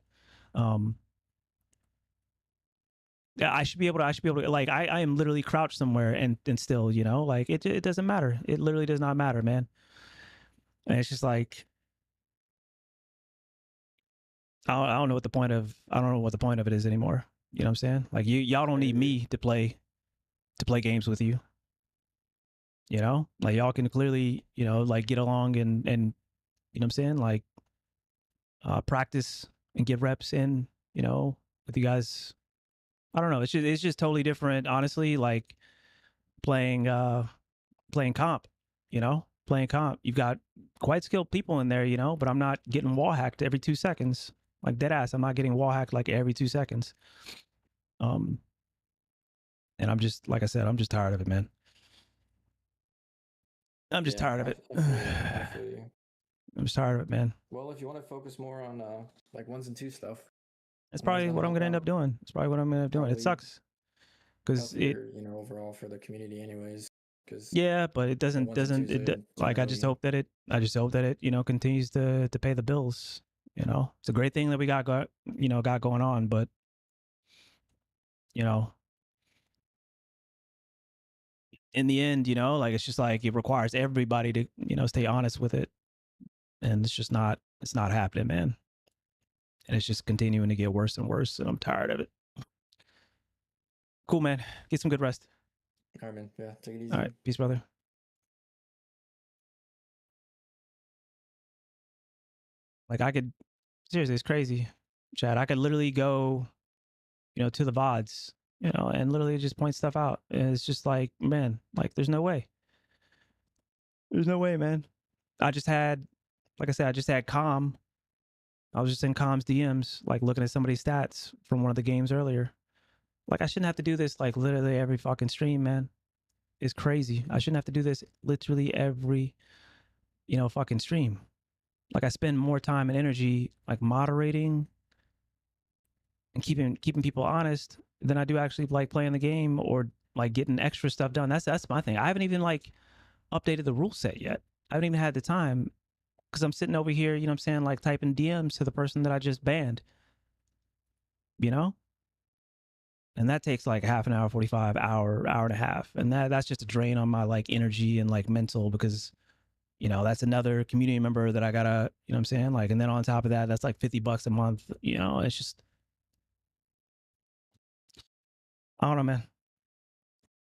Yeah, I should be able to, like, I am literally crouched somewhere and still, you know, like it doesn't matter. It literally does not matter, man. And it's just like, I don't know what the point of, it is anymore. You know what I'm saying? Like y'all don't need me to play games with you. You know, like y'all can clearly, you know, like get along and you know what I'm saying, like practice and get reps in, you know, with you guys. I don't know. It's just totally different, honestly. Like playing comp, you know, playing comp. You've got quite skilled people in there, you know, but I'm not getting wall hacked every 2 seconds. Like dead ass, I'm not getting wall hacked like every 2 seconds. And I'm just, like I said, I'm just tired of it, man. I'm just tired of it. I feel you. I'm just tired of it, man. Well, if you want to focus more on like 1s and 2 stuff, That's probably what I'm gonna end up doing. It's probably what I'm gonna end up doing. It sucks because it, you know, overall for the community, anyways. Because yeah, but it doesn't like, I just hope that it, you know, continues to pay the bills. You know, it's a great thing that we got going on, but you know, in the end, you know, like it's just like it requires everybody to, you know, stay honest with it, and it's not happening, man. And it's just continuing to get worse and worse, and I'm tired of it. Cool, man. Get some good rest. All right, man. Yeah, take it easy. All right, peace, brother. Like I could, seriously, it's crazy, Chad. I could literally go, you know, to the VODs, you know, and literally just point stuff out. And it's just like, man, like there's no way. There's no way, man. I just had, like I said, I just had Calm. I was just in Calm's DMs, like looking at somebody's stats from one of the games earlier. Like I shouldn't have to do this like literally every fucking stream, man. It's crazy. I shouldn't have to do this literally every, you know, fucking stream. Like I spend more time and energy like moderating and keeping people honest than I do actually like playing the game or like getting extra stuff done. That's my thing. I haven't even like updated the rule set yet. I haven't even had the time because I'm sitting over here, you know what I'm saying, like typing DMs to the person that I just banned, you know? And that takes like half an hour, 45 hour and a half. And that's just a drain on my like energy and like mental, because, you know, that's another community member that I gotta, you know what I'm saying? Like, and then on top of that, that's like $50 a month, you know, it's just, I don't know, man.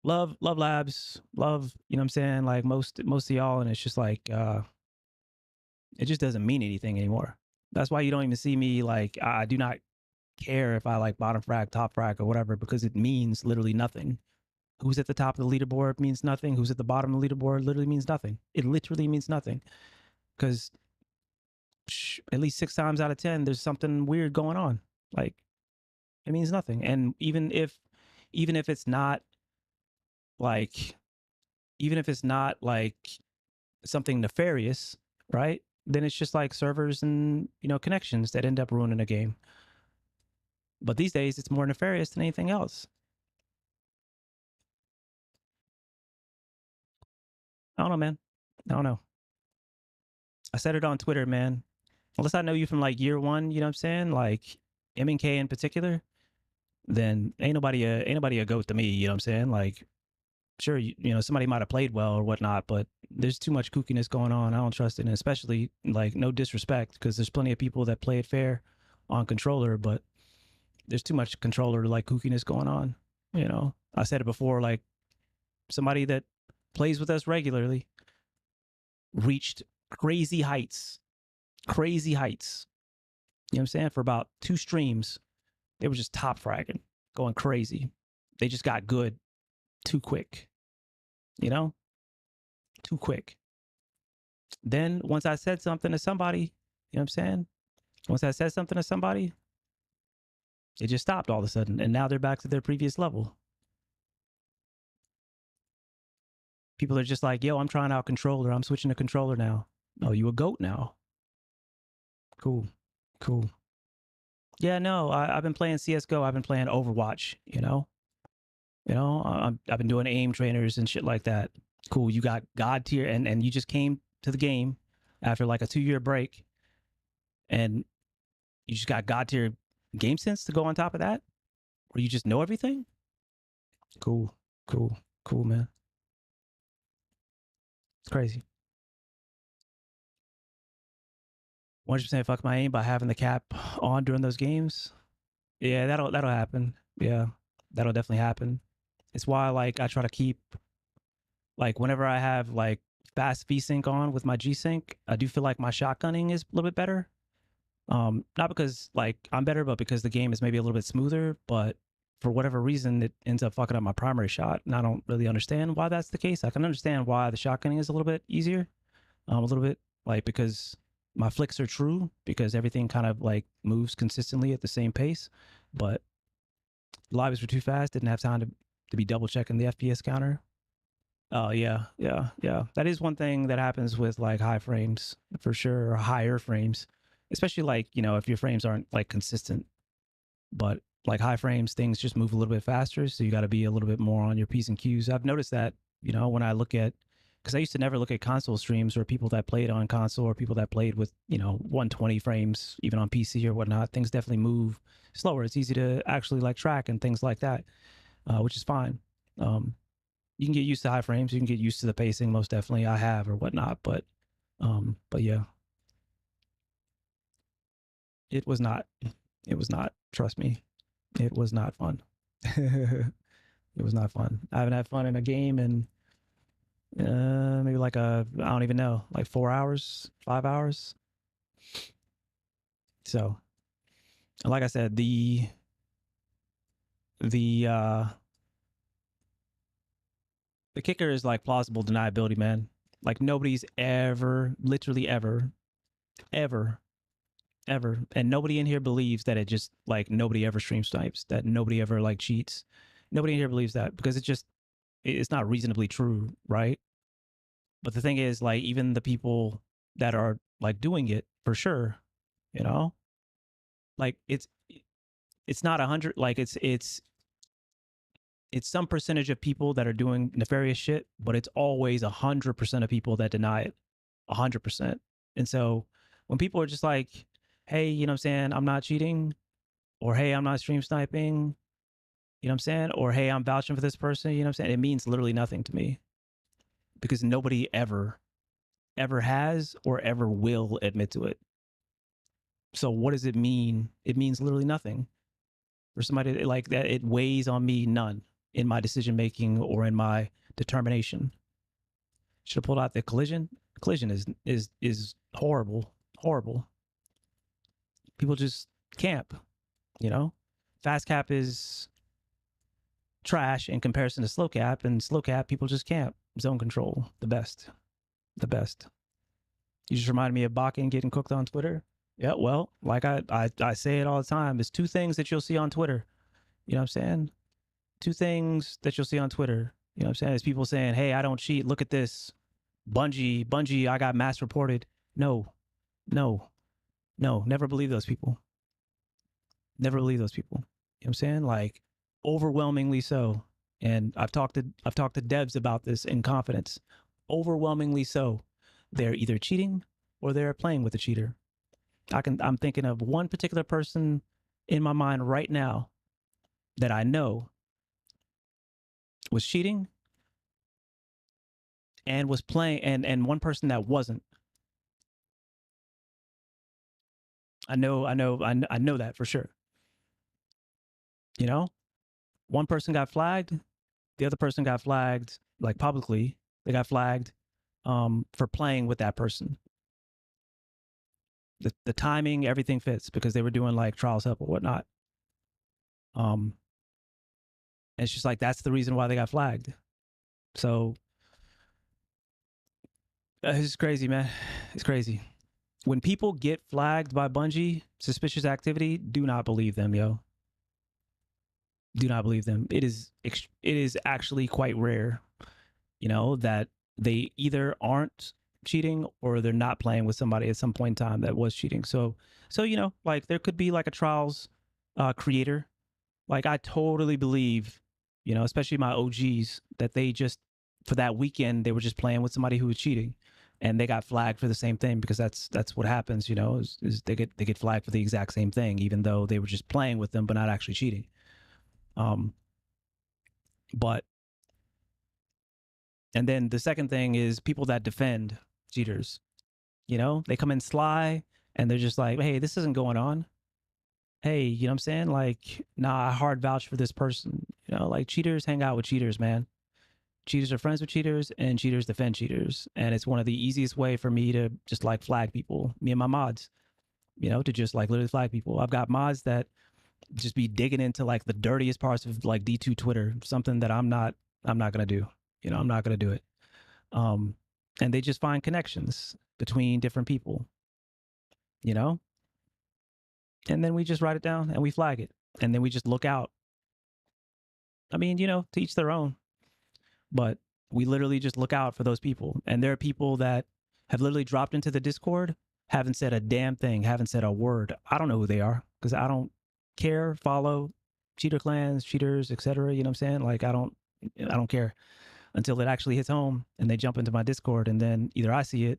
Love labs, love, you know what I'm saying? Like most of y'all. And it's just like, it just doesn't mean anything anymore. That's why you don't even see me like, I do not care if I like bottom frag, top frag, or whatever, because it means literally nothing. Who's at the top of the leaderboard means nothing. Who's at the bottom of the leaderboard literally means nothing. It literally means nothing, because at least 6 times out of 10, there's something weird going on. Like it means nothing. And even if it's not like, something nefarious, right? Then it's just like servers and, you know, connections that end up ruining a game. But these days, it's more nefarious than anything else. I don't know, man. I don't know. I said it on Twitter, man. Unless I know you from like year one, you know what I'm saying? Like M&K in particular, then ain't nobody a goat to me, you know what I'm saying? Like, sure, you know, somebody might have played well or whatnot, but there's too much kookiness going on. I don't trust it. And especially, like, no disrespect, because there's plenty of people that play it fair on controller, but there's too much controller like kookiness going on. You know, I said it before, like somebody that plays with us regularly reached crazy heights. You know what I'm saying? For about 2 streams, they were just top fragging, going crazy. They just got good too quick, you know? Too quick. Then once I said something to somebody, you know what I'm saying? Once I said something to somebody, it just stopped all of a sudden. And now they're back to their previous level. People are just like, yo, I'm trying out controller. I'm switching to controller now. Oh, you a goat now. Cool. Cool. Yeah, no, I've been playing CSGO. I've been playing Overwatch, you know? I've been doing aim trainers and shit like that. Cool. You got God tier and you just came to the game after like a 2-year break and you just got God tier game sense to go on top of that? Or you just know everything? Cool. Cool. Cool, man. It's crazy. 100% fuck my aim by having the cap on during those games. Yeah, that'll happen. Yeah, that'll definitely happen. It's why like I try to keep like whenever I have like fast VSync on with my G-Sync, I do feel like my shotgunning is a little bit better. Not because like I'm better, but because the game is maybe a little bit smoother. But for whatever reason, it ends up fucking up my primary shot, and I don't really understand why that's the case. I can understand why the shotgunning is a little bit easier, a little bit like because my flicks are true because everything kind of like moves consistently at the same pace, but lives were too fast. Didn't have time to be double checking the FPS counter. Oh yeah. That is one thing that happens with like high frames for sure, or higher frames, especially like if your frames aren't like consistent. But like high frames, things just move a little bit faster, so you got to be a little bit more on your P's and Q's. I've noticed that when I look at because I used to never look at console streams or people that played on console or people that played with 120 frames even on PC or whatnot. Things definitely move slower. It's easy to actually like track and things like that, which is fine. You can get used to high frames. You can get used to the pacing. Most definitely, I have or whatnot. But yeah, it was not. It was not. Trust me, it was not fun. It was not fun. I haven't had fun in a game in maybe like I don't even know, like 4 hours, 5 hours. So, like I said, the kicker is like plausible deniability, man. Like nobody's ever, literally ever, and nobody in here believes that it just like nobody ever stream snipes, that nobody ever like cheats. Nobody in here believes that because it's not reasonably true, right? But the thing is, like, even the people that are like doing it for sure, like it's not 100, like it's some percentage of people that are doing nefarious shit, but it's always 100% of people that deny it, 100%. And so when people are just like, hey, you know what I'm saying, I'm not cheating, or hey, I'm not stream sniping, you know what I'm saying, or hey, I'm vouching for this person, you know what I'm saying, it means literally nothing to me because nobody ever has or ever will admit to it. So what does it mean? It means literally nothing. For somebody like that, it weighs on me none in my decision making or in my determination. Should have pulled out the collision. Collision is horrible, horrible. People just camp, Fast cap is trash in comparison to slow cap, and slow cap people just camp. Zone control, the best. You just reminded me of Bakken getting cooked on Twitter. Yeah, well, like I say it all the time. There's 2 things that you'll see on Twitter. You know what I'm saying? 2 things that you'll see on Twitter. You know what I'm saying? Is people saying, hey, I don't cheat. Look at this. Bungie, I got mass reported. No. Never believe those people. Never believe those people. You know what I'm saying? Like overwhelmingly so. And I've talked to devs about this in confidence. Overwhelmingly so. They're either cheating or they're playing with a cheater. I'm thinking of one particular person in my mind right now that I know was cheating and was playing, and one person that wasn't. I know that for sure. One person got flagged, the other person got flagged like publicly. They got flagged for playing with that person. The timing, everything fits because they were doing like trials help or whatnot. And it's just like that's the reason why they got flagged. So It's crazy, man. It's crazy. When people get flagged by Bungie, suspicious activity, do not believe them, yo. Do not believe them. It is actually quite rare, that they either aren't cheating or they're not playing with somebody at some point in time that was cheating. So like there could be like a trials creator. Like I totally believe, especially my OGs, that they just for that weekend they were just playing with somebody who was cheating, and they got flagged for the same thing because that's what happens. Is they get flagged for the exact same thing, even though they were just playing with them but not actually cheating. But and then the second thing is people that defend cheaters. They come in sly and they're just like, hey, this isn't going on. Hey, you know what I'm saying? Like, nah, I hard vouch for this person. Like cheaters hang out with cheaters, man. Cheaters are friends with cheaters and cheaters defend cheaters. And it's one of the easiest way for me to just like flag people, me and my mods, to just like literally flag people. I've got mods that just be digging into like the dirtiest parts of like D2 Twitter, something that I'm not going to do. I'm not going to do it. And they just find connections between different people, and then we just write it down and we flag it. And then we just look out. I mean, to each their own. But we literally just look out for those people. And there are people that have literally dropped into the Discord, haven't said a damn thing, haven't said a word. I don't know who they are because I don't care, follow cheater clans, cheaters, etc. You know what I'm saying? Like I don't care until it actually hits home and they jump into my Discord, and then either I see it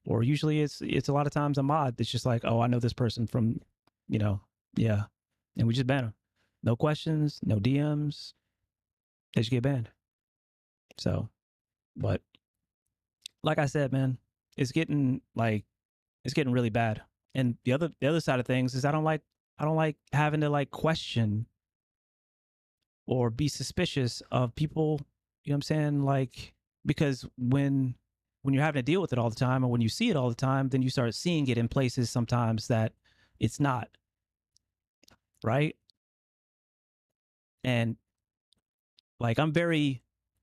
or usually it's a lot of times a mod that's just like, oh, I know this person from, yeah. And we just ban them. No questions, no DMs. They just get banned. So, but like I said, man, it's getting really bad. And the other side of things is I don't like having to like question or be suspicious of people, you know what I'm saying? Like, because when you're having to deal with it all the time and when you see it all the time, then you start seeing it in places sometimes that it's not, right? And like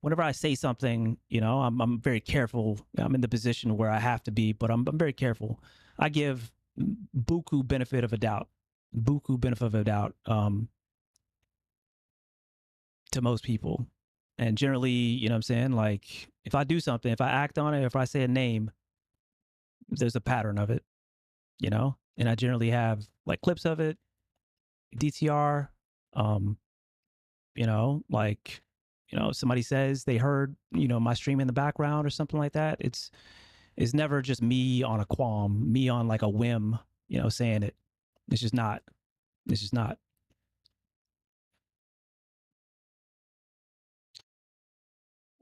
whenever I say something, I'm very careful. I'm in the position where I have to be, but I'm very careful. I give buku benefit of a doubt, to most people. And generally, you know what I'm saying? Like if I do something, if I act on it, if I say a name, there's a pattern of it, and I generally have like clips of it, DTR, like, somebody says they heard, my stream in the background or something like that. It's never just me on a qualm, me on like a whim, saying it. It's just not.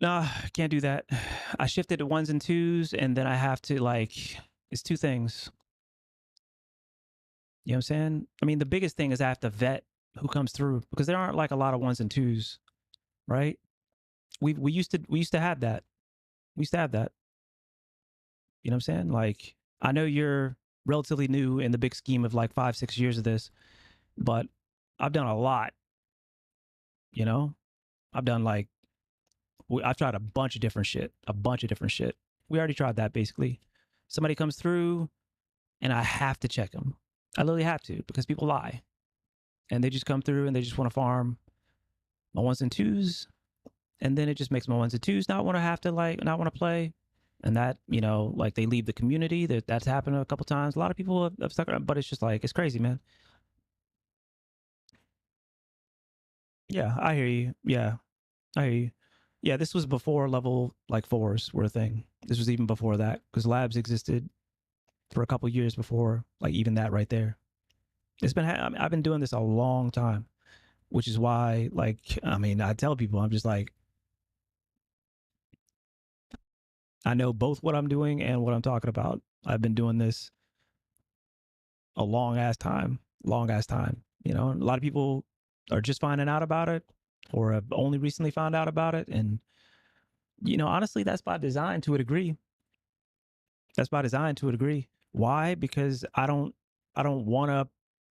Nah, can't do that. I shifted to ones and twos, and then I have to like, it's two things. You know what I'm saying? I mean, the biggest thing is I have to vet who comes through because there aren't like a lot of ones and twos, right? We used to have that. We used to have that. You know what I'm saying? Like, I know you're relatively new in the big scheme of like 5-6 years of this, but I've done a lot. I've done like, I've tried a bunch of different shit. We already tried that basically. Somebody comes through and I have to check them. I literally have to because people lie and they just come through and they just want to farm my ones and twos. And then it just makes my ones and twos not want to play. And that, like they leave the community. That's happened a couple times. A lot of people have stuck around, but it's just like, it's crazy, man. Yeah, I hear you. Yeah, I hear you. Yeah, this was before level like 4s were a thing. This was even before that because labs existed for a couple years before, like even that right there. I've been doing this a long time, which is why, like, I mean, I tell people, I'm just like, I know both what I'm doing and what I'm talking about. I've been doing this a long ass time. A lot of people are just finding out about it or have only recently found out about it. And, honestly, that's by design to a degree. Why? Because I don't want to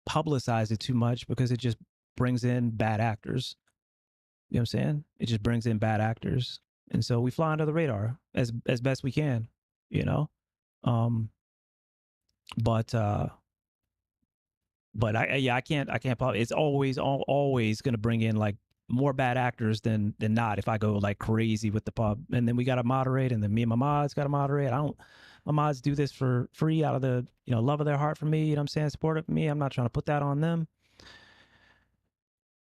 publicize it too much because it just brings in bad actors. You know what I'm saying? It just brings in bad actors. And so we fly under the radar as best we can. you know. Um, but I can't it's always going to bring in like more bad actors than not if I go like crazy with the pub. And then we got to moderate, and then me and my mods got to moderate. My mods do this for free out of the, love of their heart for me, you know what I'm saying, support of me. I'm not trying to put that on them.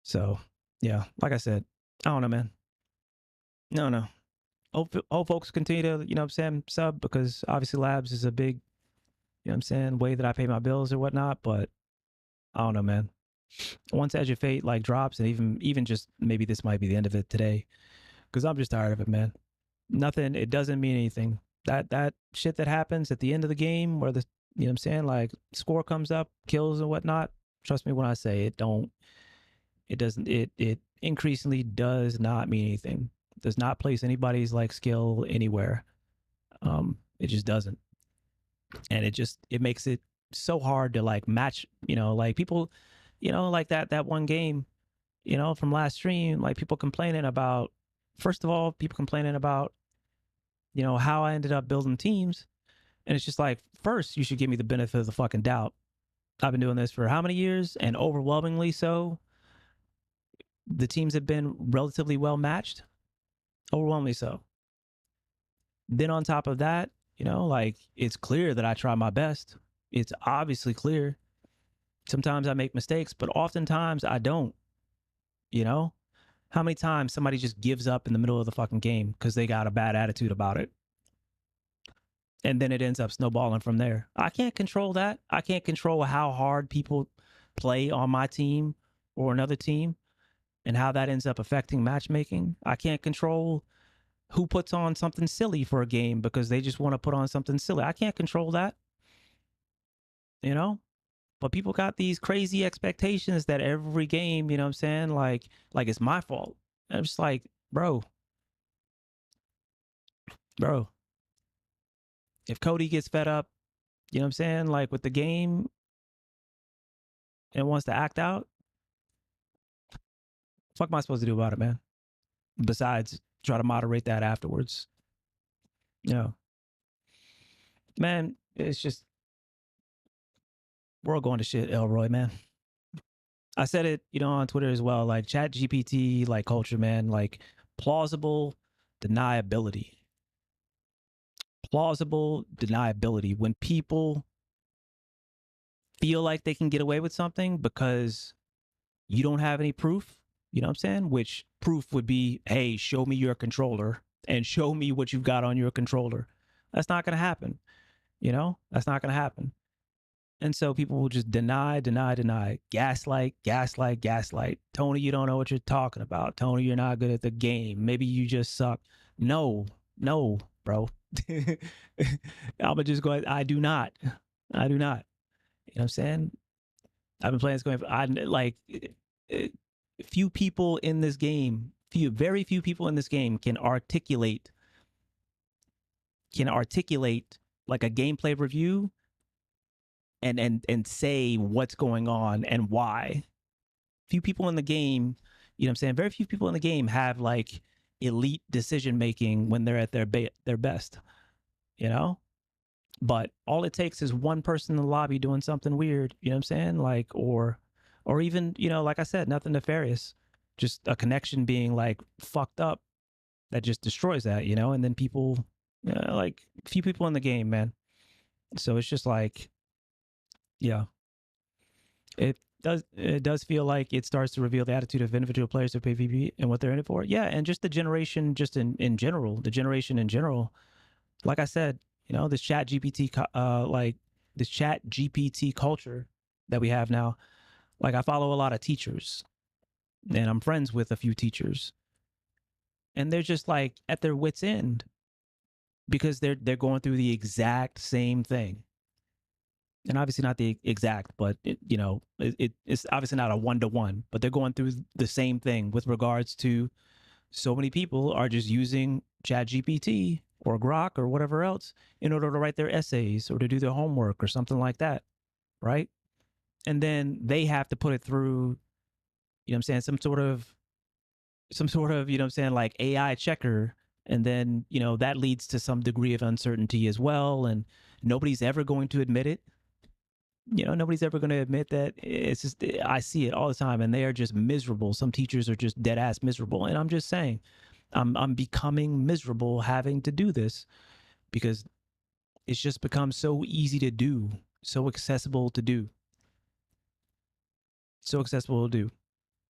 So yeah, like I said, I don't know, man. No. Hope folks continue to, you know what I'm saying, sub, because obviously labs is a big, you know what I'm saying, way that I pay my bills or whatnot. But I don't know, man. Once Edge of Fate like drops, and even just maybe this might be the end of it today, because I'm just tired of it, man. Nothing. It doesn't mean anything. That shit that happens at the end of the game, where the, you know what I'm saying, like score comes up, kills and whatnot. Trust me when I say it don't. It doesn't. It increasingly does not mean anything. Does not place anybody's like skill anywhere. It just doesn't, and it makes it so hard to like match. Like people, like that one game, from last stream, like people complaining about. First of all, people complaining about, how I ended up building teams, and it's just like, first you should give me the benefit of the fucking doubt. I've been doing this for how many years, and overwhelmingly so, the teams have been relatively well matched. Overwhelmingly so. Then on top of that, like it's clear that I try my best. It's obviously clear. Sometimes I make mistakes, but oftentimes I don't. How many times somebody just gives up in the middle of the fucking game because they got a bad attitude about it? And then it ends up snowballing from there. I can't control that. I can't control how hard people play on my team or another team and how that ends up affecting matchmaking. I can't control who puts on something silly for a game because they just want to put on something silly. I can't control that. But people got these crazy expectations that every game, you know what I'm saying, like it's my fault. And I'm just like, bro, if Cody gets fed up, you know what I'm saying, like with the game and wants to act out, fuck am I supposed to do about it, man? Besides try to moderate that afterwards. Man, it's just we're all going to shit, Elroy, man. I said it, on Twitter as well, like Chat GPT, like culture, man, like plausible deniability. Plausible deniability. When people feel like they can get away with something because you don't have any proof, you know what I'm saying? Which proof would be, hey, show me your controller and show me what you've got on your controller. That's not going to happen. That's not going to happen. And so people will just deny, gaslight. Tony, you don't know what you're talking about. Tony, you're not good at the game. Maybe you just suck. No, bro. I'm just going, I do not. You know what I'm saying? I've been playing this game. Few people in this game, very few people in this game can articulate like a gameplay review and say what's going on and why. Few people in the game, you know what I'm saying? Very few people in the game have like elite decision making when they're at their best, But all it takes is one person in the lobby doing something weird, you know what I'm saying? Like, or even, like I said, nothing nefarious, just a connection being like fucked up that just destroys that, and then people, like few people in the game, man. So it's just like, yeah, it does feel like it starts to reveal the attitude of individual players of PvP and what they're in it for. Yeah, and just the generation, just in general, like I said, this chat GPT, this chat GPT culture that we have now. Like I follow a lot of teachers and I'm friends with a few teachers, and they're just like at their wits' end because they're going through the exact same thing. And obviously not the exact, but it's obviously not a one-to-one, but they're going through the same thing with regards to so many people are just using ChatGPT or Grok or whatever else in order to write their essays or to do their homework or something like that, right? And then they have to put it through, you know what I'm saying, some sort of, you know what I'm saying, like AI checker And then, you know, that leads to some degree of uncertainty as well. And nobody's ever going to admit it. You know, nobody's ever going to admit that. It's just, I see it all the time, and they are just miserable. Some teachers are just dead ass miserable. And I'm just saying, I'm becoming miserable having to do this because it's just become so easy to do, so accessible to do. So accessible to do.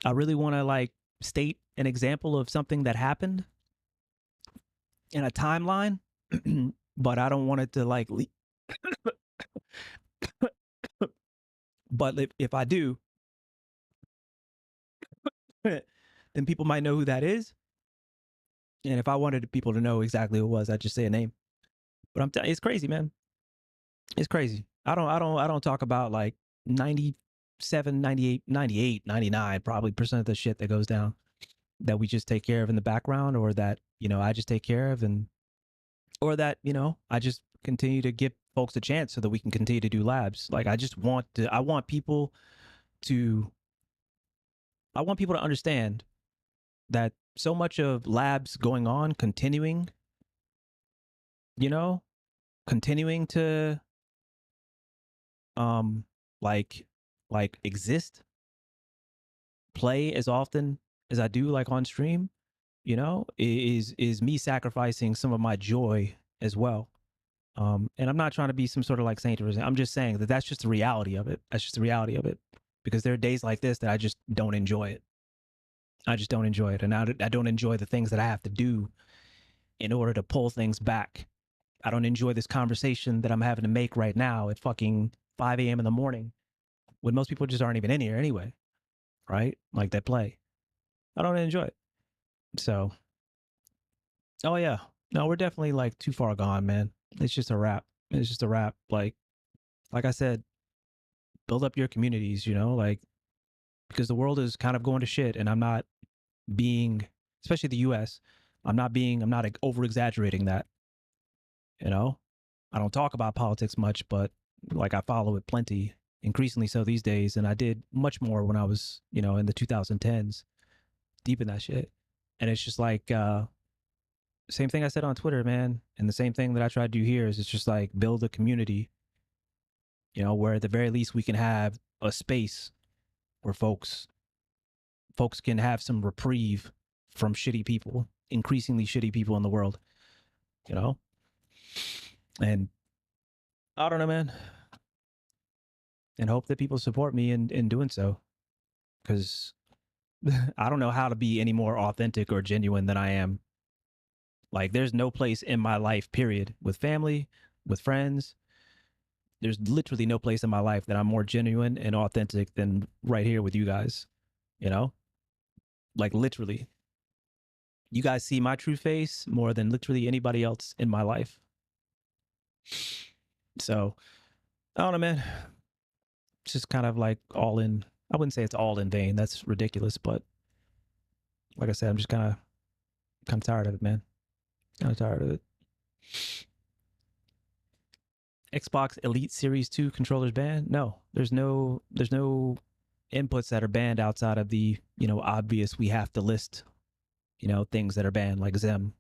I really want to like state an example of something that happened in a timeline, but I don't want it to like but if I do, then people might know who that is. And if I wanted people to know exactly who it was, I'd just say a name. But it's crazy, man. It's crazy. I don't talk about like 97, 98, 98, 99 probably percent of the shit that goes down that we just take care of in the background, or that, you know, I just take care of, and or that, you know, I just continue to give folks a chance so that we can continue to do labs. Like I want people to understand that so much of labs going on, continuing, you know, continuing to um like exist, play as often as I do, like on stream, you know, is me sacrificing some of my joy as well. And I'm not trying to be some sort of like saint or anything. I'm just saying that that's just the reality of it. That's just the reality of it. Because there are days like this that I just don't enjoy it. I just don't enjoy it. And I don't enjoy the things that I have to do in order to pull things back. I don't enjoy this conversation that I'm having to make right now at fucking 5 a.m. in the morning when most people just aren't even in here anyway, right? Like that play. I don't enjoy it. So, oh yeah. No, we're definitely like too far gone, man. It's just a wrap. It's just a wrap. Like I said, build up your communities, you know, like, because the world is kind of going to shit, and I'm not being, especially the US, I'm not like, over exaggerating that, you know? I don't talk about politics much, but like I follow it plenty, increasingly so these days. And I did much more when I was, you know, in the 2010s, deep in that shit. And it's just like, same thing I said on Twitter, man. And the same thing that I try to do here is it's just like build a community, you know, where at the very least we can have a space where folks can have some reprieve from shitty people, increasingly shitty people in the world, you know? And I don't know, man. And hope that people support me in doing so. Because I don't know how to be any more authentic or genuine than I am. Like, there's no place in my life, period, with family, with friends. There's literally no place in my life that I'm more genuine and authentic than right here with you guys, you know? Like, literally. You guys see my true face more than literally anybody else in my life. So, I don't know, man. It's just kind of like all in. I wouldn't say it's all in vain. That's ridiculous. But like I said, I'm just kind of tired of it, man. Kind of tired of it. Xbox Elite Series 2 controllers banned? No, there's no inputs that are banned outside of the, you know, obvious, we have to list, you know, things that are banned, like Zem,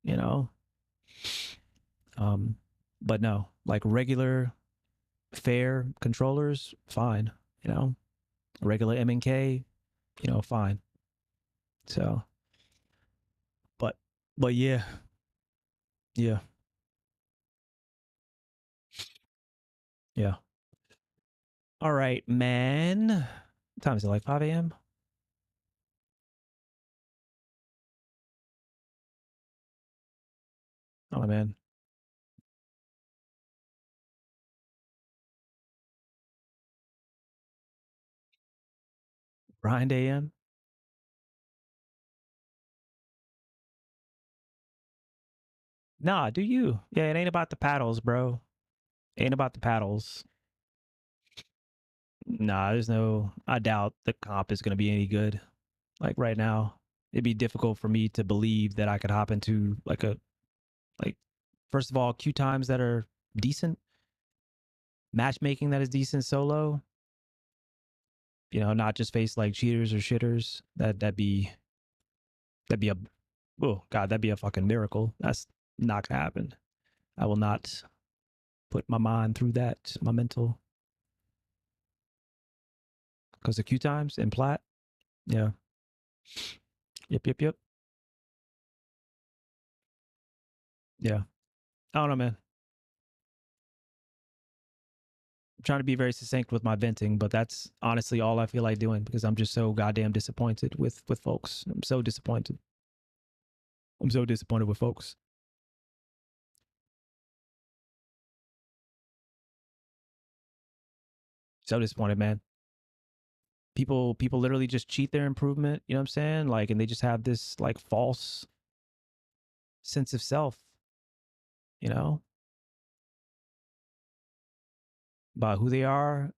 you know. But no, like regular fair controllers, fine, you know. Regular M&K, you know, fine. So, but yeah. Yeah. Yeah. All right, man. What time is it? Like 5 a.m.? Oh, man. Grind a.m.? Nah, do you? Yeah, it ain't about the paddles, bro. Ain't about the paddles. Nah, I doubt the comp is going to be any good. Like right now, it'd be difficult for me to believe that I could hop into like first of all, queue times that are decent, matchmaking that is decent solo, you know, not just face like cheaters or shitters. That'd be Oh God, that'd be a fucking miracle. That's not gonna happen. I will not put my mind through that, my mental. Because the queue times and plat, yeah. Yep. Yeah. I don't know, man. I'm trying to be very succinct with my venting, but that's honestly all I feel like doing because I'm just so goddamn disappointed with folks. I'm so disappointed. I'm so disappointed with folks. So disappointed, man. People literally just cheat their improvement, you know what I'm saying? Like, and they just have this like false sense of self, you know, about who they are.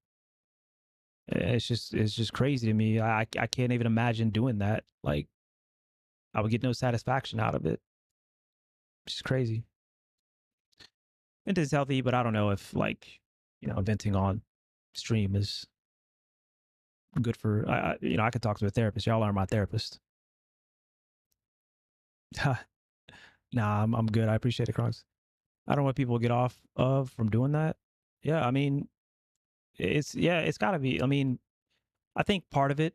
It's just crazy to me. I can't even imagine doing that. Like, I would get no satisfaction out of it. It's just crazy. It is healthy, but I don't know if like, you know, venting on stream is good for. You know, I could talk to a therapist. Y'all are my therapist. Nah, I'm good. I appreciate it, Kronks. I don't know what people get off of from doing that. Yeah, I mean, it's got to be. I mean, I think part of it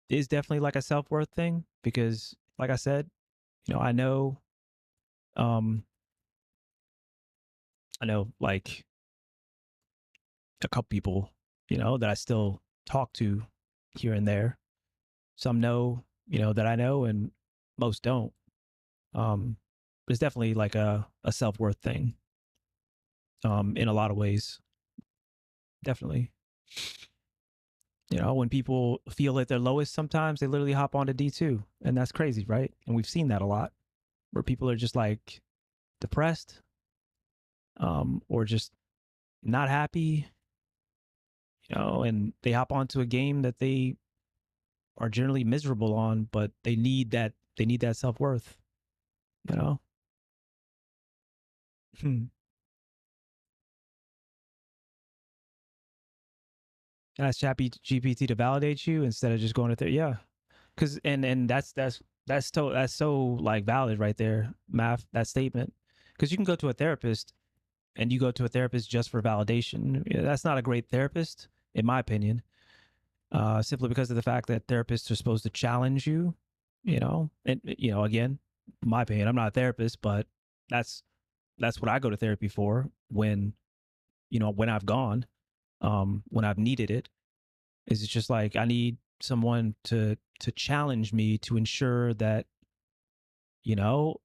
is definitely like a self-worth thing because like I said, you know, um I know like a couple people, you know, that I still talk to here and there. Some know, you know, that I know and most don't. But it's definitely like a self-worth thing. In a lot of ways. Definitely. You know, when people feel at their lowest sometimes they literally hop onto D2 and that's crazy, right? And we've seen that a lot where people are just like depressed or just not happy, you know, and they hop onto a game that they are generally miserable on, but they need that self-worth, you know. Ask GPT to validate you instead of just going to yeah, because and that's so like valid right there, math, that statement, because you can go to a therapist and you go to a therapist just for validation. Yeah, that's not a great therapist in my opinion, simply because of the fact that therapists are supposed to challenge you, you know, and you know, again, my opinion, I'm not a therapist, but that's what I go to therapy for when, you know, when I've gone, when I've needed it, is it's just like I need someone to challenge me to ensure that, you know,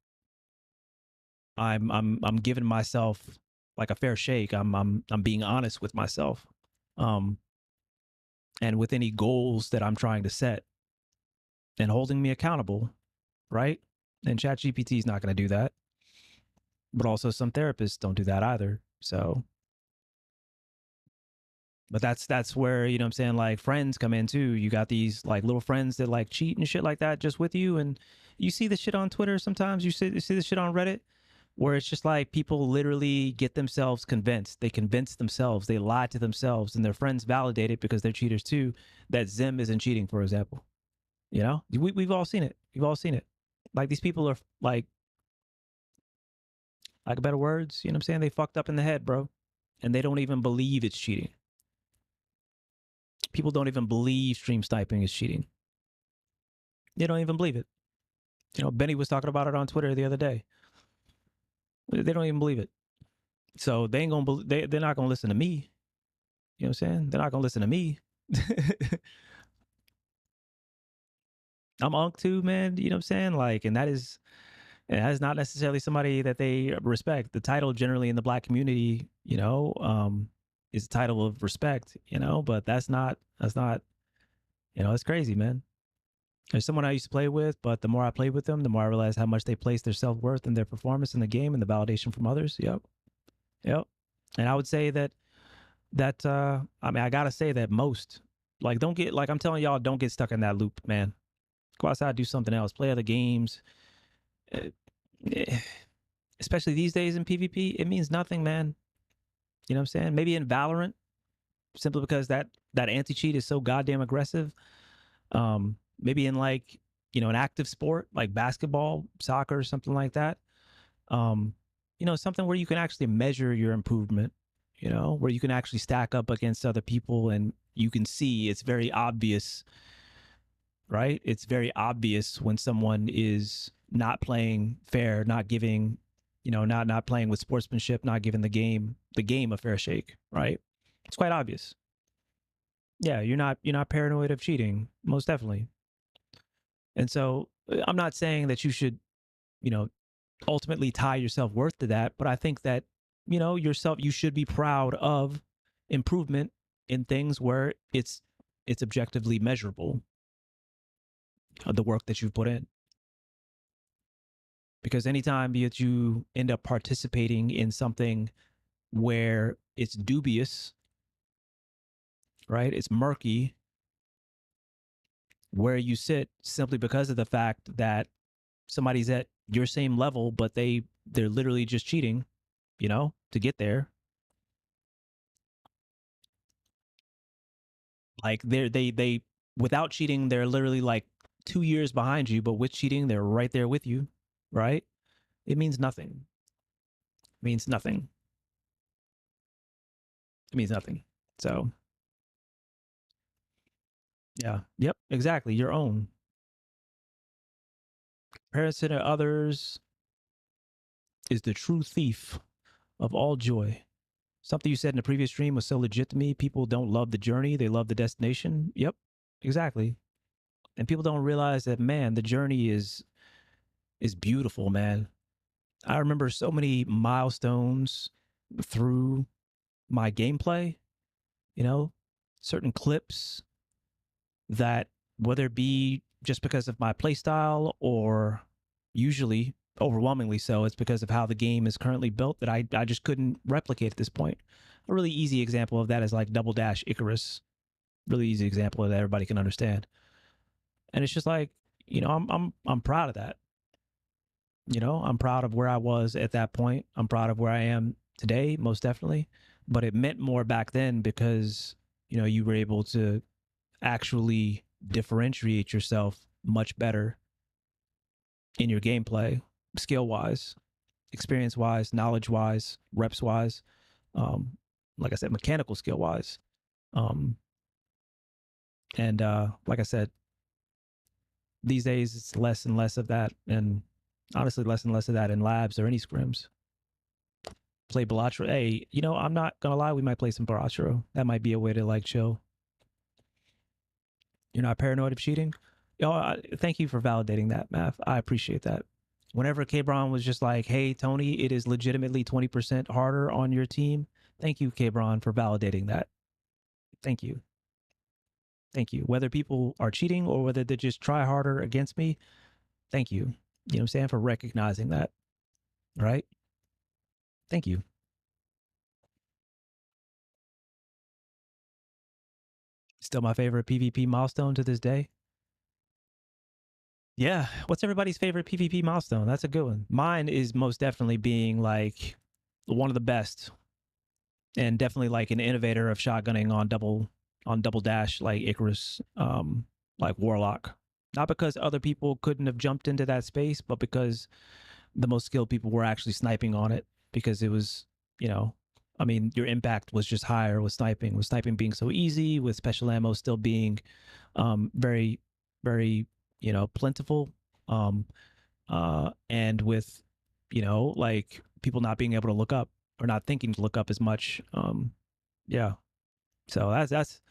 I'm giving myself like a fair shake. I'm being honest with myself. Um and with any goals that I'm trying to set and holding me accountable, right? And ChatGPT is not going to do that. But also some therapists don't do that either. So but that's where, you know what I'm saying, like friends come in too. You got these like little friends that like cheat and shit like that just with you. And you see the shit on Twitter sometimes, you see the shit on Reddit where it's just like people literally get themselves convinced. They convince themselves, they lie to themselves, and their friends validate it because they're cheaters too, that Zim isn't cheating, for example. You know? We've all seen it. We've all seen it. Like these people are like better words, you know what I'm saying? They fucked up in the head, bro. And they don't even believe it's cheating. People don't even believe stream sniping is cheating. They don't even believe it. You know, Benny was talking about it on Twitter the other day. They don't even believe it. So they ain't gonna they're not gonna listen to me. You know what I'm saying? They're not gonna listen to me. I'm Unk too, man. You know what I'm saying? Like, and that is not necessarily somebody that they respect. The title generally in the black community, you know, is a title of respect, you know, but that's not, you know, it's crazy, man. There's someone I used to play with, but the more I played with them, the more I realized how much they place their self-worth in their performance in the game and the validation from others. Yep. And I would say that I mean, I gotta say that most, like, don't get, like, I'm telling y'all, don't get stuck in that loop, man. Go outside, do something else, play other games. Uh, eh, Especially these days in PvP, it means nothing, man. You know what I'm saying? Maybe in Valorant, simply because that anti-cheat is so goddamn aggressive. Maybe in like an active sport like basketball, soccer, something like that. Something where you can actually measure your improvement, where you can actually stack up against other people and you can see it's very obvious, right? It's very obvious when someone is not playing fair, not giving, not playing with sportsmanship, not giving the game a fair shake, right? It's quite obvious. Yeah, you're not paranoid of cheating, most definitely. And so I'm not saying that you should, ultimately tie your self-worth to that, but I think that, you should be proud of improvement in things where it's objectively measurable, the work that you've put in. Because anytime that you end up participating in something where it's dubious, right? It's murky where you sit simply because of the fact that somebody's at your same level, but they're literally just cheating, to get there. Like they without cheating, they're literally like 2 years behind you, but with cheating, they're right there with you, right? It means nothing. It means nothing. It means nothing. So, yeah. Yep, exactly. Your own. Comparison to others is the true thief of all joy. Something you said in the previous stream was so legit to me. People don't love the journey, they love the destination. Yep, exactly. And people don't realize that, man, the journey is beautiful, man. I remember so many milestones through my gameplay, certain clips that, whether it be just because of my playstyle or usually overwhelmingly so, it's because of how the game is currently built, that I just couldn't replicate at this point. A really easy example of that is like Double Dash Icarus. Really easy example that everybody can understand. And it's just like, I'm proud of that. I'm proud of where I was at that point. I'm proud of where I am today, most definitely. But it meant more back then because, you were able to actually differentiate yourself much better in your gameplay, skill wise, experience wise, knowledge wise, reps wise, like I said, mechanical skill wise. And like I said, these days it's less and less of that, and honestly less and less of that in labs or any scrims. Play Balatro. Hey, I'm not gonna lie, we might play some Balatro. That might be a way to like chill. You're not paranoid of cheating? Thank you for validating that, Math. I appreciate that. Whenever K-Bron was just like, hey, Tony, it is legitimately 20% harder on your team. Thank you, K-Bron, for validating that. Thank you. Thank you. Whether people are cheating or whether they just try harder against me, thank you. You know what I'm saying? For recognizing that. Right? Thank you. Still my favorite PvP milestone to this day. Yeah. What's everybody's favorite PvP milestone? That's a good one. Mine is most definitely being like one of the best, and definitely like an innovator of shotgunning on double dash, like Icarus, like Warlock. Not because other people couldn't have jumped into that space, but because the most skilled people were actually sniping on it, because it was, your impact was just higher with sniping being so easy, with special ammo still being very, very, plentiful. And with, like people not being able to look up or not thinking to look up as much. Yeah. So that's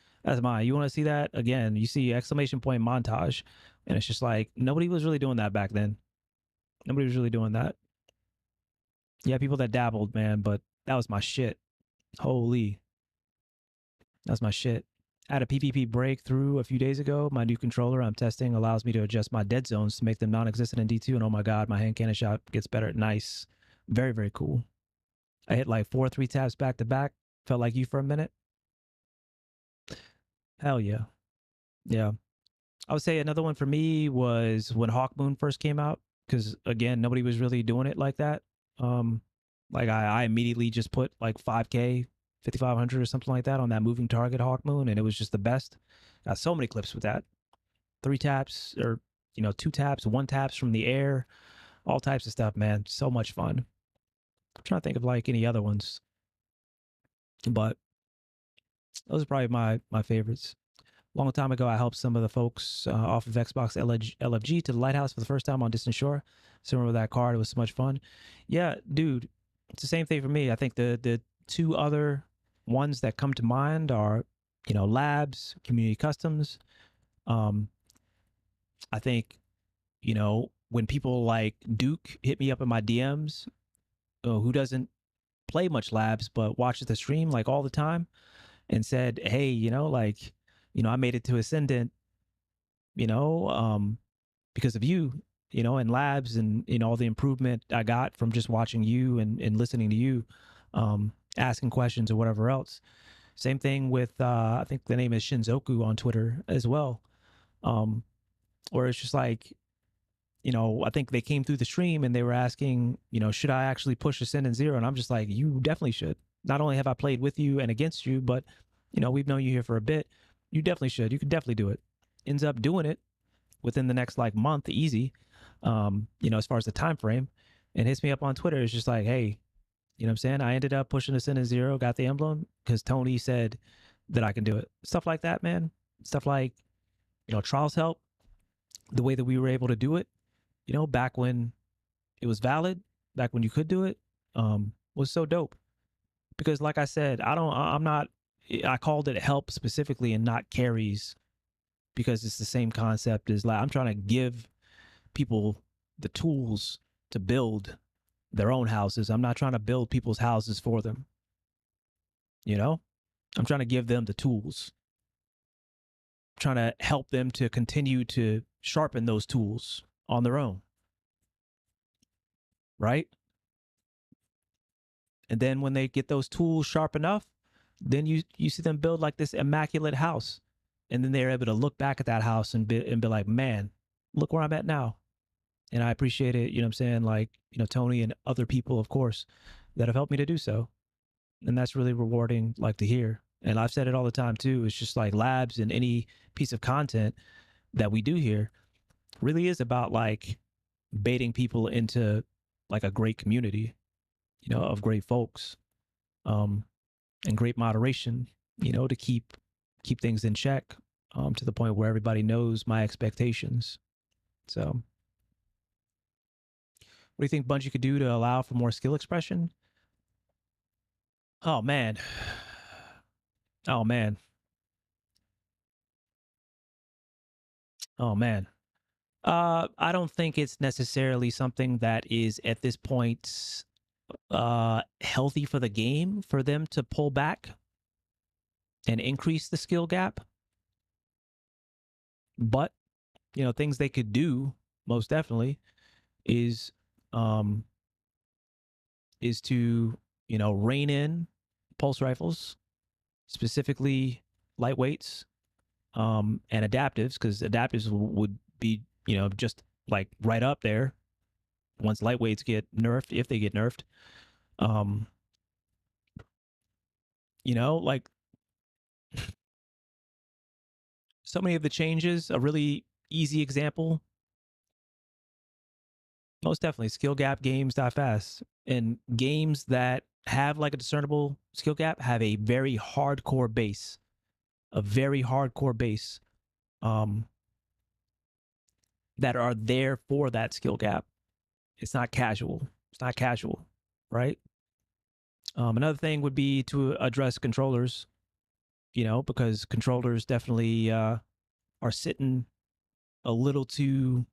mine. You want to see that again? You see exclamation point montage, and it's just like nobody was really doing that back then. Nobody was really doing that. Yeah, people that dabbled, man, but that was my shit. Holy, that's my shit. I had a PvP breakthrough a few days ago. My new controller I'm testing allows me to adjust my dead zones to make them non-existent in D2. And oh my God, my hand cannon shot gets better. Nice. Very, very cool. I hit like 4 3-taps back to back. Felt like you for a minute. Hell yeah. Yeah. I would say another one for me was when Hawkmoon first came out, because again, nobody was really doing it like that. Like I immediately just put like 5K, 5,500 or something like that on that moving target Hawkmoon, and it was just the best. Got so many clips with that. 3 taps or 2 taps, 1 taps from the air, all types of stuff, man. So much fun. I'm trying to think of like any other ones, but those are probably my favorites. Long time ago, I helped some of the folks off of Xbox LFG to the Lighthouse for the first time on Distant Shore. So remember that card? It was so much fun. Yeah, dude, it's the same thing for me. I think the 2 other ones that come to mind are, labs, community customs. I think, when people like Duke hit me up in my DMs, who doesn't play much labs but watches the stream like all the time, and said, hey, I made it to Ascendant, because of you, and labs, and all the improvement I got from just watching you and listening to you, asking questions or whatever else. Same thing with I think the name is Shinzoku on Twitter as well, where it's just like, I think they came through the stream and they were asking, should I actually push Ascendant Zero? And I'm just like, you definitely should. Not only have I played with you and against you, but we've known you here for a bit. You definitely should. You could definitely do it. Ends up doing it within the next like month, easy. As far as the time frame, and hits me up on Twitter. It's just like, hey, you know what I'm saying? I ended up pushing Ascendant Zero, got the emblem because Tony said that I can do it. Stuff like that, man. Stuff like, trials help. The way that we were able to do it, back when it was valid, back when you could do it, was so dope. Because like I said, I called it help specifically and not carries, because it's the same concept as like, I'm trying to give people the tools to build their own houses. I'm not trying to build people's houses for them. I'm trying to give them the tools. I'm trying to help them to continue to sharpen those tools on their own. Right? And then when they get those tools sharp enough, then you see them build like this immaculate house. And then they're able to look back at that house and be like, man, look where I'm at now. And I appreciate it, what I'm saying? Like, Tony and other people, of course, that have helped me to do so. And that's really rewarding, like, to hear. And I've said it all the time too. It's just like labs and any piece of content that we do here really is about like baiting people into like a great community, of great folks, and great moderation, to keep things in check, to the point where everybody knows my expectations. So, what do you think Bungie could do to allow for more skill expression? Oh man. Oh man. Oh man. I don't think it's necessarily something that is at this point healthy for the game for them to pull back and increase the skill gap. But, things they could do most definitely is to, rein in pulse rifles, specifically lightweights, and adaptives, because adaptives would be, just like right up there once lightweights get nerfed, if they get nerfed. Like so many of the changes, a really easy example, most definitely skill gap games die fast. And games that have like a discernible skill gap have a very hardcore base, that are there for that skill gap. It's not casual. Right? Another thing would be to address controllers, because controllers definitely are sitting a little too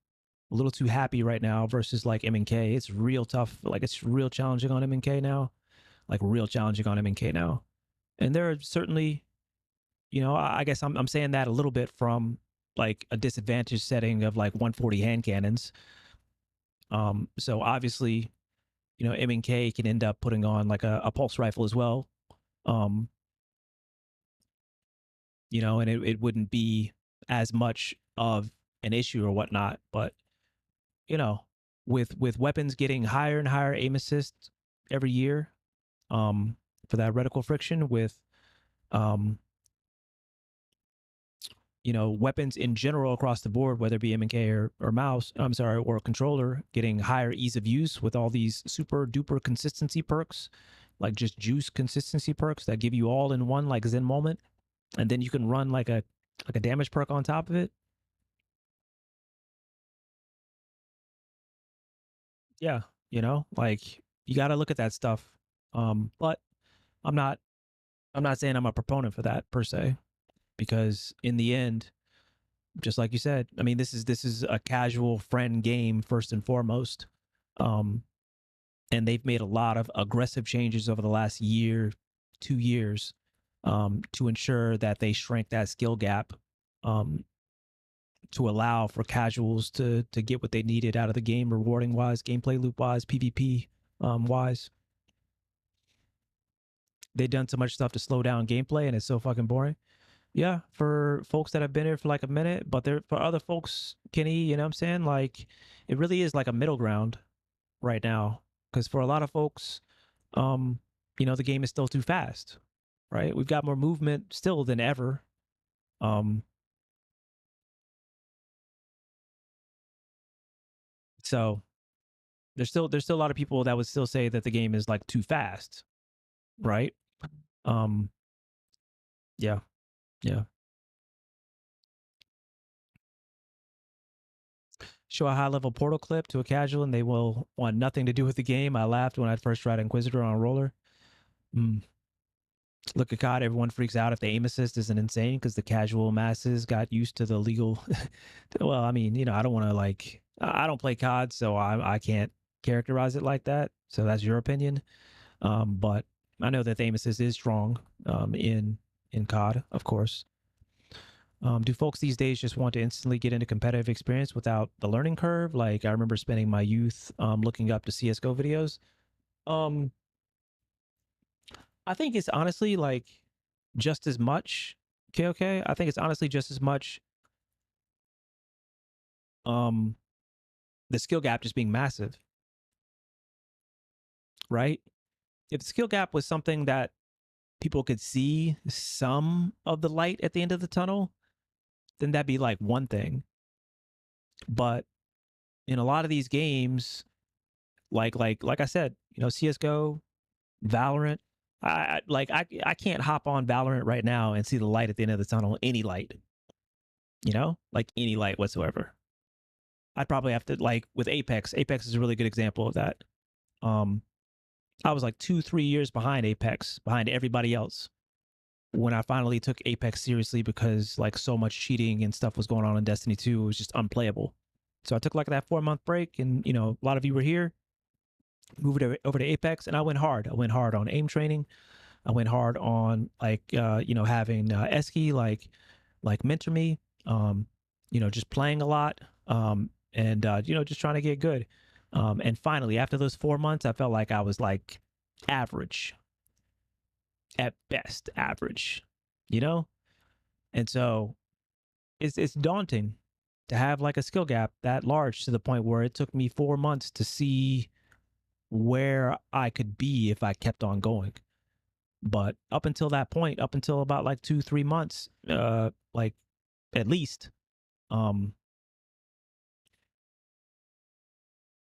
happy right now versus like M&K. It's real tough. Like it's real challenging on M&K now. And there are certainly, I guess I'm saying that a little bit from like a disadvantaged setting of like 140 hand cannons. So obviously, M&K can end up putting on like a pulse rifle as well. And it wouldn't be as much of an issue or whatnot. But, with weapons getting higher and higher aim assist every year, for that reticle friction, with, weapons in general across the board, whether it be M&K or mouse, or controller, getting higher ease of use with all these super duper consistency perks, like just juice consistency perks that give you all in one, like Zen moment, and then you can run like a damage perk on top of it. Yeah, like you got to look at that stuff. But I'm not saying I'm a proponent for that per se, because in the end, just like you said, I mean, this is a casual friend game first and foremost. And they've made a lot of aggressive changes over the last year, 2 years, to ensure that they shrink that skill gap, to allow for casuals to get what they needed out of the game, rewarding wise, gameplay loop wise, PvP wise. They've done so much stuff to slow down gameplay, and it's so fucking boring. Yeah, for folks that have been here for like a minute, but for other folks, Kenny, you know what I'm saying? Like, it really is like a middle ground right now, because for a lot of folks, the game is still too fast, right? We've got more movement still than ever. So there's still a lot of people that would still say that the game is like too fast, right? Yeah. Show a high level portal clip to a casual and they will want nothing to do with the game. I laughed when I first tried Inquisitor on a roller. Look at COD, everyone freaks out if the aim assist isn't insane because the casual masses got used to the legal. Well, I mean, I don't want to I don't play COD, so I can't characterize it like that. So that's your opinion. But I know that the aim assist is strong in COD, of course. Do folks these days just want to instantly get into competitive experience without the learning curve? Like I remember spending my youth looking up to CSGO videos. I think it's honestly like just as much. Okay. I think it's honestly just as much the skill gap just being massive. Right? If the skill gap was something that people could see some of the light at the end of the tunnel, then that'd be like one thing. But in a lot of these games, like I said, CS:GO, Valorant, I can't hop on Valorant right now and see the light at the end of the tunnel, any light. Like any light whatsoever. I'd probably have to with Apex. Apex is a really good example of that. I was like 2-3 years behind Apex, behind everybody else, when I finally took Apex seriously because like so much cheating and stuff was going on in Destiny 2. It was just unplayable. So I took like that 4-month break, and a lot of you were here. Moved over to Apex, and I went hard. I went hard on aim training. I went hard on having Esky like mentor me. Just playing a lot. And just trying to get good. And finally, after those 4 months, I felt like I was like average, at best average, And so it's daunting to have like a skill gap that large, to the point where it took me 4 months to see where I could be if I kept on going. But up until that point, up until about like 2-3 months, like at least,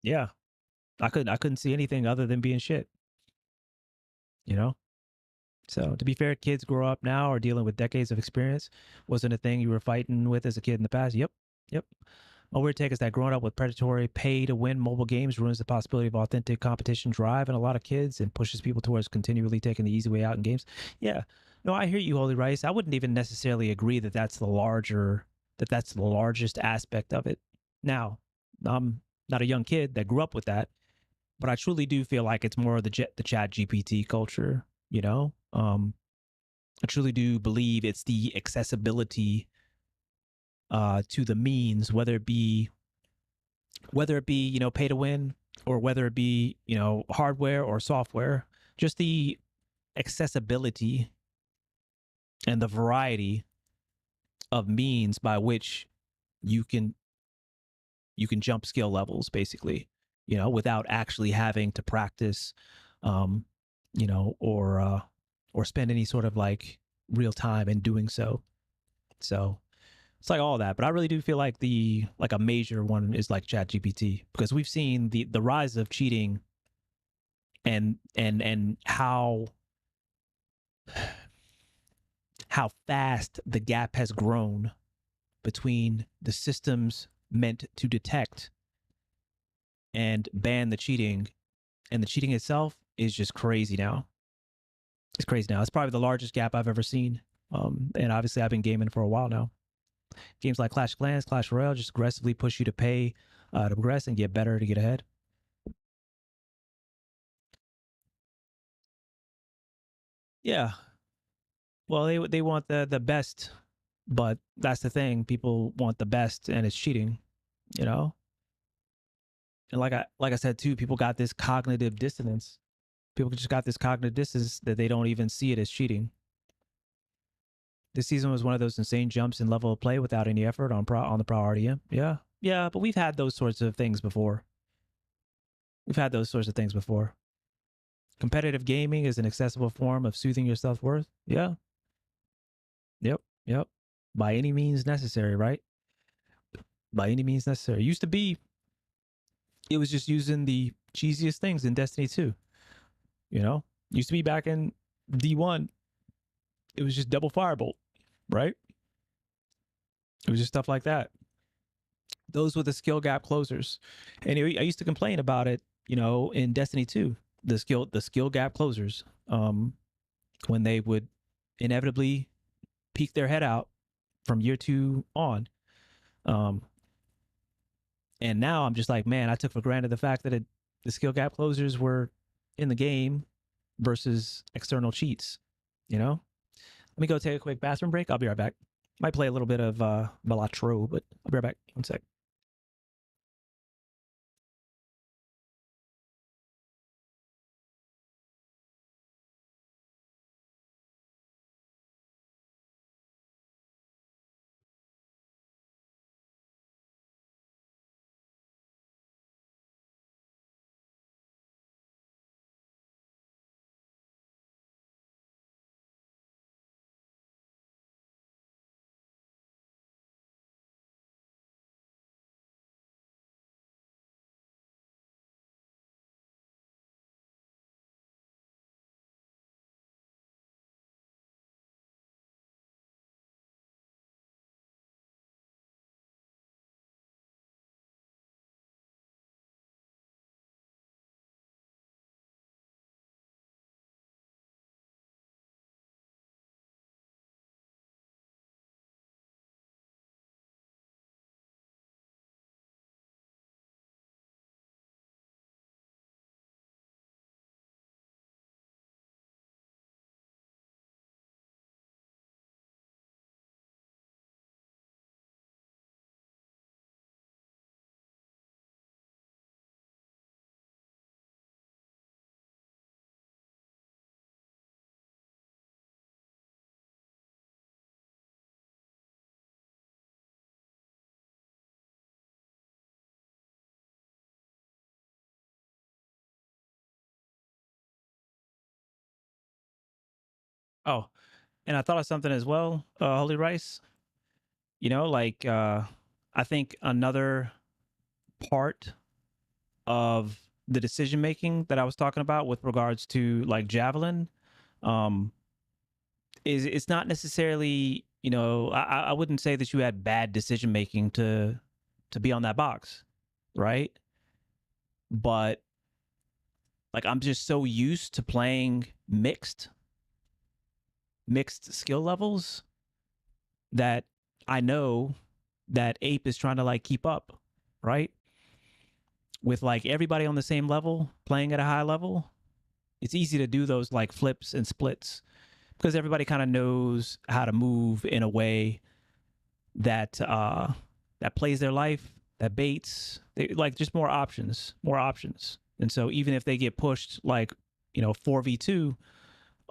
yeah, I couldn't see anything other than being shit. So to be fair, kids grow up now are dealing with decades of experience. Wasn't a thing you were fighting with as a kid in the past. Yep. My weird take is that growing up with predatory pay-to-win mobile games ruins the possibility of authentic competition drive in a lot of kids and pushes people towards continually taking the easy way out in games. Yeah. No, I hear you, Holy Rice. I wouldn't even necessarily agree that that's the largest aspect of it. Now, I'm not a young kid that grew up with that, but I truly do feel like it's more of the chat GPT culture, I truly do believe it's the accessibility to the means, whether it be pay to win, or whether it be hardware or software. Just the accessibility and the variety of means by which you can jump skill levels, basically, without actually having to practice, or spend any sort of like real time in doing so. So It's like all that, but I really do feel like a major one is like ChatGPT, because we've seen the rise of cheating and how fast the gap has grown between the systems meant to detect and ban the cheating, and the cheating itself is just crazy now. It's crazy now. It's probably the largest gap I've ever seen. And obviously I've been gaming for a while now. Games like Clash of Clans, Clash Royale just aggressively push you to pay to progress and get better to get ahead. Yeah. Well, they want the best, but that's the thing. People want the best, and it's cheating, you know. And like I said too, people got this cognitive dissonance. People just got this cognitive dissonance that they don't even see it as cheating. This season was one of those insane jumps in level of play without any effort on the priority. Yeah, but we've had those sorts of things before. Competitive gaming is an accessible form of soothing your self-worth. Yeah. Yep. By any means necessary, right? By any means necessary. Used to be, it was just using the cheesiest things in Destiny 2. You know? Used to be back in D1, it was just double firebolt, right? It was just stuff like that. Those were the skill gap closers. And I used to complain about it, in Destiny 2, the skill gap closers, when they would inevitably peek their head out from year 2 on. And now I'm just like, man, I took for granted the fact that the skill gap closers were in the game versus external cheats, Let me go take a quick bathroom break. I'll be right back. Might play a little bit of Balatro, but I'll be right back. One sec. Oh, and I thought of something as well, Holy Rice. I think another part of the decision making that I was talking about with regards to like Javelin, um, is it's not necessarily, I wouldn't say that you had bad decision making to be on that box, right? But like I'm just so used to playing mixed skill levels that I know that Ape is trying to like keep up, right? With like everybody on the same level playing at a high level, it's easy to do those like flips and splits because everybody kind of knows how to move in a way that that plays their life, that baits, they, like just more options. And so even if they get pushed like 4v2,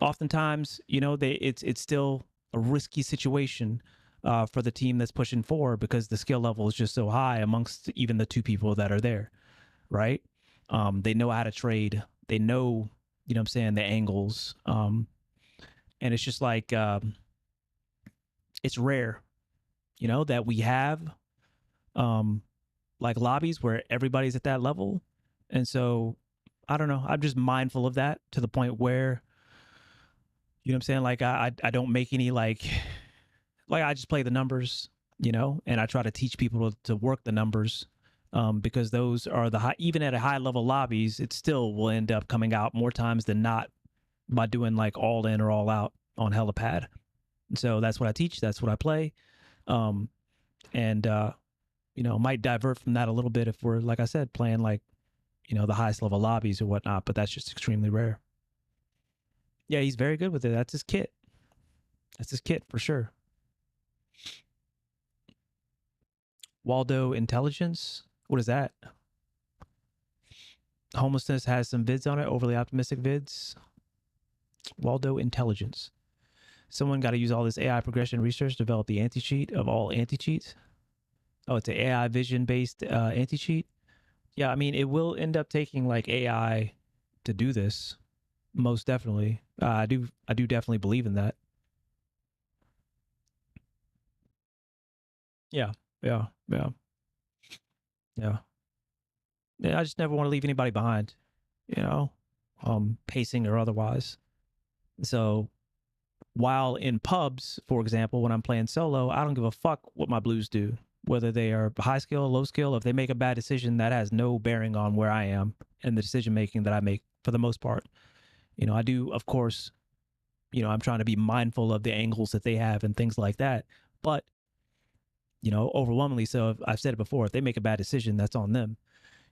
oftentimes it's still a risky situation for the team that's pushing forward because the skill level is just so high amongst even the two people that are there, right? They know how to trade. They know, what I'm saying, the angles. And it's just like, it's rare. you know, that we have like lobbies where everybody's at that level. And so I don't know, I'm just mindful of that to the point where, you know what I'm saying? Like I don't make any like I just play the numbers, you know, and I try to teach people to work the numbers. Because those are the high, even at a high level lobbies, it still will end up coming out more times than not by doing like all in or all out on helipad. And so that's what I teach. That's what I play. And you know, might divert from that a little bit if we're, like I said, playing like, you know, the highest level lobbies or whatnot, but that's just extremely rare. Yeah, he's very good with it. That's his kit. That's his kit for sure. Waldo Intelligence. What is that? Homelessness has some vids on it, overly optimistic vids. Waldo Intelligence. Someone got to use all this AI progression research to develop the anti-cheat of all anti-cheats. Oh, it's an AI vision based anti-cheat. Yeah, I mean, it will end up taking like AI to do this. Most definitely. I do definitely believe in that. Yeah. Yeah. Yeah. Yeah. Yeah, I just never want to leave anybody behind, you know, pacing or otherwise. So while in pubs, for example, when I'm playing solo, I don't give a fuck what my blues do, whether they are high skill, low skill. If they make a bad decision, that has no bearing on where I am and the decision making that I make for the most part. You know, I do, of course, you know, I'm trying to be mindful of the angles that they have and things like that. But, you know, overwhelmingly so, I've said it before, if they make a bad decision, that's on them,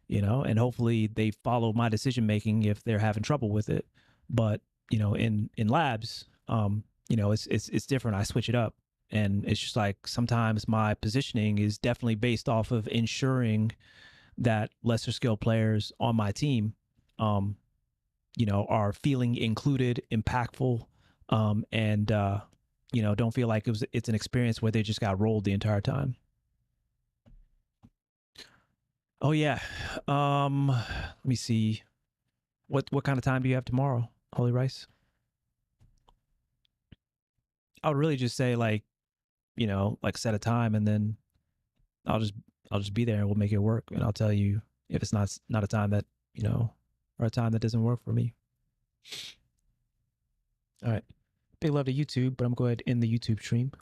you know, and hopefully they follow my decision making if they're having trouble with it. But, you know, in labs, you know, it's different. I switch it up. And it's just like sometimes my positioning is definitely based off of ensuring that lesser skilled players on my team, you know, are feeling included, impactful, and you know, don't feel like it's an experience where they just got rolled the entire time. Oh yeah. Let me see. What kind of time do you have tomorrow, Holy Rice? I would really just say like, you know, like set a time and then I'll just be there and we'll make it work. And I'll tell you if it's not a time that, you know, or a time that doesn't work for me. All right. Big love to YouTube, but I'm going to end the YouTube stream.